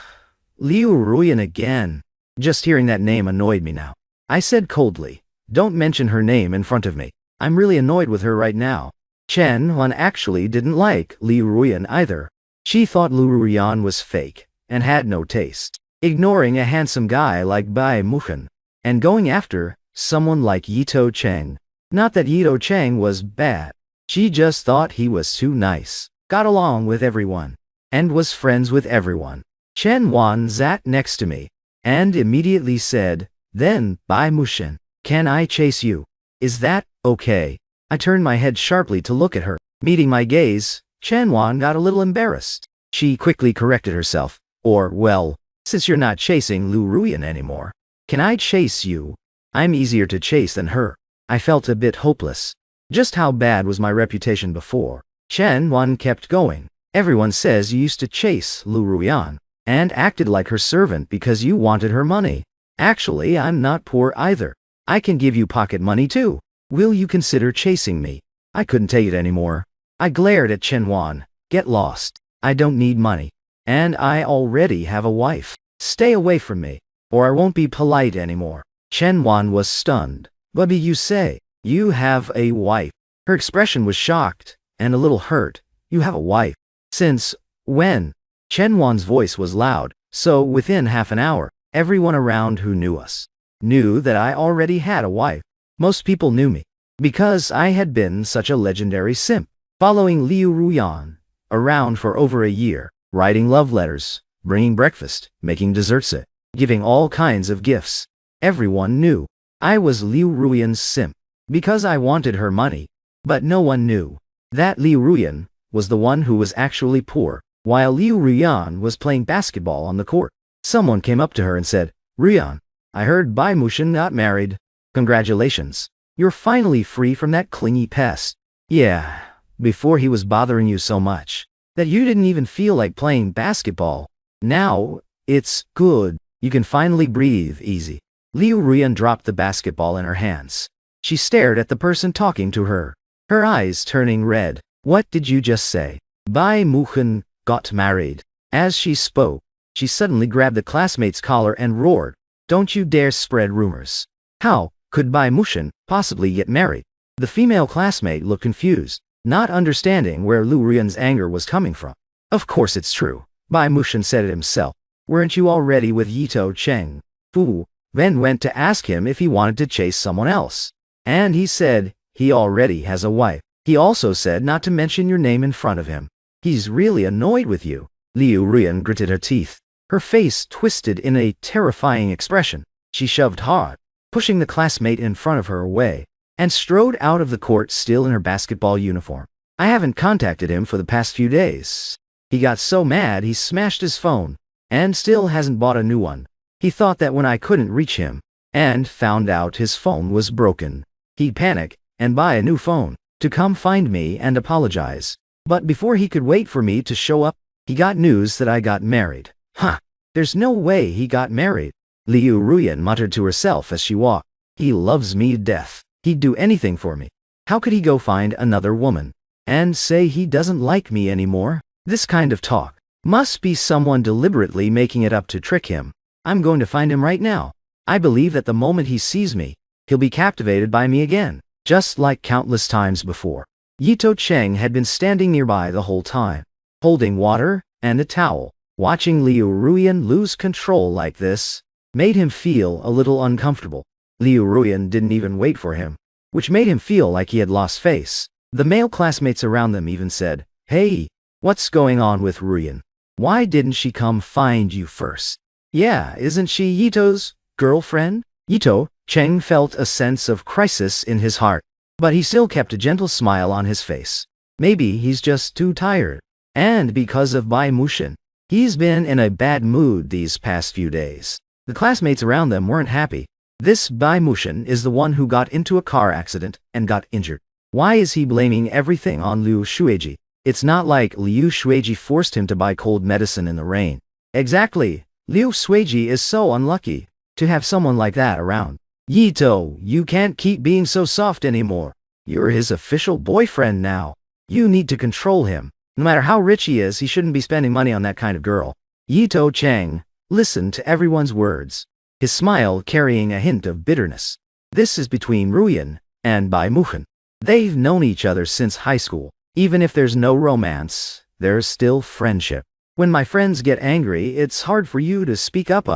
Liu Ruyan again. Just hearing that name annoyed me now. I said coldly, "Don't mention her name in front of me. I'm really annoyed with her right now." Chen Wan actually didn't like Liu Ruyan either. She thought Liu Ruyan was fake, and had no taste, ignoring a handsome guy like Bai Muchen, and going after someone like Yito Cheng. Not that Yito Cheng was bad, she just thought he was too nice, got along with everyone, and was friends with everyone. Chen Wan sat next to me, and immediately said, "Then, Bai Mushen, can I chase you? Is that okay?" I turned my head sharply to look at her. Meeting my gaze, Chen Wan got a little embarrassed. She quickly corrected herself. Well, since you're not chasing Liu Ruyan anymore, can I chase you? I'm easier to chase than her." I felt a bit hopeless. Just how bad was my reputation before? Chen Wan kept going. Everyone says you used to chase Lu Ruyan and acted like her servant because you wanted her money. Actually, I'm not poor either. I can give you pocket money too. Will you consider chasing me? I couldn't take it anymore. I glared at Chen Wan. Get lost. I don't need money. And I already have a wife. Stay away from me, or I won't be polite anymore. Chen Wan was stunned. Bubby, you say, you have a wife. Her expression was shocked and a little hurt. You have a wife. Since when? Chen Wan's voice was loud, so within half an hour, everyone around who knew us knew that I already had a wife. Most people knew me because I had been such a legendary simp, following Liu Ruyan around for over a year, writing love letters, bringing breakfast, making desserts, giving all kinds of gifts. Everyone knew I was Liu Ruyan's simp because I wanted her money, but no one knew that Liu Ruyan was the one who was actually poor, while Liu Ruyan was playing basketball on the court. Someone came up to her and said, "Ruyan, I heard Bai Mushin got married. Congratulations. You're finally free from that clingy pest. Yeah, before he was bothering you so much that you didn't even feel like playing basketball. Now, it's good. You can finally breathe easy." Liu Ruyan dropped the basketball in her hands. She stared at the person talking to her, her eyes turning red. What did you just say? Bai Mushin got married. As she spoke, she suddenly grabbed the classmate's collar and roared, "Don't you dare spread rumors. How could Bai Mushin possibly get married?" The female classmate looked confused, not understanding where Liu Ruyan's anger was coming from. "Of course it's true. Bai Mushin said it himself. Weren't you already with Yito Cheng? Fu then went to ask him if he wanted to chase someone else. And he said he already has a wife. He also said not to mention your name in front of him. He's really annoyed with you." Liu Ruyan gritted her teeth. Her face twisted in a terrifying expression. She shoved hard, pushing the classmate in front of her away, and strode out of the court still in her basketball uniform. I haven't contacted him for the past few days. He got so mad he smashed his phone, and still hasn't bought a new one. He thought that when I couldn't reach him, and found out his phone was broken, he'd panic and buy a new phone to come find me and apologize. But before he could wait for me to show up, he got news that I got married. Huh, there's no way he got married. Liu Ruyan muttered to herself as she walked. He loves me to death. He'd do anything for me. How could he go find another woman and say he doesn't like me anymore? This kind of talk must be someone deliberately making it up to trick him. I'm going to find him right now. I believe that the moment he sees me, he'll be captivated by me again, just like countless times before. Yito Cheng had been standing nearby the whole time, holding water and a towel. Watching Liu Ruyan lose control like this made him feel a little uncomfortable. Liu Ruyan didn't even wait for him, which made him feel like he had lost face. The male classmates around them even said, "Hey, what's going on with Ruyan? Why didn't she come find you first? Yeah, isn't she Yito's girlfriend?" Yito Cheng felt a sense of crisis in his heart, but he still kept a gentle smile on his face. Maybe he's just too tired. And because of Bai Mushin, he's been in a bad mood these past few days. The classmates around them weren't happy. This Bai Mushin is the one who got into a car accident and got injured. Why is he blaming everything on Liu Shueji? It's not like Liu Shueji forced him to buy cold medicine in the rain. Exactly. Liu Shueji is so unlucky to have someone like that around. Yito, you can't keep being so soft anymore. You're his official boyfriend now. You need to control him. No matter how rich he is, he shouldn't be spending money on that kind of girl. Yito Cheng listened to everyone's words, his smile carrying a hint of bitterness. This is between Ruyan and Bai Mushin. They've known each other since high school. Even if there's no romance, there's still friendship. When my friends get angry, it's hard for you to speak up.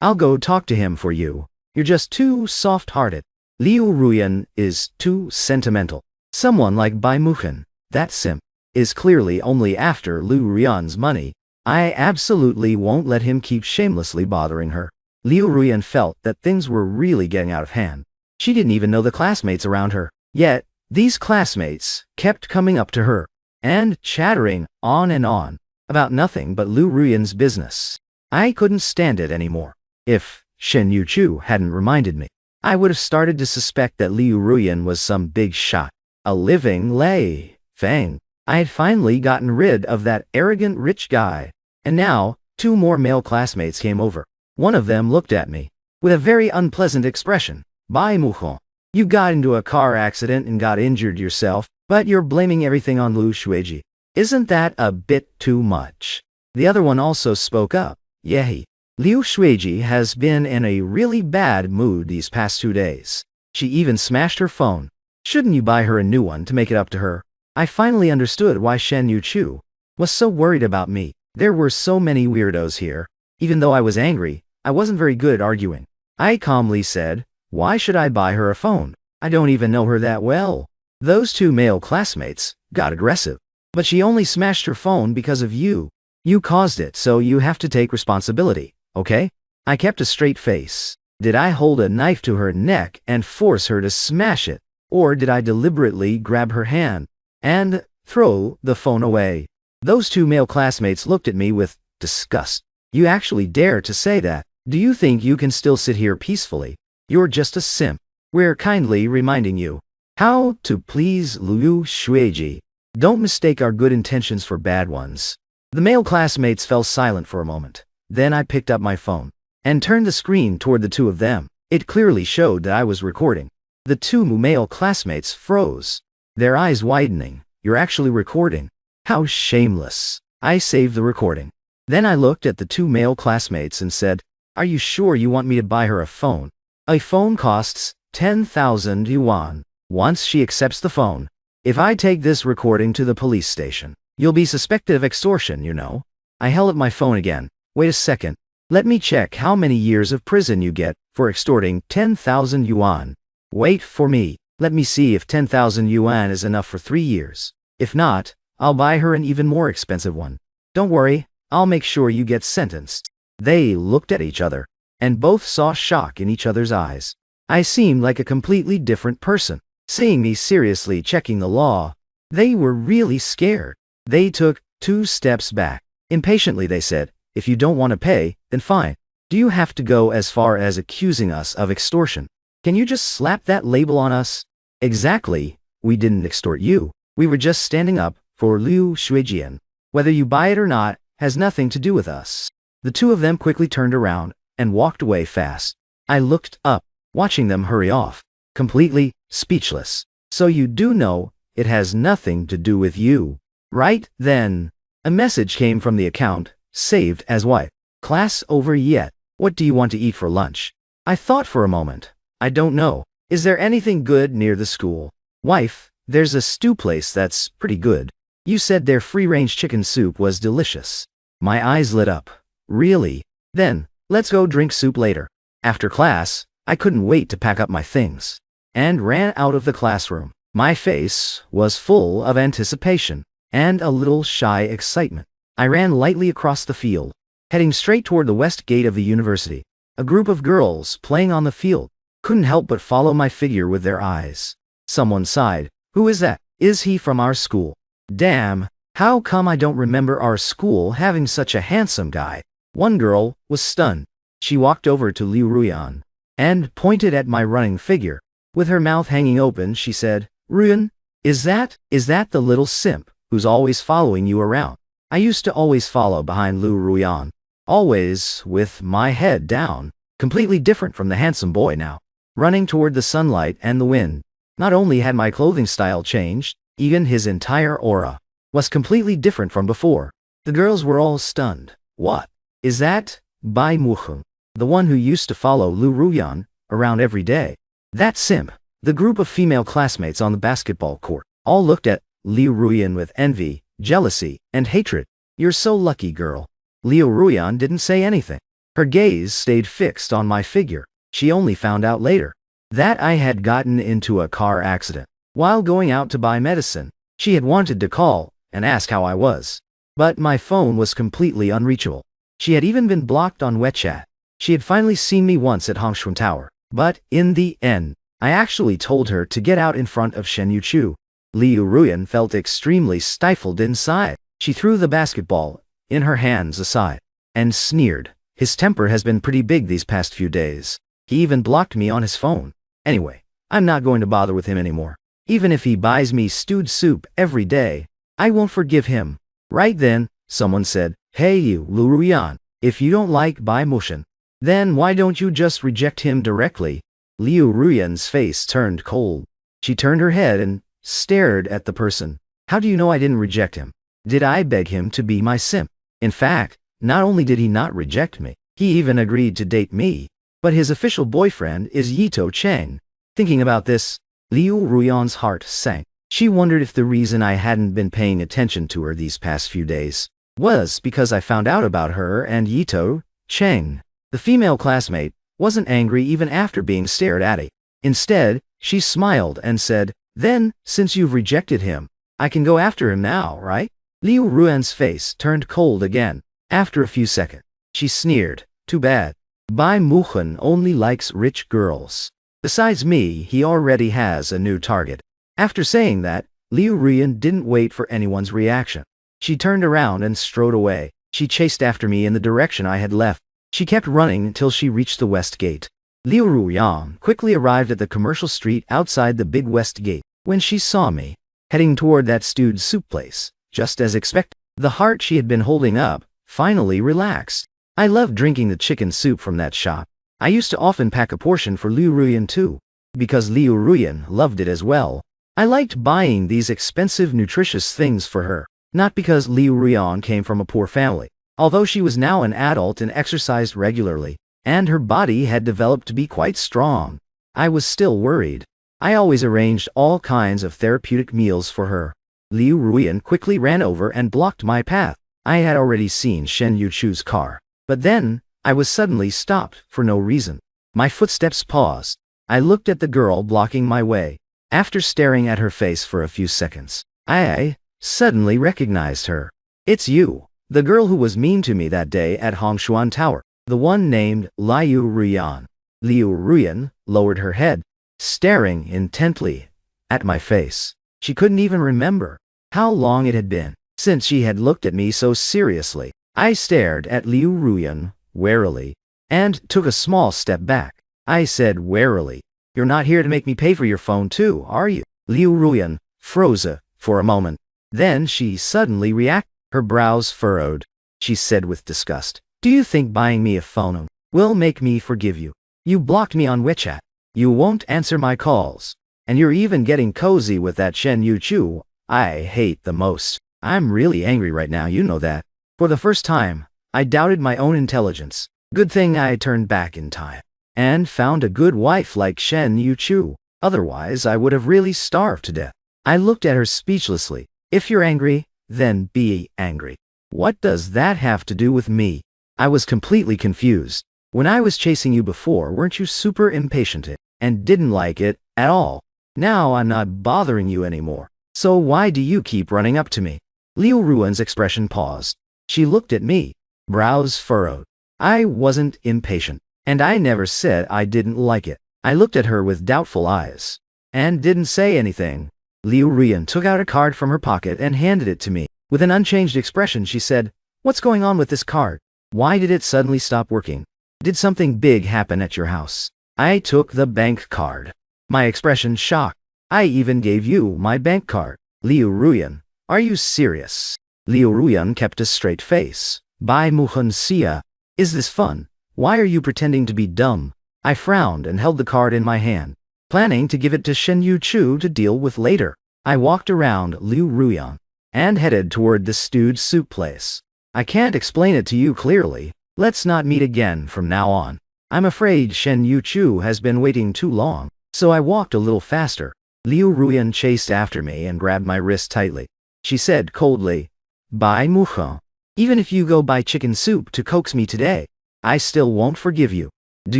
I'll go talk to him for you. You're just too soft-hearted. Liu Ruyan is too sentimental. Someone like Bai Mushin, that simp, is clearly only after Liu Ruyan's money. I absolutely won't let him keep shamelessly bothering her. Liu Ruyan felt that things were really getting out of hand. She didn't even know the classmates around her. Yet, these classmates kept coming up to her and chattering on and on about nothing but Liu Ruyan's business. I couldn't stand it anymore. If Shen Yuchu hadn't reminded me, I would have started to suspect that Liu Ruyan was some big shot, a living Lei Feng. I had finally gotten rid of that arrogant rich guy. And now, two more male classmates came over. One of them looked at me with a very unpleasant expression. Bye, Mouchon. You got into a car accident and got injured yourself, but you're blaming everything on Liu Shuiji. Isn't that a bit too much? The other one also spoke up. Yehi. Liu Shuiji has been in a really bad mood these past 2 days. She even smashed her phone. Shouldn't you buy her a new one to make it up to her? I finally understood why Shen Yuchu was so worried about me. There were so many weirdos here. Even though I was angry, I wasn't very good at arguing. I calmly said, why should I buy her a phone? I don't even know her that well. Those two male classmates got aggressive. But she only smashed her phone because of you. You caused it, so you have to take responsibility, okay? I kept a straight face. Did I hold a knife to her neck and force her to smash it? Or did I deliberately grab her hand and throw the phone away? Those two male classmates looked at me with disgust. You actually dare to say that? Do you think you can still sit here peacefully? You're just a simp. We're kindly reminding you how to please Liu Shuiji. Don't mistake our good intentions for bad ones. The male classmates fell silent for a moment. Then I picked up my phone and turned the screen toward the two of them. It clearly showed that I was recording. The two male classmates froze, their eyes widening. You're actually recording? How shameless. I saved the recording. Then I looked at the two male classmates and said, are you sure you want me to buy her a phone? A phone costs 10,000 yuan. Once she accepts the phone, if I take this recording to the police station, you'll be suspected of extortion, you know. I held up my phone again. Wait a second. Let me check how many years of prison you get for extorting 10,000 yuan. Wait for me. Let me see if 10,000 yuan is enough for 3 years. If not, I'll buy her an even more expensive one. Don't worry, I'll make sure you get sentenced. They looked at each other, and both saw shock in each other's eyes. I seemed like a completely different person. Seeing me seriously checking the law, they were really scared. They took 2 steps back. Impatiently they said, if you don't want to pay, then fine. Do you have to go as far as accusing us of extortion? Can you just slap that label on us? Exactly, we didn't extort you. We were just standing up for Liu Shuijian. Whether you buy it or not has nothing to do with us. The two of them quickly turned around and walked away fast. I looked up, watching them hurry off, completely speechless. So you do know it has nothing to do with you. Right then, a message came from the account, saved as wife. Class over yet? What do you want to eat for lunch? I thought for a moment. I don't know. Is there anything good near the school? Wife, there's a stew place that's pretty good. You said their free-range chicken soup was delicious. My eyes lit up. Really? Then, let's go drink soup later. After class, I couldn't wait to pack up my things and ran out of the classroom. My face was full of anticipation and a little shy excitement. I ran lightly across the field, heading straight toward the west gate of the university. A group of girls playing on the field couldn't help but follow my figure with their eyes. Someone sighed. Who is that? Is he from our school? Damn, how come I don't remember our school having such a handsome guy? One girl was stunned. She walked over to Liu Ruyan and pointed at my running figure. With her mouth hanging open, she said, Ruyan, is that the little simp who's always following you around? I used to always follow behind Liu Ruyan, always with my head down, completely different from the handsome boy now, running toward the sunlight and the wind. Not only had my clothing style changed, even his entire aura was completely different from before. The girls were all stunned. What? Is that Bai Muheng, the one who used to follow Liu Ruyan around every day? That simp. The group of female classmates on the basketball court all looked at Liu Ruyan with envy, jealousy, and hatred. You're so lucky, girl. Liu Ruyan didn't say anything. Her gaze stayed fixed on my figure. She only found out later that I had gotten into a car accident. While going out to buy medicine, she had wanted to call and ask how I was. But my phone was completely unreachable. She had even been blocked on WeChat. She had finally seen me once at Hongshun Tower. But in the end, I actually told her to get out in front of Shen Yuchu. Liu Ruyan felt extremely stifled inside. She threw the basketball in her hands aside and sneered. His temper has been pretty big these past few days. He even blocked me on his phone. Anyway, I'm not going to bother with him anymore. Even if he buys me stewed soup every day, I won't forgive him. Right then, someone said, "Hey you, Liu Ruyan, if you don't like Bai Mushin, then why don't you just reject him directly?" Liu Ruyan's face turned cold. She turned her head and stared at the person. "How do you know I didn't reject him? Did I beg him to be my simp? In fact, not only did he not reject me, he even agreed to date me. But his official boyfriend is Yito Cheng." Thinking about this, Liu Ruyan's heart sank. She wondered if the reason I hadn't been paying attention to her these past few days was because I found out about her and Yito Cheng. The female classmate wasn't angry even after being stared at. Instead, she smiled and said, "Then, since you've rejected him, I can go after him now, right?" Liu Ruan's face turned cold again. After a few seconds, she sneered, "Too bad. Bai Muchen only likes rich girls. Besides me, he already has a new target." After saying that, Liu Ruyan didn't wait for anyone's reaction. She turned around and strode away. She chased after me in the direction I had left. She kept running until she reached the west gate. Liu Ruyan quickly arrived at the commercial street outside the big west gate. When she saw me heading toward that stewed soup place, just as expected, the heart she had been holding up finally relaxed. I loved drinking the chicken soup from that shop. I used to often pack a portion for Liu Ruyan too, because Liu Ruyan loved it as well. I liked buying these expensive, nutritious things for her, not because Liu Ruyan came from a poor family. Although she was now an adult and exercised regularly, and her body had developed to be quite strong, I was still worried. I always arranged all kinds of therapeutic meals for her. Liu Ruyan quickly ran over and blocked my path. I had already seen Shen Yuchu's car, but then I was suddenly stopped for no reason. My footsteps paused. I looked at the girl blocking my way. After staring at her face for a few seconds, I suddenly recognized her. "It's you, the girl who was mean to me that day at Hongshuan Tower, the one named Liu Ruyan." Liu Ruyan lowered her head, staring intently at my face. She couldn't even remember how long it had been since she had looked at me so seriously. I stared at Liu Ruyan warily and took a small step back. I said warily, "You're not here to make me pay for your phone too, are you?" Liu Ruyan froze for a moment. Then she suddenly reacted. Her brows furrowed. She said with disgust, "Do you think buying me a phone will make me forgive you? You blocked me on WeChat. You won't answer my calls. And you're even getting cozy with that Shen Yuchu I hate the most. I'm really angry right now, you know that." For the first time, I doubted my own intelligence. Good thing I turned back in time and found a good wife like Shen Yuchu. Otherwise, I would have really starved to death. I looked at her speechlessly. "If you're angry, then be angry. What does that have to do with me?" I was completely confused. When I was chasing you before, weren't you super impatient and didn't like it at all? Now I'm not bothering you anymore. So why do you keep running up to me? Liu Ruan's expression paused. She looked at me, brows furrowed. I wasn't impatient, and I never said I didn't like it. I looked at her with doubtful eyes and didn't say anything. Liu Ruyan took out a card from her pocket and handed it to me. With an unchanged expression, she said, "What's going on with this card? Why did it suddenly stop working? Did something big happen at your house?" I took the bank card. My expression shocked. "I even gave you my bank card." Liu Ruyan, are you serious? Liu Ruyan kept a straight face. "Bai Muhan Xia, is this fun? Why are you pretending to be dumb?" I frowned and held the card in my hand, planning to give it to Shen Yuchu to deal with later. I walked around Liu Ruyan and headed toward the stewed soup place. "I can't explain it to you clearly. Let's not meet again from now on. I'm afraid Shen Yuchu has been waiting too long." So I walked a little faster. Liu Ruyan chased after me and grabbed my wrist tightly. She said coldly, "Bai Muhan, even if you go buy chicken soup to coax me today, I still won't forgive you. Do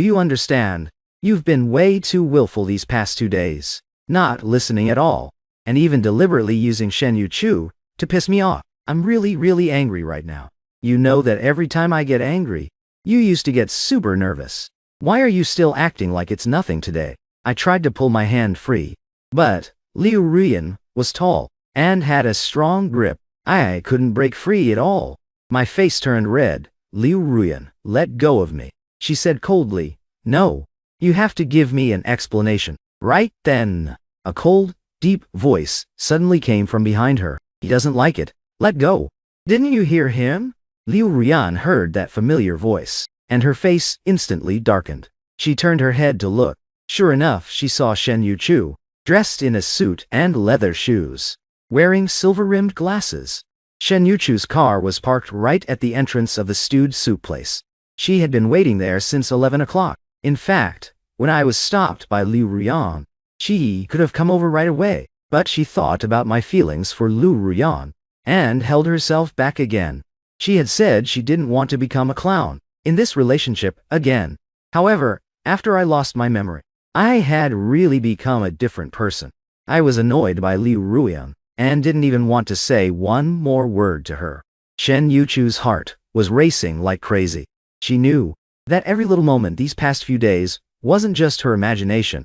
you understand? You've been way too willful these past 2 days, not listening at all, and even deliberately using Shen Yuchu to piss me off. I'm really angry right now. You know that every time I get angry, you used to get super nervous. Why are you still acting like it's nothing today?" I tried to pull my hand free, but Liu Ruyan was tall and had a strong grip. I couldn't break free at all. My face turned red. "Liu Ruyan, let go of me," she said coldly. "No, you have to give me an explanation." Right then, a cold, deep voice suddenly came from behind her. He doesn't like it. Let go. Didn't you hear him? Liu Rian heard that familiar voice, and her face instantly darkened. She turned her head to look. Sure enough, she saw Shen Yuchu, dressed in a suit and leather shoes, wearing silver-rimmed glasses. Shen Yuchu's car was parked right at the entrance of the stewed soup place. She had been waiting there since 11 o'clock. In fact, when I was stopped by Liu Ruyan, she could have come over right away, but she thought about my feelings for Liu Ruyan and held herself back again. She had said she didn't want to become a clown in this relationship again. However, after I lost my memory, I had really become a different person. I was annoyed by Liu Ruyan and didn't even want to say one more word to her. Shen Yuchu's heart was racing like crazy. She knew that every little moment these past few days wasn't just her imagination,